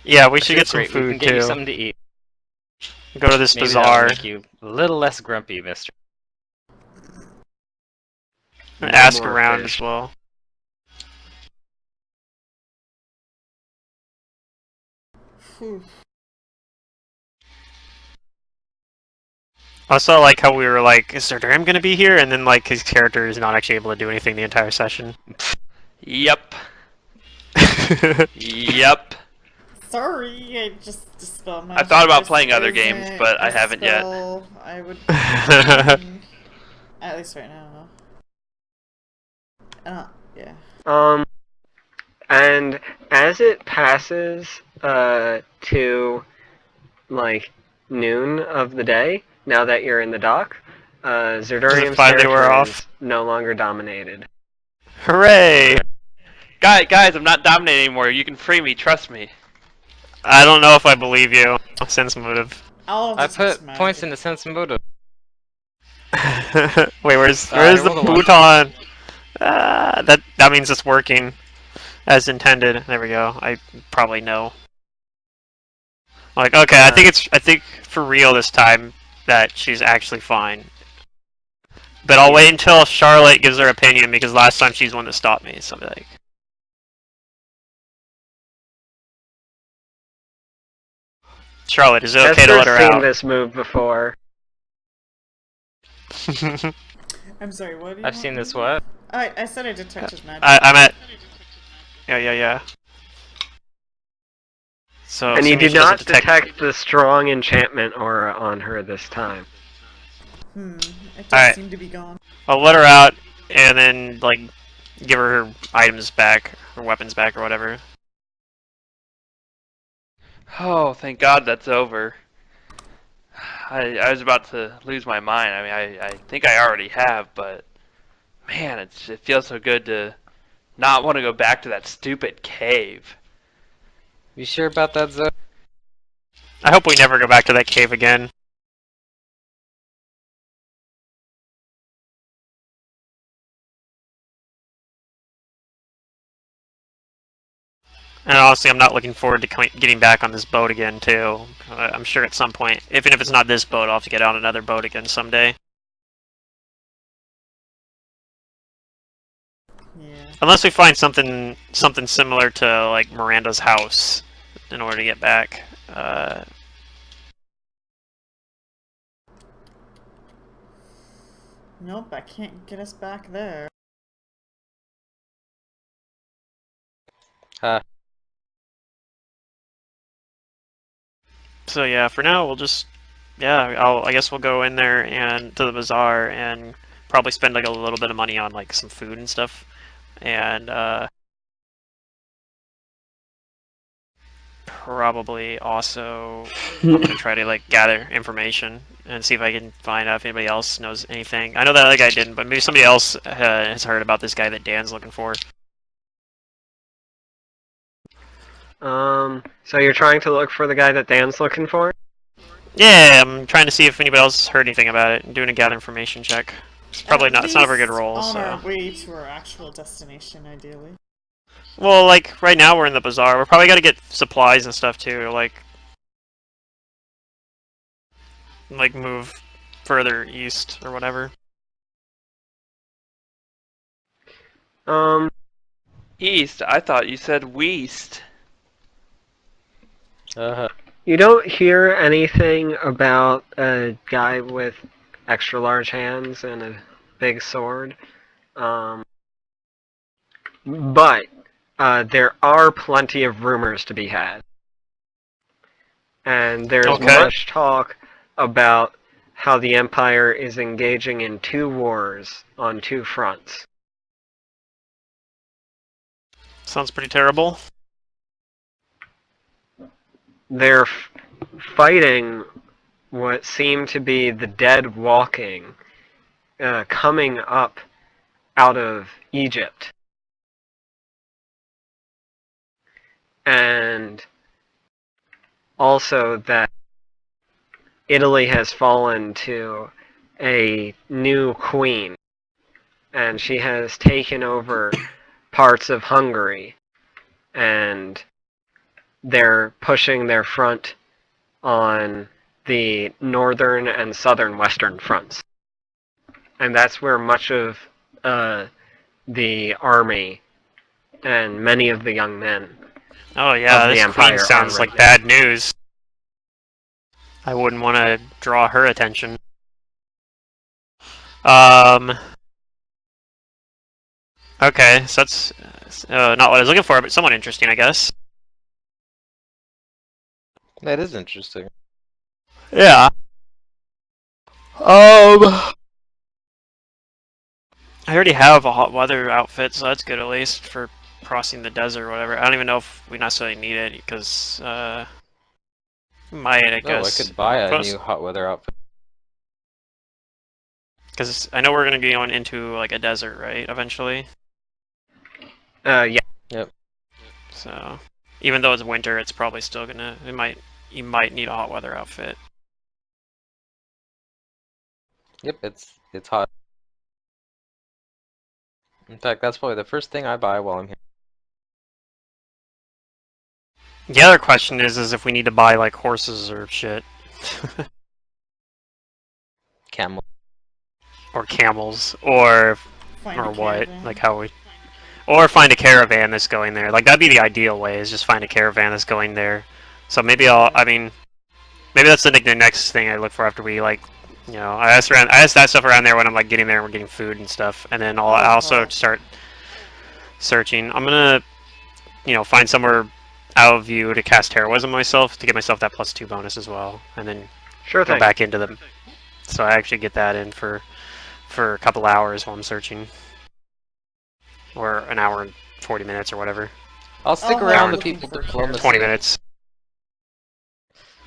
Yeah, we should get some Great, we can food get you too. something to eat. Go to this Maybe that'll bazaar. make you a little less grumpy, mister. No Ask more around fish. as well. Phew. Also, like how we were like, is Sir Durham gonna be here? And then like his character is not actually able to do anything the entire session. Yep. Yep. Sorry, I just dispel magic. I thought about This playing other isn't games, but I a haven't yet. spell I would. At least right now. Yeah. And as it passes to like noon of the day, now that you're in the dock, Zerdurium's finally wear territory off? is no longer dominated. Hooray! Guys, I'm not dominating anymore. You can free me. Trust me. I don't know if I believe you. Sense motive. I'll I just put magic. points into sense motive. Wait, where's I the rolled a one. futon? That means it's working as intended. There we go. I probably know. Like, okay, I think for real this time that she's actually fine. But I'll wait until Charlotte gives her opinion because last time she's the one that stopped me. So like, Charlotte, is it okay to let her Chester's seen out? this move before. I'm sorry, what? Do you I've want seen me this to do? what? I said I detected magic. I'm at. Yeah. So And you assuming did she doesn't not detect the strong enchantment aura on her this time. It does Alright. seem to be gone. I'll let her out and then like give her items back, her weapons back, or whatever. Oh, thank God that's over. I was about to lose my mind. I mean, I think I already have, but man, it feels so good to not want to go back to that stupid cave. You sure about that, Zoe? I hope we never go back to that cave again. And honestly, I'm not looking forward to getting back on this boat again, too. I'm sure at some point, even if it's not this boat, I'll have to get on another boat again someday. Yeah. Unless we find something similar to like Miranda's house in order to get back. Nope, I can't get us back there. So yeah, for now we'll just I guess we'll go in there and to the bazaar and probably spend like a little bit of money on like some food and stuff, and probably also I'm gonna try to like gather information and see if I can find out if anybody else knows anything. I know that other guy didn't, but maybe somebody else has heard about this guy that Dan's looking for. So you're trying to look for the guy that Dan's looking for? Yeah, I'm trying to see if anybody else heard anything about it. I'm doing a gather information check. It's probably not. It's not a very good roll. On So. our way to our actual destination, ideally. Well, like right now we're in the bazaar. We're probably got to get supplies and stuff too. Like move further east or whatever. East? I thought you said west. You don't hear anything about a guy with extra large hands and a big sword. But there are plenty of rumors to be had. And there's Okay. much talk about how the Empire is engaging in 2 wars on 2 fronts. Sounds pretty terrible. They're fighting what seem to be the dead walking coming up out of Egypt. And also that Italy has fallen to a new queen, and she has taken over parts of Hungary, and they're pushing their front on the northern and southern western fronts. And that's where much of the army and many of the young men. Oh yeah, Of the this Empire queen sounds already. like bad news. I wouldn't want to draw her attention. Okay, so that's not what I was looking for, but somewhat interesting, I guess. That is interesting. Yeah. I already have a hot weather outfit, so that's good at least for crossing the desert or whatever. I don't even know if we necessarily need it because might, I No, I guess. could buy a Close. new hot weather outfit. Because I know we're gonna be going into like a desert, right? Eventually. Yeah. Yep. So even though it's winter, it's probably still gonna. You might need a hot weather outfit. Yep, it's hot. In fact, that's probably the first thing I buy while I'm here. The other question is if we need to buy like horses or shit. Camel. Or camels, or Find a what? caravan. Like how we, or find a caravan that's going there. Like that'd be the ideal way. Is just find a caravan that's going there. So maybe I mean, maybe that's the next thing I look for after we like, I ask that stuff around there when I'm like getting there and we're getting food and stuff, and then I also start searching. I'm gonna, find somewhere out of view to cast heroism myself to get myself that +2 bonus as well, and then Sure go thing. back into them. So I actually get that in for a couple hours while I'm searching, or an hour and 40 minutes or whatever. I'll stick Oh, around yeah. the people diplomacy. 20 minutes.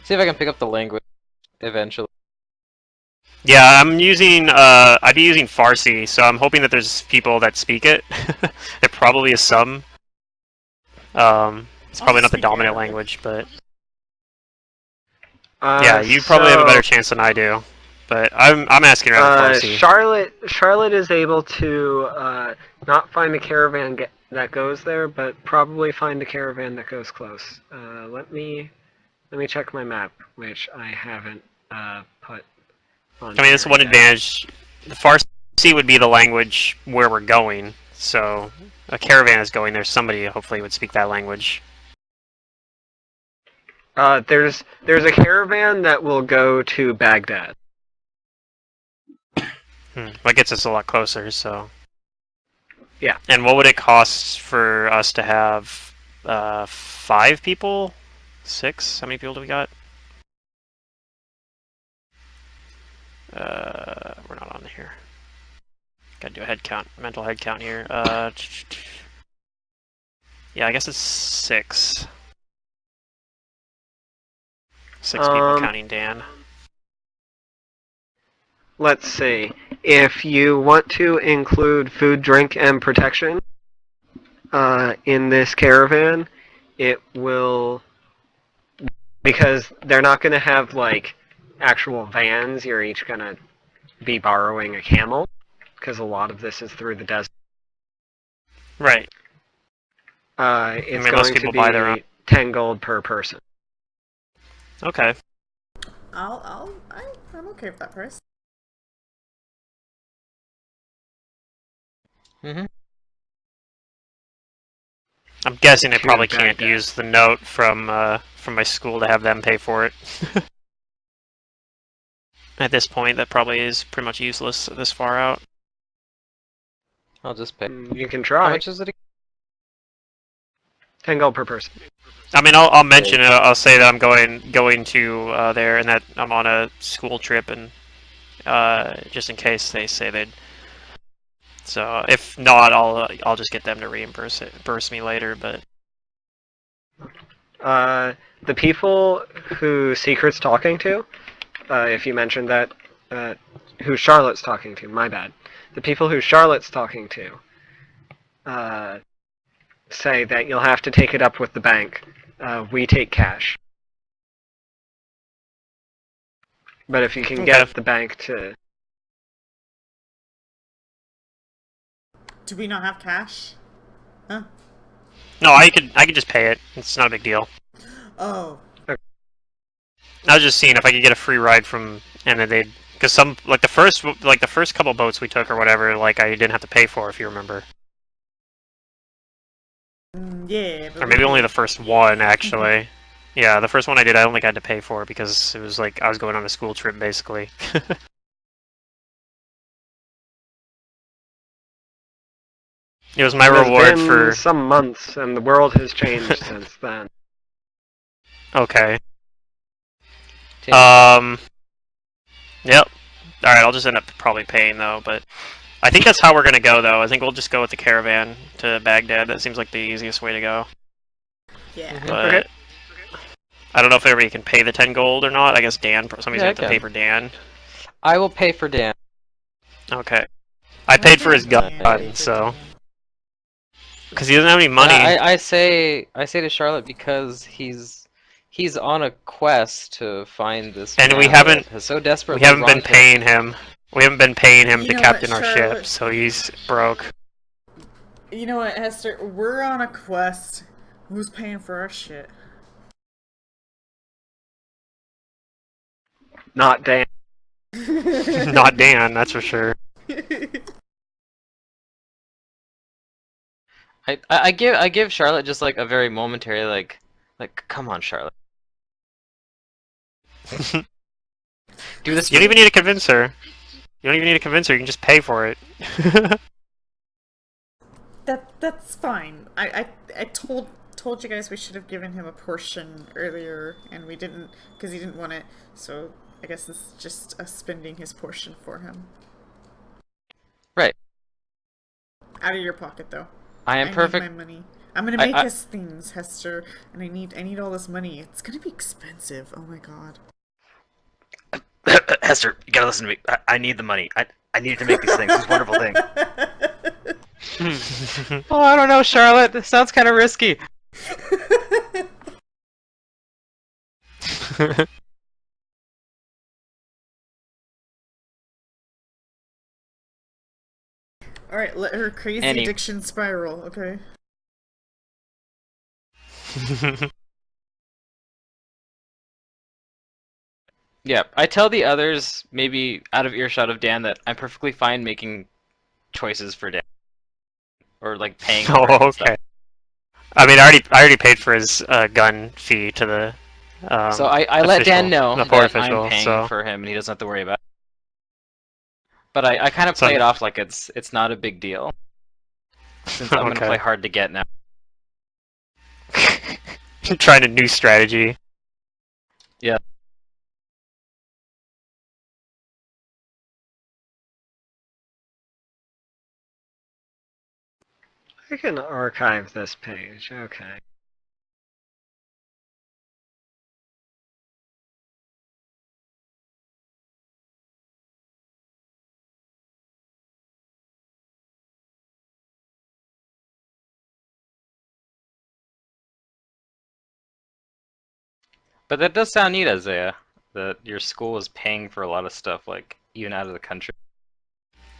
See if I can pick up the language eventually. Yeah, I'm using. I'd be using Farsi, so I'm hoping that there's people that speak it. There probably is some. It's probably not the speak dominant Arabic. language, but yeah, you probably have a better chance than I do. But I'm asking around Farsi. Charlotte is able to not find a caravan that goes there, but probably find a caravan that goes close. Let me check my map, which I haven't put on. I mean, that's here one yet. advantage. The Farsi would be the language where we're going, so a caravan is going there. Somebody hopefully would speak that language. There's a caravan that will go to Baghdad. That gets us a lot closer, so. Yeah. And what would it cost for us to have 5 people? 6? How many people do we got? We're not on here. Gotta do a head count, mental head count here. Yeah, I guess it's 6. 6 people counting Dan. Let's see. If you want to include food, drink, and protection in this caravan, it will, because they're not going to have like actual vans. You're each going to be borrowing a camel, because a lot of this is through the desert. Right. It's most going people to buy their own. be 10 gold per person. Okay. I'm okay with that price. Mm-hmm. I'm guessing I To probably can't Baghdad. use the note from my school to have them pay for it. At this point, that probably is pretty much useless this far out. I'll just pay. You can How try. much is it? 10 gold per person. I mean, I'll mention it. I'll say that I'm going to there, and that I'm on a school trip, and just in case they say they'd. So if not, I'll just get them to reimburse me later. But The people who Secret's talking to, if you mentioned that, who Charlotte's talking to, my bad. The people who Charlotte's talking to say that you'll have to take it up with the bank. We take cash. But if you can get the bank to... Do we not have cash? Huh? no, I could just pay it. It's not a big deal. Oh. I was just seeing if I could get a free ride from, and then they'd Because some like the first couple boats we took or whatever, like I didn't have to pay for, if you remember. Yeah. Or maybe only the first one actually. Yeah, the first one I did, I don't think I had to pay for because it was like I was going on a school trip basically. It was my reward It's been for. some months, and the world has changed since then. Okay. Take- Yep. All right, I'll just end up probably paying though, but I think that's how we're gonna go though. I think we'll just go with the caravan to Baghdad. That seems like the easiest way to go. Yeah. But Okay. I don't know if everybody can pay the 10 gold or not. I guess Dan. Somebody's Yeah, I gonna have to pay for Dan. I will pay for Dan. Okay. I paid for his gun, Yeah. so because he doesn't have any money. I say to Charlotte because he's on a quest to find this. And we man haven't- that has so desperately We haven't been wronged him. paying him. We haven't been paying him You to know captain what, our Charlotte? ship, so he's broke. You know what, Hester? We're on a quest. Who's paying for our shit? Not Dan. Not Dan, that's for sure. I give Charlotte just like a very momentary like come on, Charlotte. Do this. You don't even need to convince her. You don't even need to convince her. You can just pay for it. That's fine. I told you guys we should have given him a portion earlier, and we didn't because he didn't want it. So I guess this is just us spending his portion for him. Right. Out of your pocket, though. I am need perfect. my money. I'm gonna make I- us things, Hester, and I need all this money. It's gonna be expensive. Oh my god. Hester, you gotta listen to me. I need the money. I need to make these things. These wonderful things. Oh, I don't know, Charlotte. This sounds kind of risky. All right, let her crazy Any- addiction spiral. Okay. Yeah, I tell the others, maybe out of earshot of Dan, that I'm perfectly fine making choices for Dan, or like paying. For Oh, it and stuff. okay. I mean, I already paid for his gun fee to the. So I let Dan official- know the that port official. I'm paying So for him, and he doesn't have to worry about it. But I kind of So- play it off like it's not a big deal, since I'm gonna Okay. play hard to get now. trying a new strategy. Yeah. I can archive this page. Okay. But that does sound neat, Isaiah. That your school is paying for a lot of stuff, like even out of the country.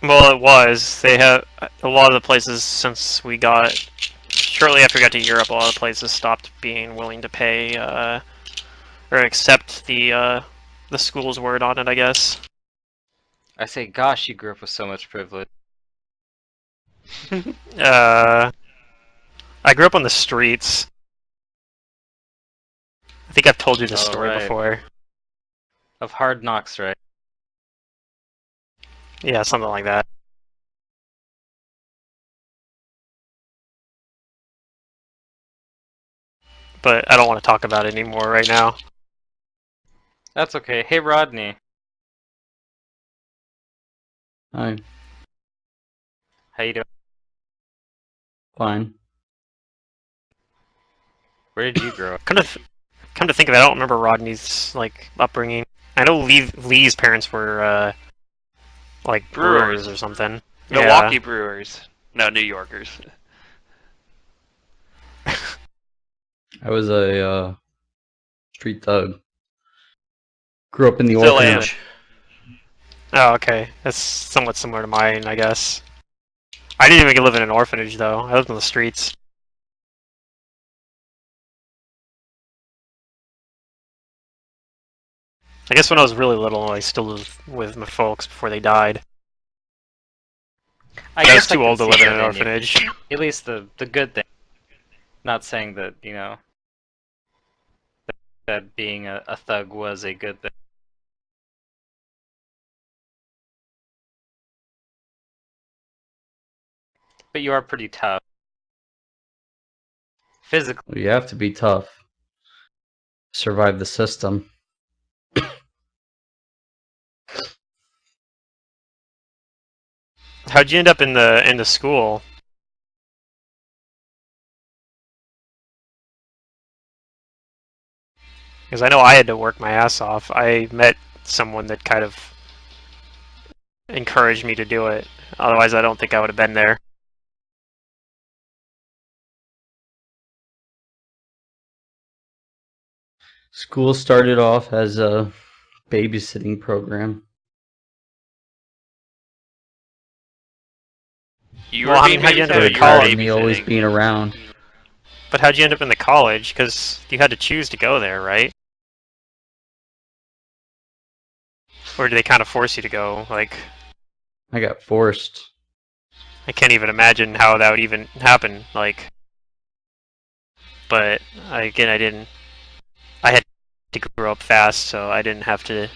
Well, it was. They have a lot of the places since we got shortly after we got to Europe. A lot of places stopped being willing to pay or accept the school's word on it. I guess. I say, gosh, you grew up with so much privilege. I grew up on the streets. I think I've told you this Oh, story right. before. Of Hard Knocks, right? Yeah, something like that. But I don't want to talk about it anymore right now. That's okay. Hey, Rodney. Hi. How you doing? Fine. Where did you grow up? Come to think of it, I don't remember Rodney's like upbringing. I know Lee's parents were like brewers or something. Milwaukee Brewers. No, New Yorkers. I was a street thug. Grew up in the Still am. orphanage. Oh, okay. That's somewhat similar to mine, I guess. I didn't even live in an orphanage though. I lived on the streets. I guess when I was really little, I still lived with my folks before they died. I was too can old to see live in that an you. orphanage. At least the good thing. Not saying that, that being a thug was a good thing. But you are pretty tough. Physically. You have to be tough. Survive the system. How'd you end up in the school? Because I know I had to work my ass off. I met someone that kind of encouraged me to do it. Otherwise, I don't think I would have been there. School started off as a babysitting program. You Well, were I being mean, how'd you end up babysat in or the you were college? Me always babysitting? being around. But how'd you end up in the college? Because you had to choose to go there, right? Or did they kind of force you to go? Like, I got forced. I can't even imagine how that would even happen. Like, but again, I didn't. I had to grow up fast, so I didn't have to.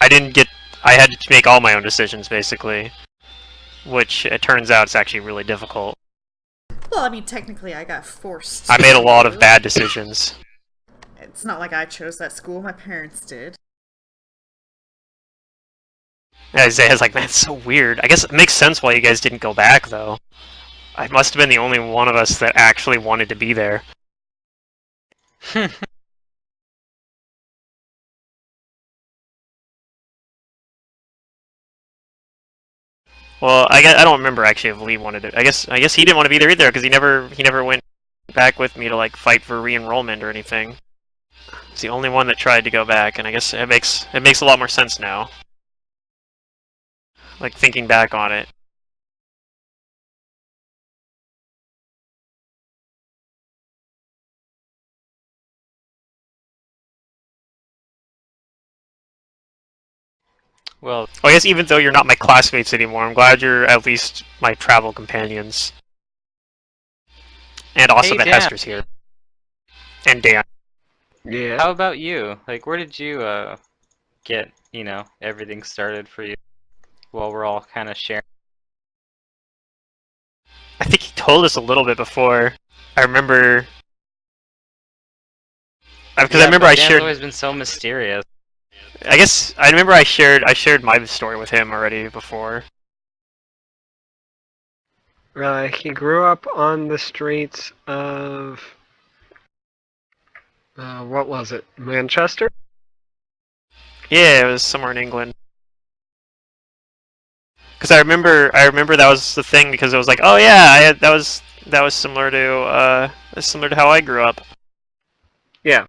I didn't get. I had to make all my own decisions, basically. Which it turns out it's actually really difficult. Well, I mean, technically, I got forced. I made a lot of to. bad decisions. It's not like I chose that school. My parents did. Isaiah's like, man, it's so weird. I guess it makes sense why you guys didn't go back, though. I must have been the only one of us that actually wanted to be there. Well, I don't remember actually if Lee wanted it. I guess he didn't want to be there either because he never went back with me to like fight for re-enrollment or anything. He's the only one that tried to go back, and I guess it makes a lot more sense now. Like thinking back on it. Well, I guess even though you're not my classmates anymore, I'm glad you're at least my travel companions. And also Hey, that Dan. Hester's here. And Dan. Yeah. how about you? Like, where did you get, everything started for you? While we're all kind of sharing. I think he told us a little bit before. I remember. Because I remember but I Dan's shared. always been so mysterious. I guess I remember I shared my story with him already before. He grew up on the streets of what was it? Manchester? Yeah, it was somewhere in England. Because I remember that was the thing because it was like, oh yeah, that was similar to how I grew up. Yeah.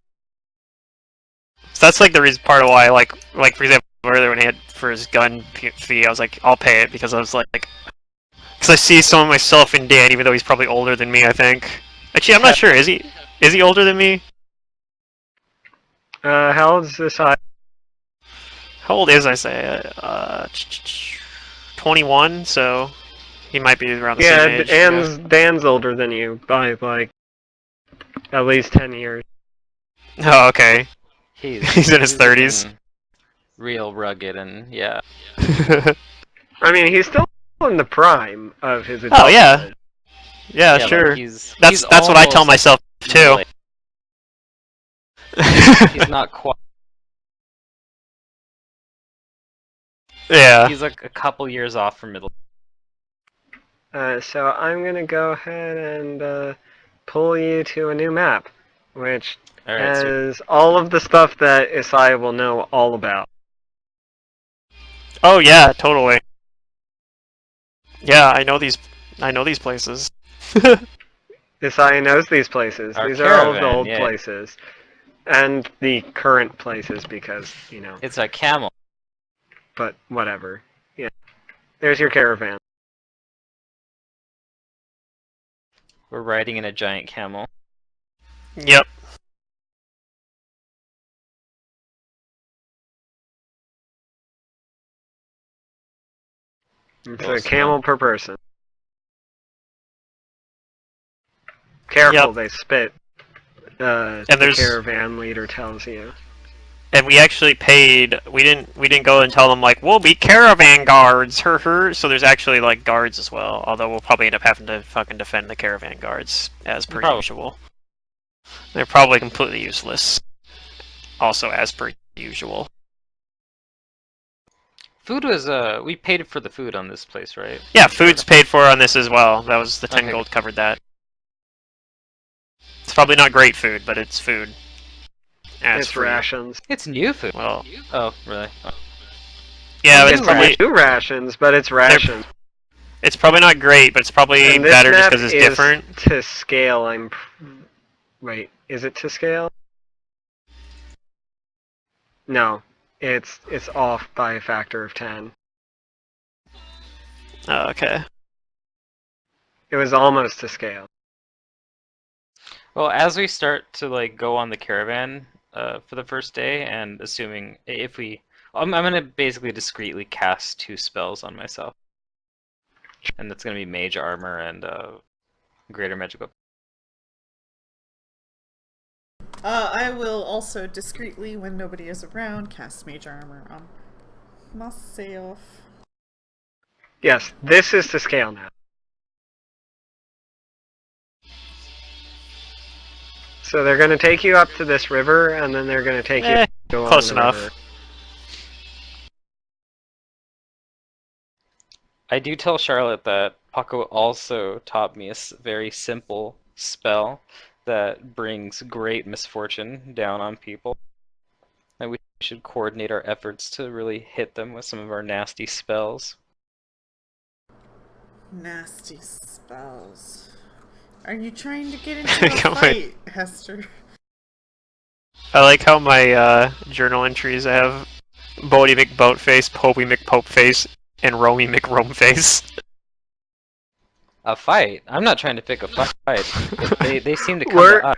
So that's like the reason part of why like for example earlier when he had for his gun fee, I was like, I'll pay it because I was like, because I see some of myself in Dan, even though he's probably older than me. I think. Actually, I'm not sure. Is he older than me? How old is this? How old is Isaiah? 21, so he might be around the Yeah, same age. Dan's older than you by like at least 10 years. Oh, okay. He's in his 30s. looking real rugged and yeah. I mean, he's still in the prime of his Oh yeah, adulthood. yeah, like, sure. he's That's what I tell almost myself too. like, he's not quite. Yeah. He's like a couple years off from middle. So I'm gonna go ahead and pull you to a new map, which All right, sweet. has all of the stuff that Isaiah will know all about. Oh yeah, totally. Yeah, I know these places. Isaiah knows these places. Our These are all of the caravan, old yeah. places. And the current places because, It's a camel. but whatever. Yeah. There's your caravan. We're riding in a giant camel. Yep. It's Well, a camel per person. Careful, Yep. they spit. And The there's caravan leader tells you. and we actually paid. We didn't go and tell them like we'll be caravan guards. So there's actually like guards as well. Although we'll probably end up having to fucking defend the caravan guards as per Probably. usual. They're probably completely useless. Also as per usual. Food was we paid for the food on this place, right? Yeah, food's paid for on this as well. That was the 10 Okay. gold covered that. It's probably not great food, but it's food. As It's free. rations. It's new food. Well, Oh, really? Oh. yeah, but It's it's probably new rations, but it's rations. it's probably not great, but it's probably And this better just map because it's is different. to scale. Wait, is it to scale? No, it's off by a factor of 10. Oh, okay. It was almost to scale. Well, as we start to like go on the caravan for the first day, and assuming if we, I'm gonna basically discreetly cast 2 spells on myself, and that's gonna be Mage Armor and Greater Magical. I will also discreetly, when nobody is around, cast Mage Armor on myself. Yes, this is to scale now. So they're going to take you up to this river, and then they're going to take you to go close along the enough. river. I do tell Charlotte that Paco also taught me a very simple spell that brings great misfortune down on people. And we should coordinate our efforts to really hit them with some of our nasty spells. Nasty spells. Are you trying to get into a Come on. fight, Hester? I like how my journal entries I have Bodie McBoatface, Popey McPopeface, and Romy McRomeface. A fight? I'm not trying to pick a fight. They seem to come Were- to us.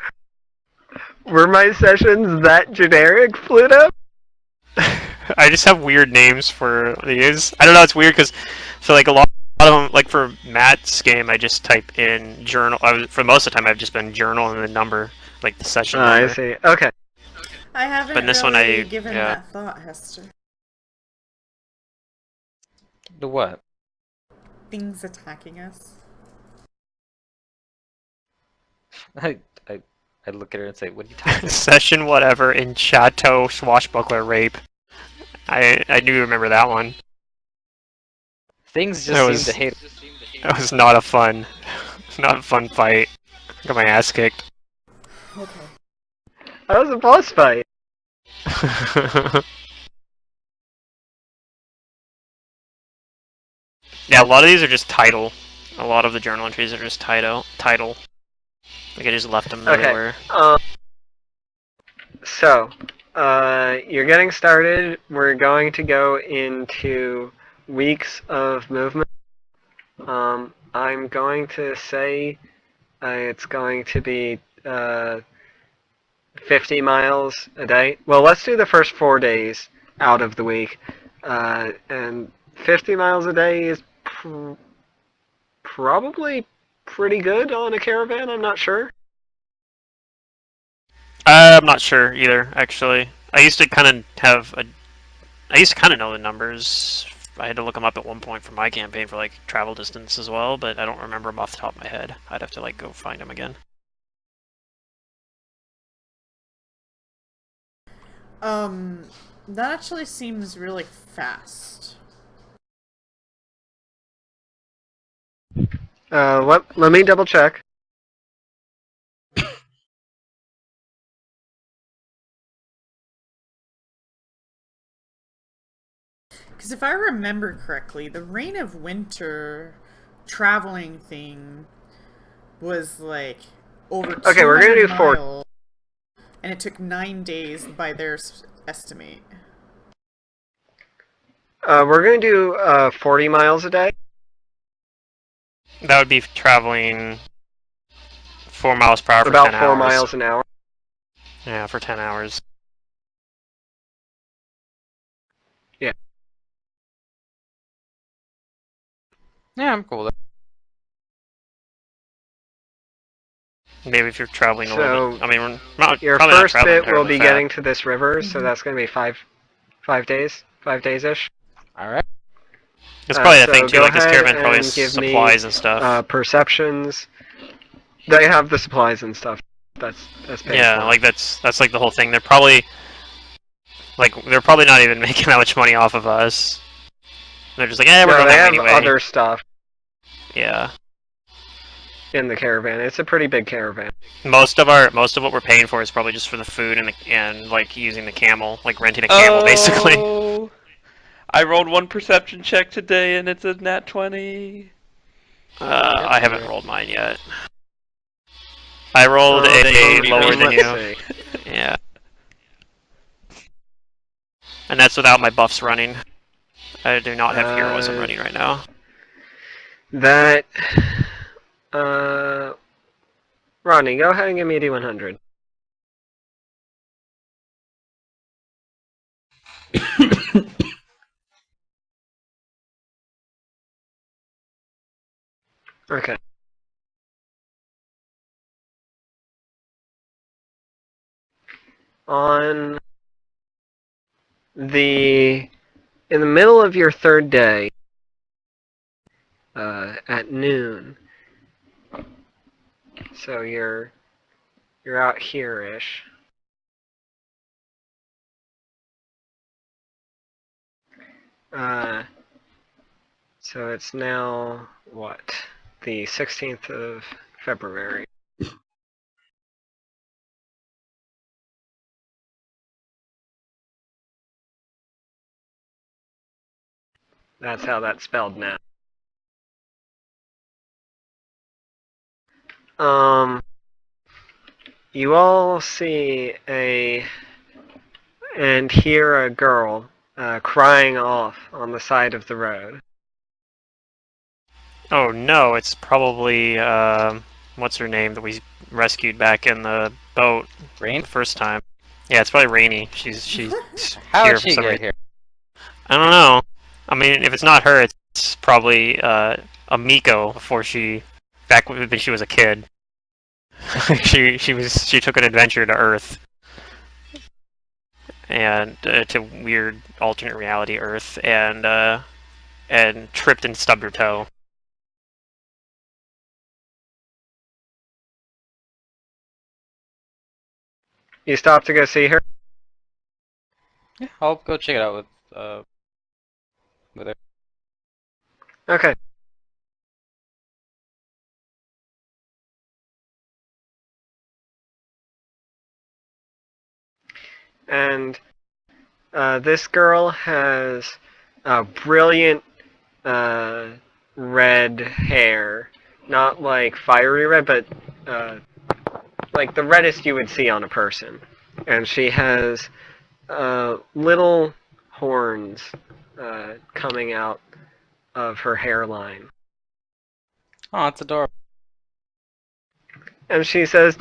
Were my sessions that generic, Pluto? I just have weird names for these. I don't know, it's weird because for like a lot of them, like for Matt's game, I just type in journal. For most of the time, I've just been journal and the number, like the session I number. see. Okay. I haven't But this really one I- given yeah. that thought, Hester. The what? Things attacking us. I look at her and say, what are you talking about? Session whatever in Chateau Swashbuckler Rape. I do remember that one. Things That just was- seem to hate. That was not a fun fight. Got my ass kicked. Okay. That was a boss fight. Yeah, a lot of these are just title. A lot of the journal entries are just title. Like I just left them Okay. everywhere. So, you're getting started. We're going to go into weeks of movement. I'm going to say it's going to be 50 miles a day. Well, let's do the first 4 days out of the week. And 50 miles a day is probably pretty good on a caravan, I'm not sure. I'm not sure either, actually. I used to kind of know the numbers. I had to look them up at one point for my campaign for like travel distance as well, but I don't remember them off the top of my head. I'd have to like go find them again. That actually seems really fast. Let me double check. Because if I remember correctly, the Reign of Winter traveling thing was like over Okay, we're gonna 200 do 4. miles, and it took 9 days by their estimate. We're gonna do 40 miles a day. That would be traveling 4 miles per hour for About 10 4 hours. miles an hour. Yeah, for 10 hours. Yeah, I'm cool with it. Maybe if you're traveling a So, little bit. I mean, we're not, Your probably not first traveling bit will terribly be fast. getting to this river, so that's going to be 5 days-ish. Alright. It's probably the so thing too. go Like this ahead caravan probably has and give me, supplies and stuff. Perceptions. They have the supplies and stuff. That's baseline. Yeah, like that's like the whole thing. They're probably not even making that much money off of us. They're just like, we're No, going they that have anyway. other stuff Yeah. in the caravan. It's a pretty big caravan. Most of what we're paying for is probably just for the food and like using the camel, like renting a camel basically. Oh, I rolled one perception check today and it's a nat 20. I haven't rolled mine yet. I rolled a lower than let's you. see. Yeah. And that's without my buffs running. I do not have heroism running right now. That, Ronnie, go ahead and give me a D100. Okay. In the middle of your third day, at noon, so you're out here-ish. So it's now, what, the 16th of February. That's how that's spelled now. You all see and hear a girl crying off on the side of the road. Oh no, it's probably what's her name that we rescued back in the boat Rain? the first time. Yeah, it's probably Rainy. She's How here did for she some get reason. here? I don't know. I mean, if it's not her, it's probably Amiko before back when she was a kid. she took an adventure to Earth and to weird alternate reality Earth and tripped and stubbed her toe. You stop to go see her? Yeah, I'll go check it out with her. Okay. And this girl has brilliant red hair. Not like fiery red, but like the reddest you would see on a person. And she has little horns coming out of her hairline. Oh, it's adorable. And she says,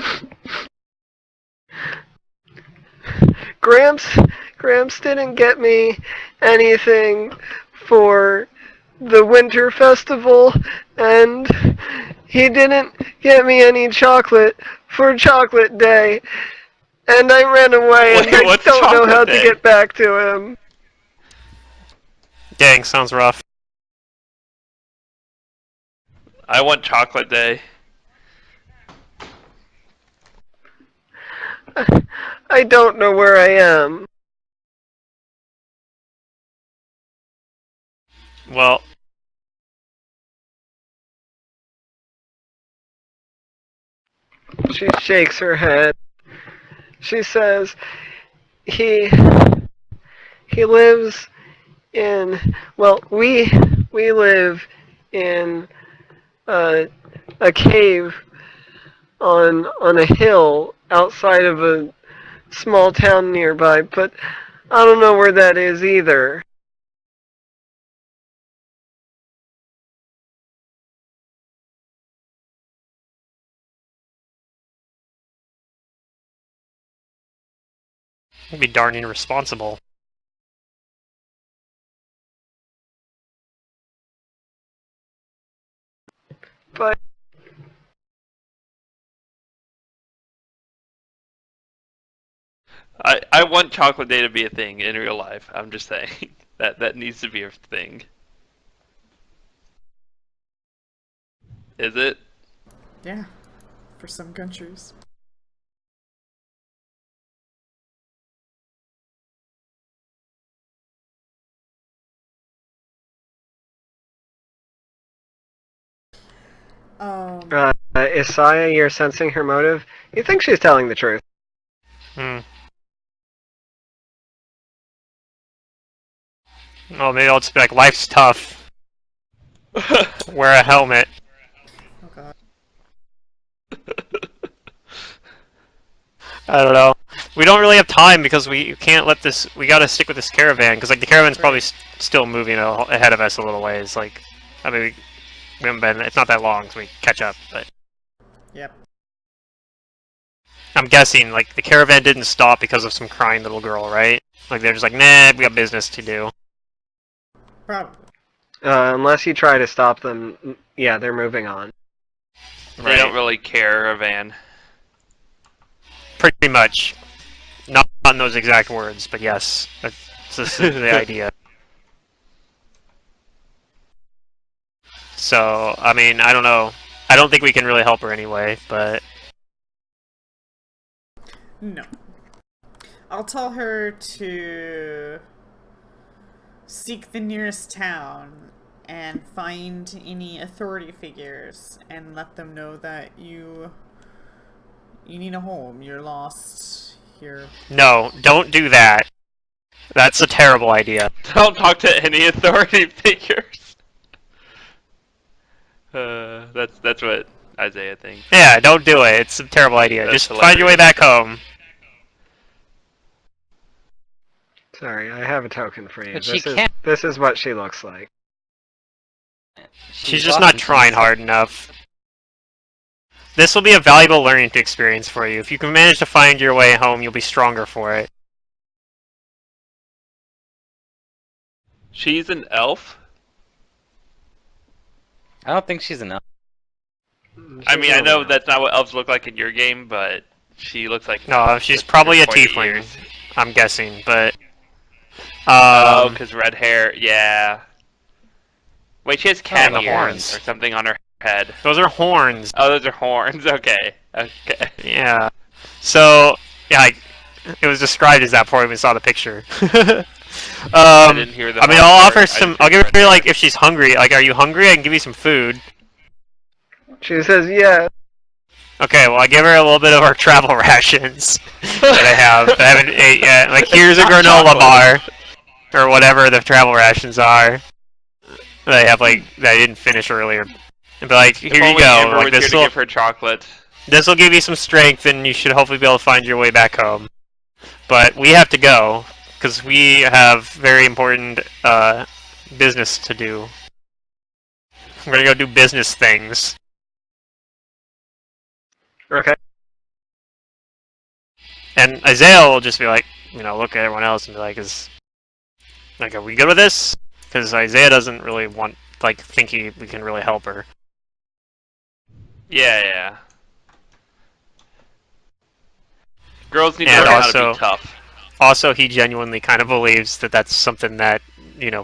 Gramps didn't get me anything for the winter festival, and he didn't get me any chocolate for chocolate day, and I ran away and I What's don't know how chocolate day? to get back to him. Dang, sounds rough. I want chocolate day. I don't know where I am. Well, She shakes her head. She says, he lives in, well, we live in a cave on a hill outside of a small town nearby, but I don't know where that is either. it'd be darn irresponsible. But I want Chocolate Day to be a thing in real life. I'm just saying that needs to be a thing. Is it? Yeah, for some countries. Isaiah, you're sensing her motive. You think she's telling the truth. Hmm. Oh, maybe I'll just be like, life's tough. Wear a helmet. Oh god. I don't know. We don't really have time because we can't let this. We gotta stick with this caravan because like the caravan's probably still moving ahead of us a little ways. Like, I mean, we haven't been. It's not that long, so we catch up. But Yep. I'm guessing like the caravan didn't stop because of some crying little girl, right? Like they're just like, nah, we got business to do. Probably. Unless you try to stop them, yeah, they're moving on. They don't really care, Van. Pretty much. Not on those exact words, but yes, this is the idea. So, I mean, I don't know. I don't think we can really help her anyway, but No. I'll tell her to seek the nearest town and find any authority figures and let them know that you need a home. You're lost. You're no, don't do that. That's a terrible idea. Don't talk to any authority figures. That's what Isaiah thinks. Yeah, don't do it. It's a terrible idea. That's Just find your way hilarious. back home. Sorry, I have a token for you. But she can't. This is what she looks like. She's just not trying hard enough. This will be a valuable learning experience for you. If you can manage to find your way home, you'll be stronger for it. She's an elf? I don't think she's an elf. I mean, I know that's not what elves look like in your game, but she looks like... No, she's probably a pointy tiefling, ears. I'm guessing, but... Oh, because red hair, yeah. Wait, she has cat the ears horns. or something on her head. Those are horns. Oh, those are horns. Okay. Okay. Yeah. So, yeah, it was described as that before we even saw the picture. I didn't hear the I mean, horn I'll part. offer some. just I'll give heard her red like hair. if she's hungry. Like, are you hungry? I can give you some food. She says, yeah. Okay, well, I give her a little bit of our travel rations that I have. That I haven't ate yet. Like, here's a Not granola bar, chocolate. or whatever the travel rations are. That I have like that I didn't finish earlier. And be like, If here you only go. Amber Like was here this to will give her chocolate. give you some strength, and you should hopefully be able to find your way back home. But we have to go because we have very important business to do. We're gonna go do business things. Okay. And Isaiah will just be like, look at everyone else and be like, are we good with this? Because Isaiah doesn't really think we can really help her. Yeah. Girls need to And learn how to also- be tough. Also, he genuinely kind of believes that that's something that,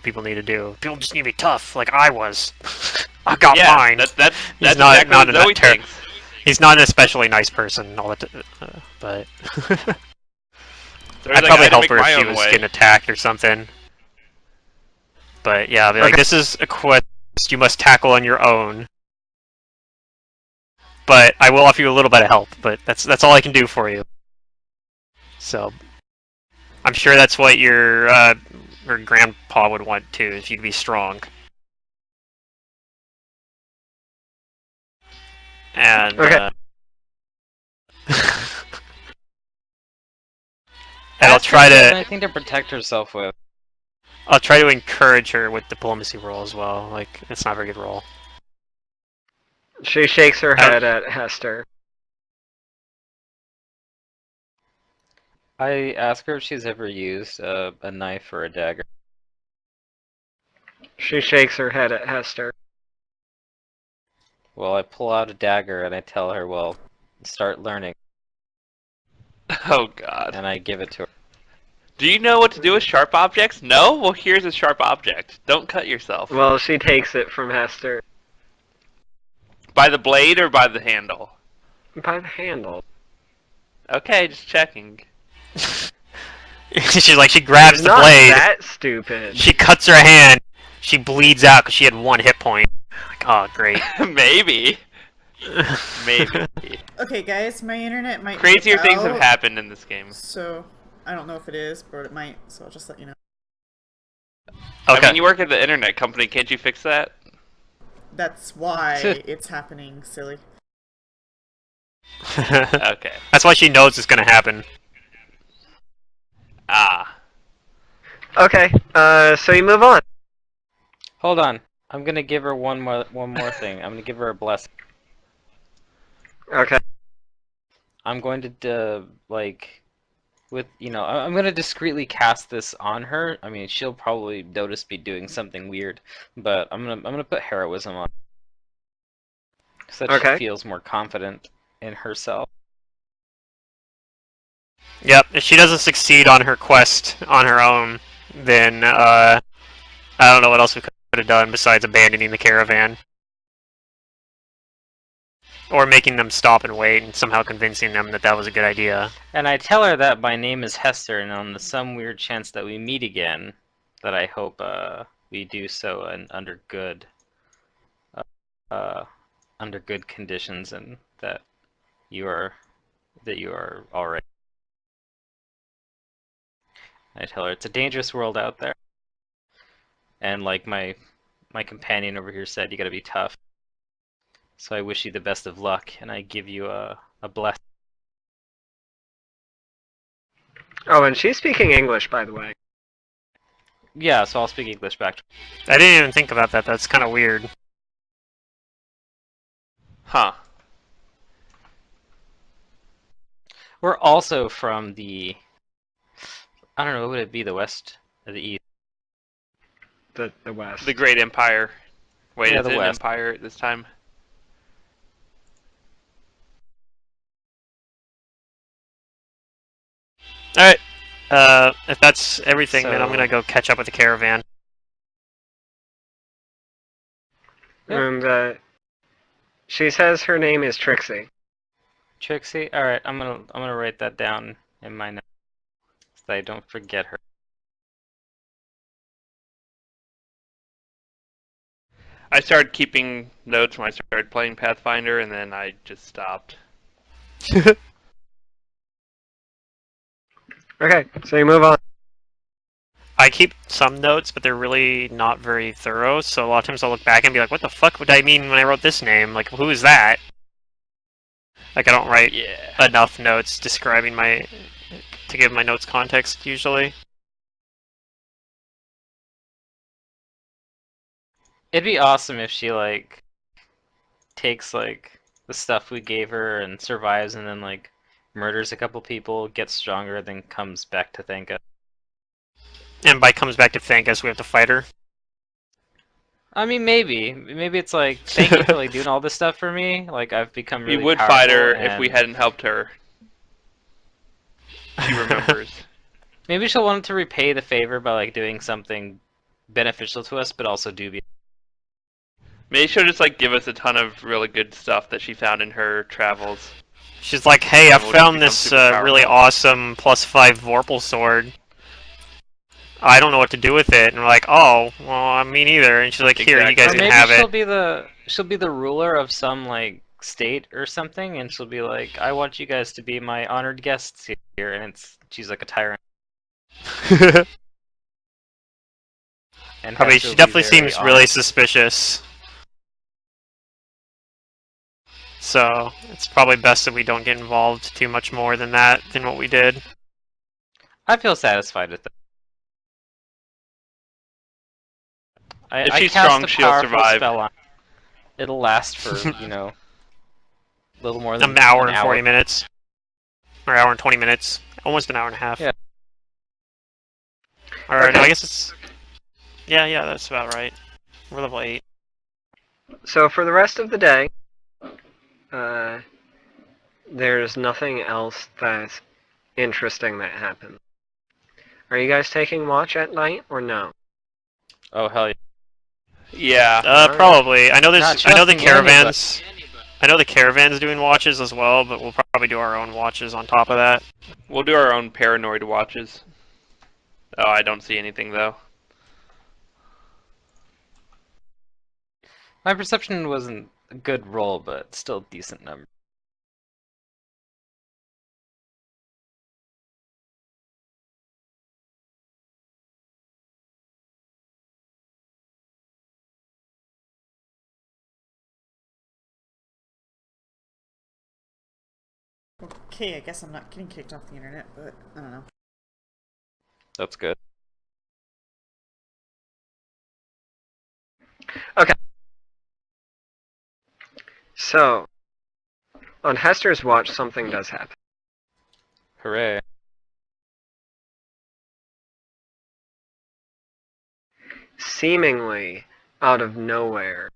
people need to do. People just need to be tough, like I was. I got Yeah, mine. that's He's exactly not what a Zoe ter- thinks. He's not an especially nice person, but Zoe's I'd like, probably I had to help make her if my she own was way. getting attacked or something. But yeah, I'll be like, Okay. this is a quest you must tackle on your own. But I will offer you a little bit of help, but that's all I can do for you. So, I'm sure that's what your grandpa would want too, if you could be strong. And Okay. and I'll Ask her try if she has to anything to protect herself with. encourage her with diplomacy roll as well. Like, it's not a very good roll. She shakes her head at Hester. I ask her if she's ever used a knife or a dagger. She shakes her head at Hester. Well, I pull out a dagger and I tell her, well, start learning, Oh god. and I give it to her. Do you know what to do with sharp objects? No? Well, here's a sharp object. Don't cut yourself. Well, she takes it from Hester By the blade or by the handle? by the handle. Okay, just checking. She's like, she grabs She's the not blade, that stupid. she cuts her hand, she bleeds out because she had 1 hit point. Like, oh, great. Maybe. Maybe. Okay, guys, my internet might. Crazier dip things have out, happened in this game. So I don't know if it is, but it might. So I'll just let you know. I Okay. mean, you work at the internet company. Can't you fix that? That's why it's happening, silly. Okay. That's why she knows it's gonna happen. Ah. Okay, so you move on. Hold on. I'm gonna give her one more thing. I'm gonna give her a blessing. Okay. I'm going to like, with I'm gonna discreetly cast this on her. I mean, she'll probably notice me doing something weird, but I'm gonna put heroism on, so that Okay. she feels more confident in herself. Yep, if she doesn't succeed on her quest on her own, then I don't know what else we could have done besides abandoning the caravan. Or making them stop and wait and somehow convincing them that that was a good idea. And I tell her that my name is Hester, and on the some weird chance that we meet again, that I hope we do so under good conditions, and that you are all right. I tell her it's a dangerous world out there, and like my companion over here said, you gotta be tough. So I wish you the best of luck, and I give you a blessing. Oh, and she's speaking English, by the way. Yeah, so I'll speak English back to her. I didn't even think about that, that's kind of weird. Huh. We're also from the, I don't know, what would it be, the west or the east? The West. The Great Empire. Wait, Yeah, is the it an West. empire this time? Alright, if that's everything, then I'm So- gonna go catch up with the caravan. Yep. And she says her name is Trixie. Trixie. All right, I'm gonna write that down in my notes so I don't forget her. I started keeping notes when I started playing Pathfinder, and then I just stopped. Okay, so you move on. I keep some notes, but they're really not very thorough, so a lot of times I'll look back and be like, what the fuck would I mean when I wrote this name? Like, who is that? Like, I don't write Yeah. enough notes describing to give my notes context, usually. It'd be awesome if she like takes like the stuff we gave her and survives, and then like murders a couple people, gets stronger, then comes back to thank us. And by comes back to thank us, we have to fight her. I mean, maybe it's like, thank you for like doing all this stuff for me. Like, I've become really We would powerful, fight her if we and hadn't helped her. She remembers. maybe she'll want to repay the favor by like doing something beneficial to us, but also dubious. Maybe she'll just like give us a ton of really good stuff that she found in her travels. She's like, hey, I We'll just found become this super really powerful. awesome +5 Vorpal sword. I don't know what to do with it. And we're like, oh, well, me neither. And she's like, here, you guys Or can maybe have she'll it. be the ruler of some like state or something, and she'll be like, I want you guys to be my honored guests here, and she's like a tyrant. And I mean, Hester she will be definitely very seems really honored. suspicious. So, it's probably best that we don't get involved too much more than that, than what we did. I feel satisfied with that. If I she's cast strong, a she'll powerful survive. spell on. It'll last for, a little more than An hour an and 40 minutes. Or hour and 20 minutes. Almost an hour and a half. Yeah. Alright, Okay. I guess it's... Yeah, that's about right. We're level 8. So for the rest of the day, There's nothing else that's interesting that happens. Are you guys taking watch at night or no? Oh hell yeah. Yeah. Probably. I know there's. Not I know the trusting anybody. caravans. I know the caravan's doing watches as well, but we'll probably do our own watches on top of that. We'll do our own paranoid watches. Oh, I don't see anything though. My perception wasn't a good roll, but still a decent number. Okay, I guess I'm not getting kicked off the internet, but I don't know. That's good. So, on Hester's watch, something does happen. Hooray. Seemingly out of nowhere,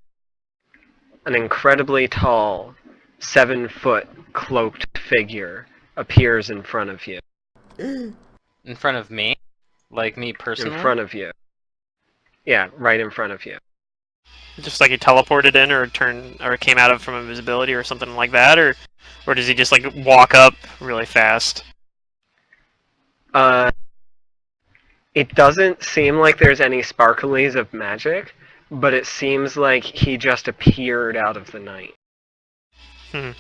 an incredibly tall, 7-foot cloaked figure appears in front of you. In front of me? Like me personally? In front of you. Yeah, right in front of you. Just like he teleported in, or came out of from invisibility, or something like that, or does he just like walk up really fast? It doesn't seem like there's any sparklies of magic, but it seems like he just appeared out of the night. Hmm.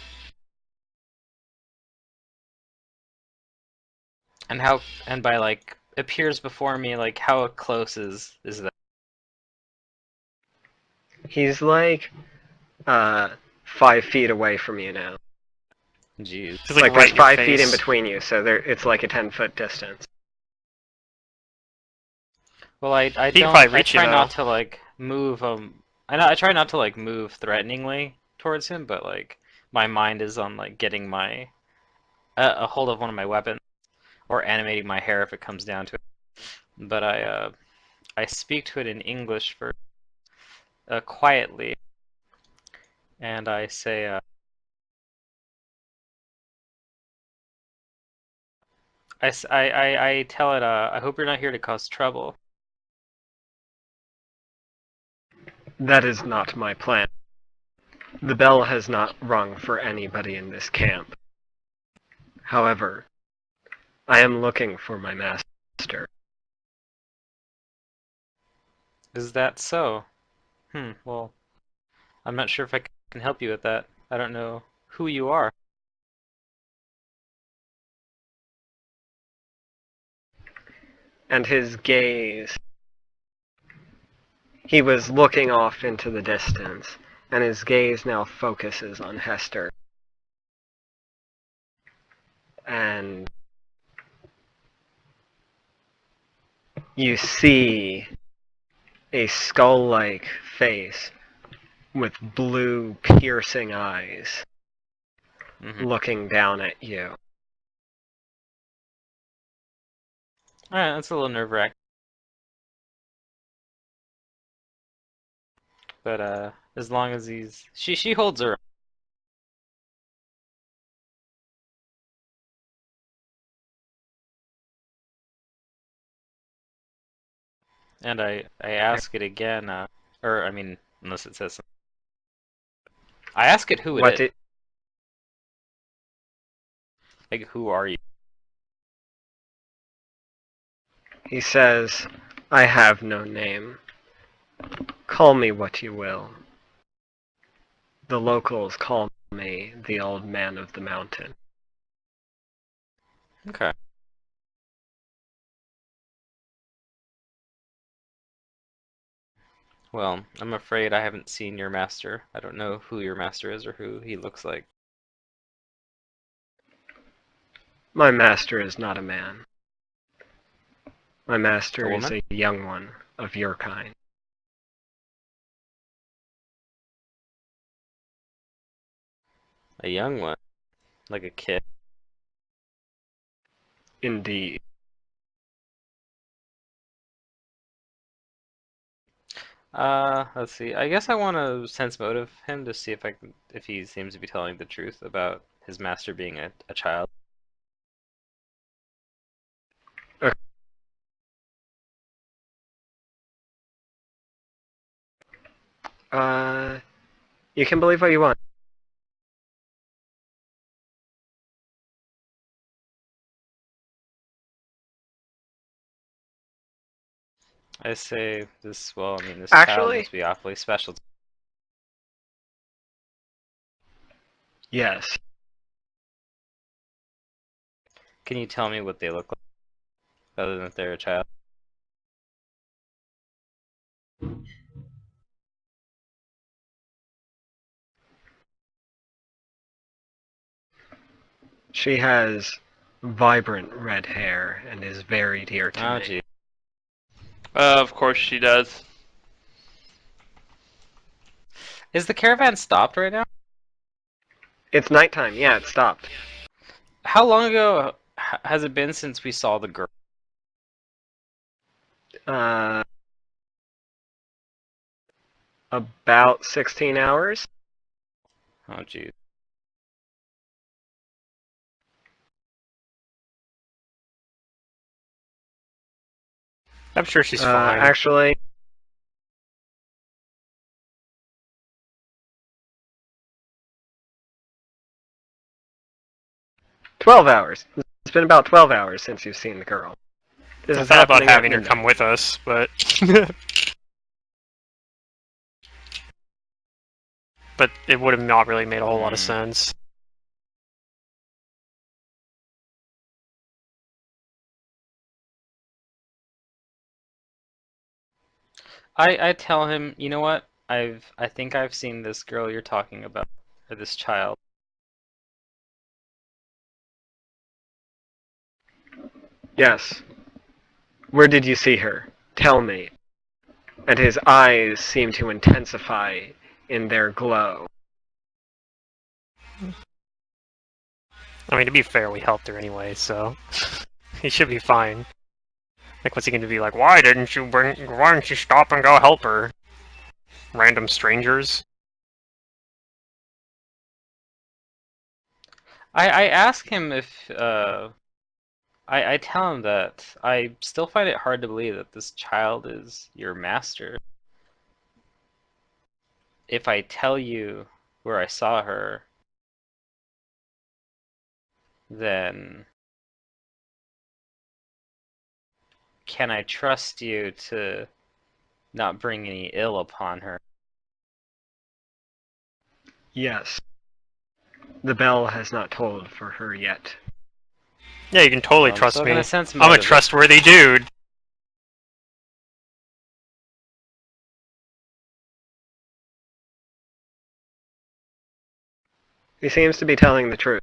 And by like appears before me, like how close is that? He's like 5 feet away from you now. Jeez. He's Like right there's in your 5 feet in face. between you, so it's like a 10-foot distance. Well, I He can don't. probably I reach you, try not though. to like move. I try not to like move threateningly towards him, but like my mind is on like getting my a hold of one of my weapons or animating my hair if it comes down to it. But I speak to it in English for quietly, and I say I tell it I hope you're not here to cause trouble. That is not my plan. The bell has not rung for anybody in this camp. However, I am looking for my master. Is that so? Well, I'm not sure if I can help you with that. I don't know who you are. And his gaze... He was looking off into the distance, and his gaze now focuses on Hester. And you see a skull-like face with blue, piercing eyes looking down at you. Alright, that's a little nerve-wracking. But as long as she holds her. And I ask it again, or I mean, unless it says something. I ask it who it is. Like, who are you? He says, I have no name. Call me what you will. The locals call me the Old Man of the Mountain. Okay. Well, I'm afraid I haven't seen your master. I don't know who your master is or who he looks like. My master is not a man. My master A is woman? a young one of your kind. A young one. Like a kid. Indeed. Let's see. I guess I want to sense motive him to see if he seems to be telling the truth about his master being a child. You can believe what you want. I say this. Well, I mean, this child Actually, must be awfully special. yes. Can you tell me what they look like, other than if they're a child? She has vibrant red hair and is very dear to Oh, me. gee. Of course she does. Is the caravan stopped right now? It's nighttime. Yeah, it stopped. How long ago has it been since we saw the girl? About 16 hours. Oh, gee. I'm sure she's fine. Actually, $12 hours. It's been about 12 hours since you've seen the girl. This I is thought about happening at having her midnight. come with us, but but it would have not really made a whole lot of sense. I tell him, you know what? I think I've seen this girl you're talking about, or this child. Yes. Where did you see her? Tell me. And his eyes seem to intensify in their glow. I mean, to be fair, we helped her anyway, so he should be fine. Like, what's he going to be like? Why didn't you stop and go help her? Random strangers? I ask him if I tell him that I still find it hard to believe that this child is your master. If I tell you where I saw her, then can I trust you to not bring any ill upon her? Yes. The bell has not tolled for her yet. Yeah, you can totally I'm trust still me. gonna sense I'm a motive. trustworthy dude. He seems to be telling the truth.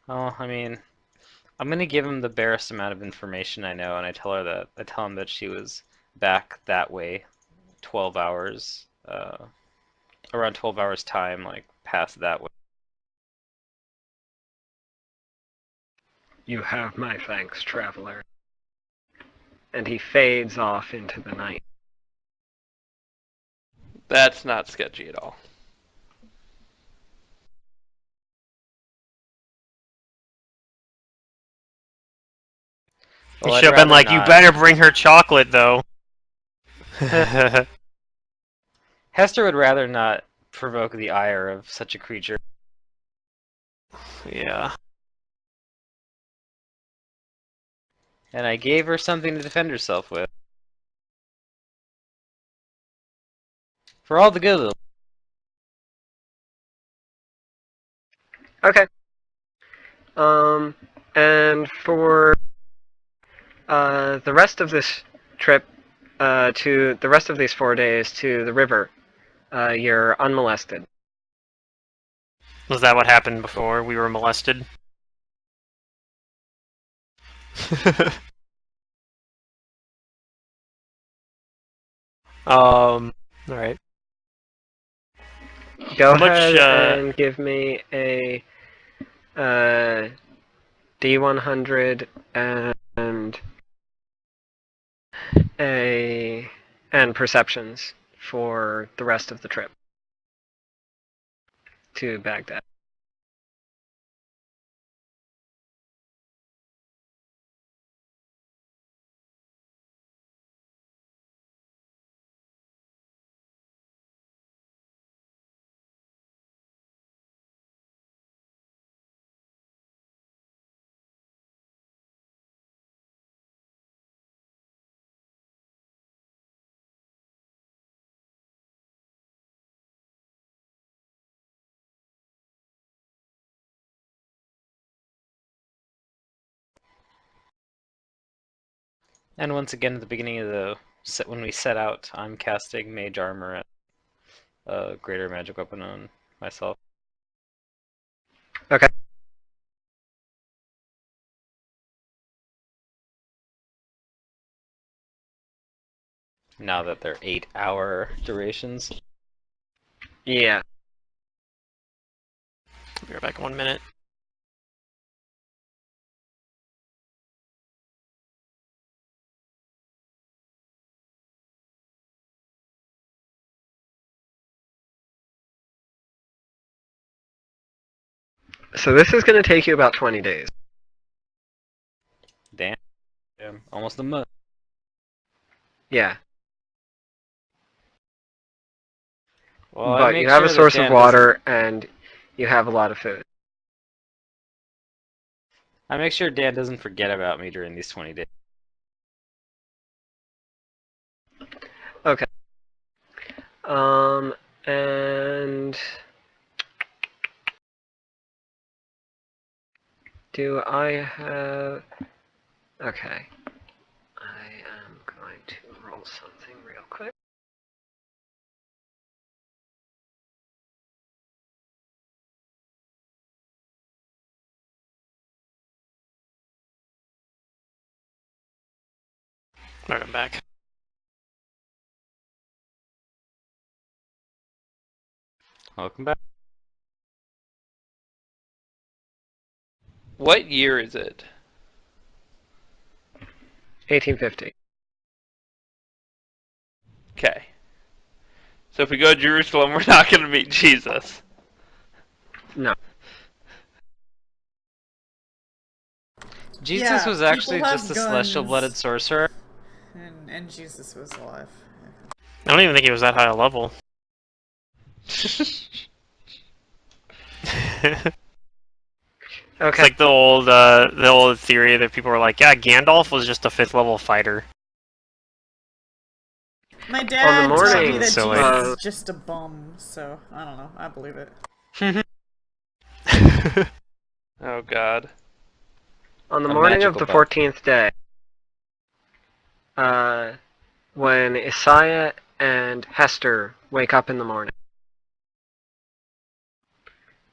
Oh, I mean, I'm gonna give him the barest amount of information I know, and I tell him that she was back that way, 12 hours, around 12 hours time, like past that way. You have my thanks, traveler. And he fades off into the night. That's not sketchy at all. You Well, I'd should have been rather like, you not. better bring her chocolate, though. Hester would rather not provoke the ire of such a creature. Yeah. And I gave her something to defend herself with. For all the good of Okay. And for the rest of this trip, to the rest of these 4 days to the river, you're unmolested. Was that what happened before we were molested? Alright. Go How much, ahead and give me a D100 and perceptions for the rest of the trip to Baghdad. And once again, at the beginning of the set, when we set out, I'm casting Mage Armor at Greater Magic Weapon on myself. Okay. Now that they're 8-hour durations. Yeah. I'll be right back in 1 minute. So this is going to take you about 20 days. Damn. Almost a month. Yeah. Well, I But make you have sure a that source Dan of water and you have a lot of food. I make sure Dan doesn't forget about me during these 20 days. Okay. And do I have... Okay. I am going to roll something real quick. Alright, I'm back. Welcome back. What year is it? 1850. Okay. So if we go to Jerusalem, we're not going to meet Jesus. No. Jesus Yeah, was actually people have just a celestial guns. blooded sorcerer. And Jesus was alive. I don't even think he was that high a level. It's Okay. like the old theory that people were like, yeah, Gandalf was just a 5th level fighter. My dad taught me morning, that so, Jesus like- is just a bum, so I don't know. I believe it. Oh God. On the A morning of magical the buff. 14th day, when Isaiah and Hester wake up in the morning,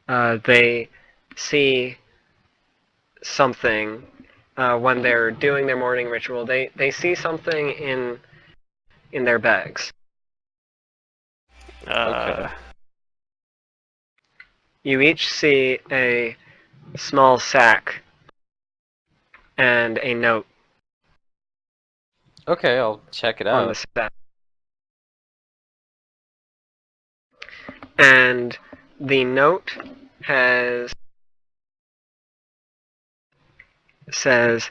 they see something when they're doing their morning ritual. They see something in their bags. Okay. You each see a small sack and a note Okay, I'll check it on the out. sack. And the note says,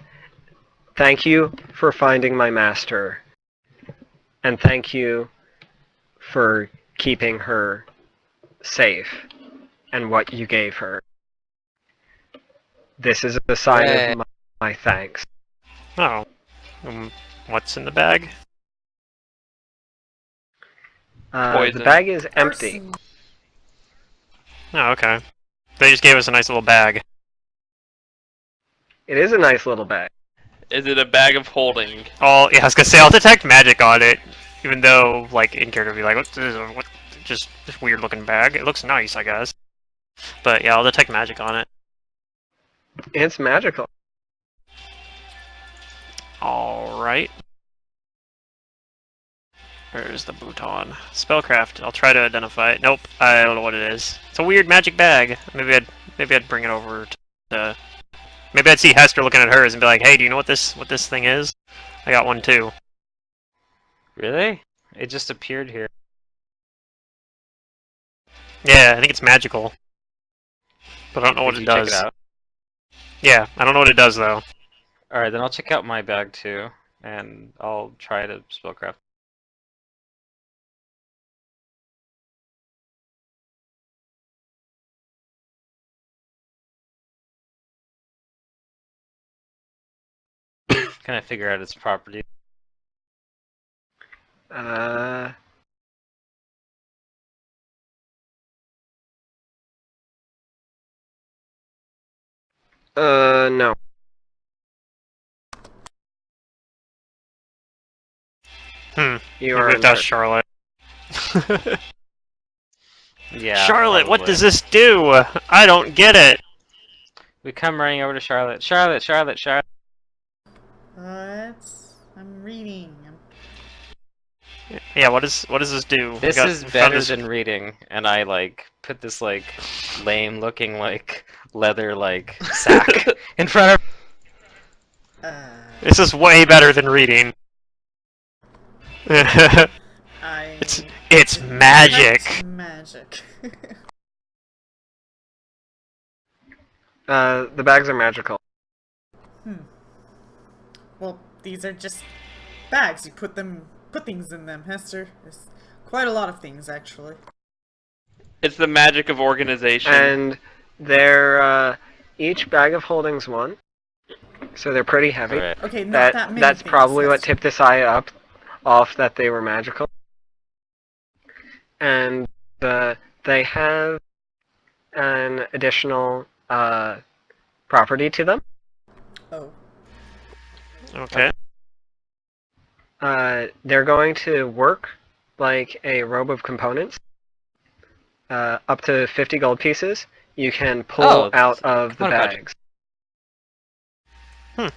"Thank you for finding my master, and thank you for keeping her safe and what you gave her. This is a sign of my thanks." Oh. What's in the bag? The Poison. bag is empty. Arson. Oh, okay. They just gave us a nice little bag. It is a nice little bag. Is it a bag of holding? Oh, yeah, I was gonna say, I'll detect magic on it, even though, like, in character, be like, what's this? What? Just this weird looking bag. It looks nice, I guess. But yeah, I'll detect magic on it. It's magical. Alright. Where's the bouton? Spellcraft. I'll try to identify it. Nope, I don't know what it is. It's a weird magic bag. Maybe I'd bring it over to Maybe I'd see Hester looking at hers and be like, "Hey, do you know what this thing is? I got one too." Really? It just appeared here. Yeah, I think it's magical, but I don't know what Did it you check does. it out? Yeah, I don't know what it does though. Alright, then I'll check out my bag too, and I'll try to spellcraft. Can I figure out its property? No. You are Maybe it does, nerd. Charlotte. Yeah. Charlotte, what probably. does this do? I don't get it. We come running over to Charlotte. Charlotte, Charlotte, Charlotte. What? I'm reading. Yeah, what does this do? This We is found better this- than reading, and I like put this like lame looking like leather like sack in front of. This is way better than reading. It's magic. It's magic. The bags are magical. Well, these are just bags. You put things in them, Hester. There's quite a lot of things, actually. It's the magic of organization. And they're each bag of holding's one, so they're pretty heavy. Alright. Okay, not that many That's things, probably what Hester. tipped this eye off that they were magical. And they have an additional property to them. Oh. Okay. They're going to work like a robe of components. Up to 50 gold pieces you can pull Oh, out of the what a project. bags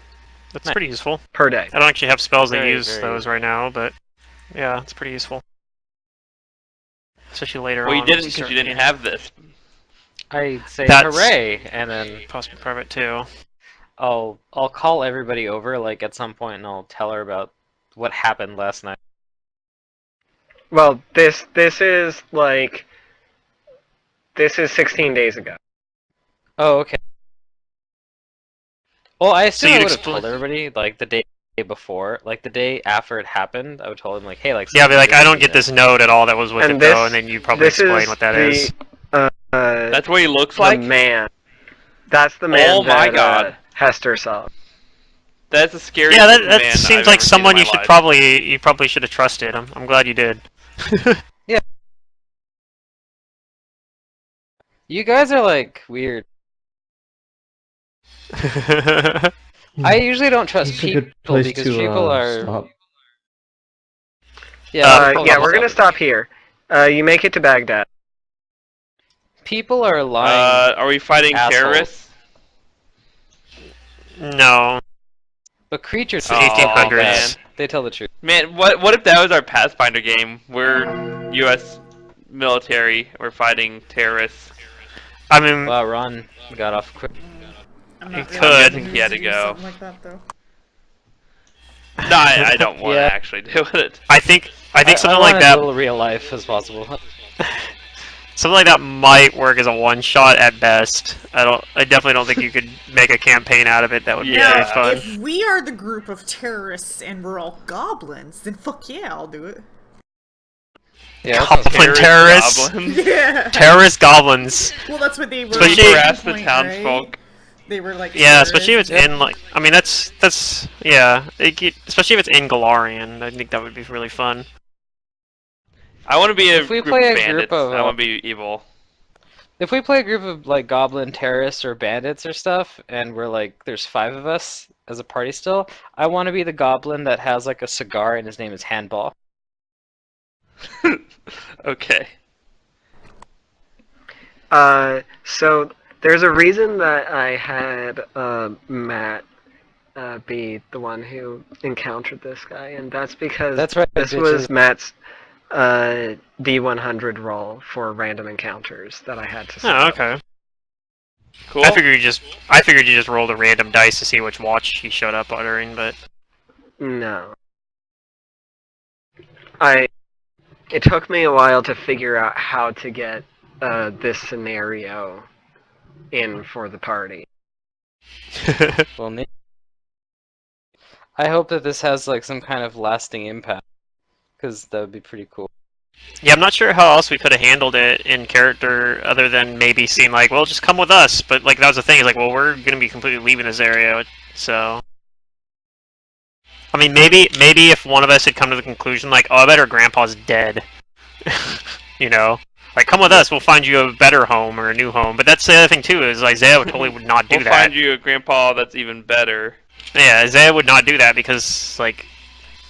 That's Nice. pretty useful. per day. I don't actually have spells that Very, use very those right now, but yeah, it's pretty useful. Especially later Well, on. you didn't once because start you didn't getting have this. I say That's- hooray, and then possibly private too. I'll call everybody over like at some point, and I'll tell her about what happened last night. Well, this is 16 days ago. Oh, okay. Well, I assume you'd I would have explain- told everybody like the day before, like the day after it happened. I would tell them like, hey, like Yeah, I'd be like, I don't get this. this note at all that was with And it this- though, and then you probably this explain is what that the- is. That's what he looks The like? man. That's the man Oh my that God. Hester saw. That's the scariest Yeah, that man seems I've like ever seen someone in you my should life. probably should have trusted. I'm glad you did. You guys are like weird. I usually don't trust It's a people good place because to people are. stop. Yeah, Yeah, we're gonna stop here. You make it to Baghdad. People are lying, Are we fighting assholes. terrorists? No. but creatures. It's 1800s. man. They tell the truth. Man, what if that was our Pathfinder game? We're U.S. military. We're fighting terrorists. I mean, Wow, Ron got off quick. I'm It not really could. gonna He had to do go. something like that, though. No, I don't want to Yeah. actually do it. I think something I like want as that. little real life as possible. Something like that might work as a one shot at best. I definitely don't think you could make a campaign out of it that would be Yeah. very Now, fun. if we are the group of terrorists and we're all goblins, then fuck yeah, I'll do it. Yeah, that sounds Goblin good. terrorists. Goblins. Yeah. Terrorist goblins. Well, that's what they were. Especially- at Harass one the point, townsfolk. right? They were like. Yeah, especially if it's terrorists. in like. I mean, that's yeah. Especially if it's in Galarian, I think that would be really fun. I want to be a If we group play of a group bandits. of, I want to be evil. If we play a group of like goblin terrorists or bandits or stuff, and we're like, there's 5 of us as a party still, I want to be the goblin that has like a cigar and his name is Handball. Okay. So there's a reason that I had Matt be the one who encountered this guy, and that's because That's right, this bitches. was Matt's D100 roll for random encounters that I had to set Oh, up. okay. Cool. I figured you just rolled a random dice to see which watch he showed up during, but No. It took me a while to figure out how to get this scenario in for the party. Well, I hope that this has like some kind of lasting impact, because that would be pretty cool. yeah, I'm not sure how else we could have handled it in character other than maybe seem like, well, just come with us. But like that was the thing. Is like, well, we're gonna be completely leaving this area, so. I mean, maybe if one of us had come to the conclusion like, oh, I bet her grandpa's dead. You know, like come with us, we'll find you a better home or a new home. But that's the other thing too is Isaiah would not do We'll that. find you a grandpa that's even better. Yeah, Isaiah would not do that because like.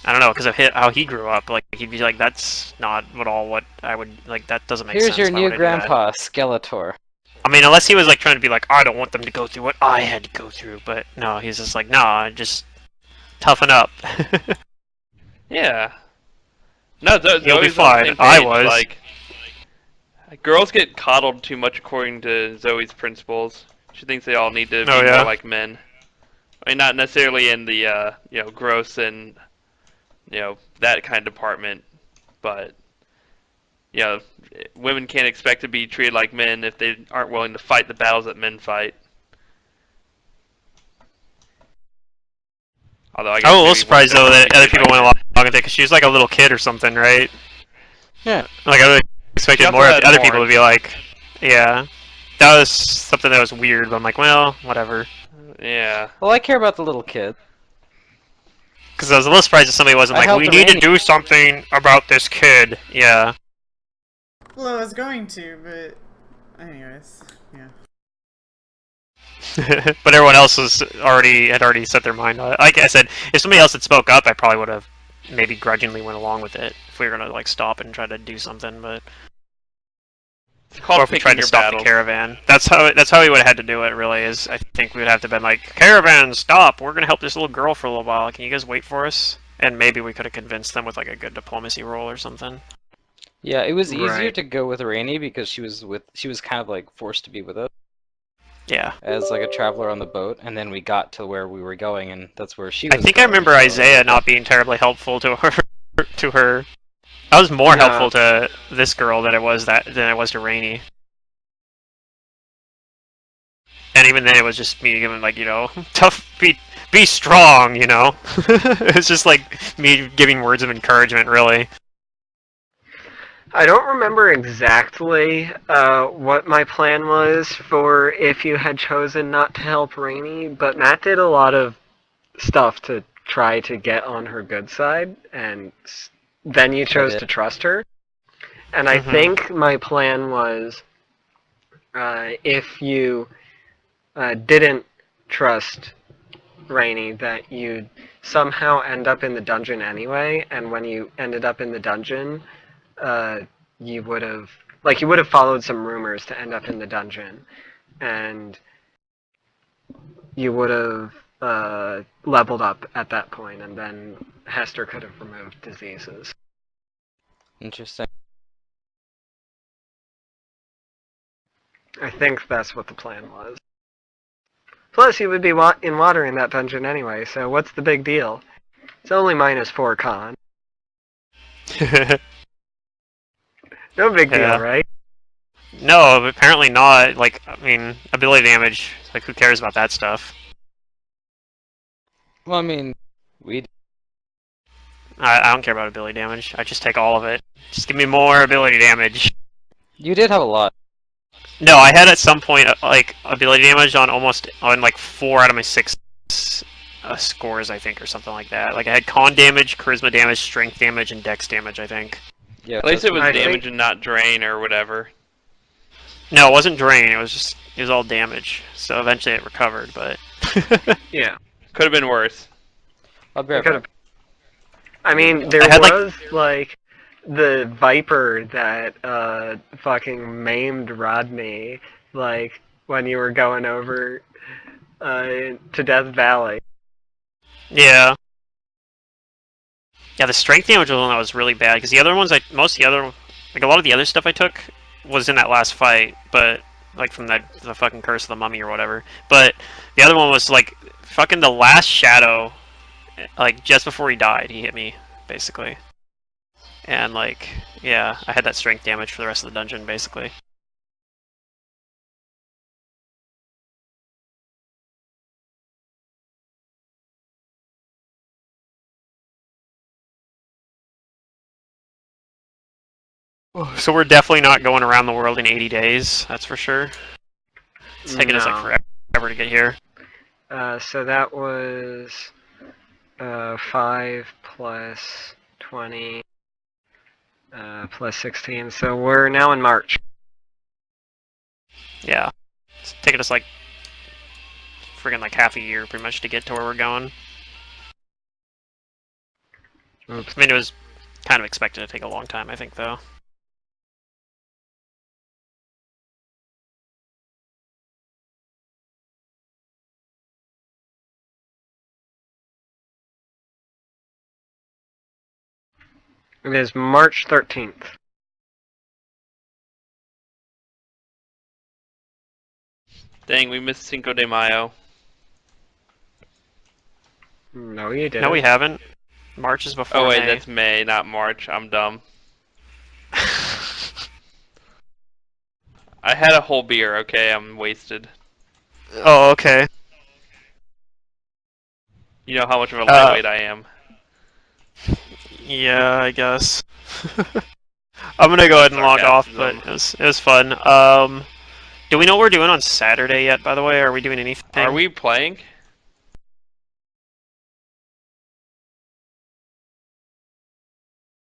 I don't know, because of how he grew up. Like he'd be like, "That's not what I would like. That doesn't make sense." Here's your Why new would I do that?" grandpa, Skeletor. I mean, unless he was like trying to be like, "I don't want them to go through what I had to go through," but no, he's just like, "Nah, just toughen up." Yeah. No, You'll be Zoe's on the fine. same I page, was. Like, girls get coddled too much according to Zoe's principles. She thinks they all need to be Oh, yeah? more like men. I mean, not necessarily in the gross and that kind of department, but women can't expect to be treated like men if they aren't willing to fight the battles that men fight. Although I guess I'm a little maybe surprised women though don't that other think people like went men. along with it because she was like a little kid or something, right? Yeah. Like I really expected also more of had other people to horns. be like, yeah. That was something that was weird, but I'm like, well, whatever. Yeah. Well, I care about the little kid. Because I was a little surprised if somebody wasn't I like, helped we need to Rainy. do something about this kid. Yeah. Well, I was going to, but anyways, yeah. But everyone else had already set their mind on it. Like I said, if somebody else had spoke up, I probably would have maybe grudgingly went along with it if we were gonna like stop and try to do something. But It's called or if we picking tried to your stop battles. the caravan, that's how we would have had to do it. Really, is I think we would have to been like, caravan, stop! We're gonna help this little girl for a little while. Can you guys wait for us? And maybe we could have convinced them with like a good diplomacy roll or something. Yeah, it was easier Right. to go with Rainy because she was kind of like forced to be with us Yeah. as like a traveler on the boat, and then we got to where we were going, and that's where she was. I think I going, remember so- Isaiah not being terribly helpful to her. To her, I was more No. helpful to this girl than I was to Rainy. And even then, it was just me giving like tough, be strong. It's just like me giving words of encouragement, really. I don't remember exactly what my plan was for if you had chosen not to help Rainy, but Matt did a lot of stuff to try to get on her good side, and then you chose did. to trust her. And I Mhm. think my plan was if you didn't trust Rainy, that you'd somehow end up in the dungeon anyway, and when you ended up in the dungeon, you would have followed some rumors to end up in the dungeon, and you would have leveled up at that point, and then Hester could have removed diseases. Interesting. I think that's what the plan was. Plus, you would be in water in that dungeon anyway, so what's the big deal? It's only -4 con. No big deal, Yeah. right? No, apparently not. Like, I mean, ability damage. Like, who cares about that stuff? Well, I mean, we. I don't care about ability damage. I just take all of it. Just give me more ability damage. You did have a lot. No, I had at some point like ability damage on like 4 out of my 6 scores, I think, or something like that. Like I had con damage, charisma damage, strength damage, and dex damage, I think. Yeah. At least it was I damage think- and not drain or whatever. No, it wasn't drain. It was all damage. So eventually it recovered, but Yeah. Could have been worse. I'll be right Could've- back. I mean, there I had, was, like, the Viper that, fucking maimed Rodney, like, when you were going over, to Death Valley. yeah. Yeah, the strength damage was the one that was really bad because the other ones, like a lot of the other stuff I took was in that last fight, but like from the fucking Curse of the Mummy or whatever. But the other one was like fucking the last shadow, like just before he died, he hit me basically, and like yeah, I had that strength damage for the rest of the dungeon basically. So we're definitely not going around the world in 80 days, that's for sure. It's taking us like forever to get here. So that was 5 plus 20 plus 16. So we're now in March. Yeah. It's taking us like friggin' like half a year pretty much to get to where we're going. Oops. I mean, it was kind of expected to take a long time, I think, though. It is March 13th. Dang, we missed Cinco de Mayo. No, you didn't. No, we haven't. March is before Oh wait, May. that's May, not March. I'm dumb. I had a whole beer, okay? I'm wasted. Oh, okay. You know how much of a lightweight I am. Yeah, I guess. I'm gonna go ahead and log off, but it was fun. Do we know what we're doing on Saturday yet, by the way? Are we doing anything? Are we playing?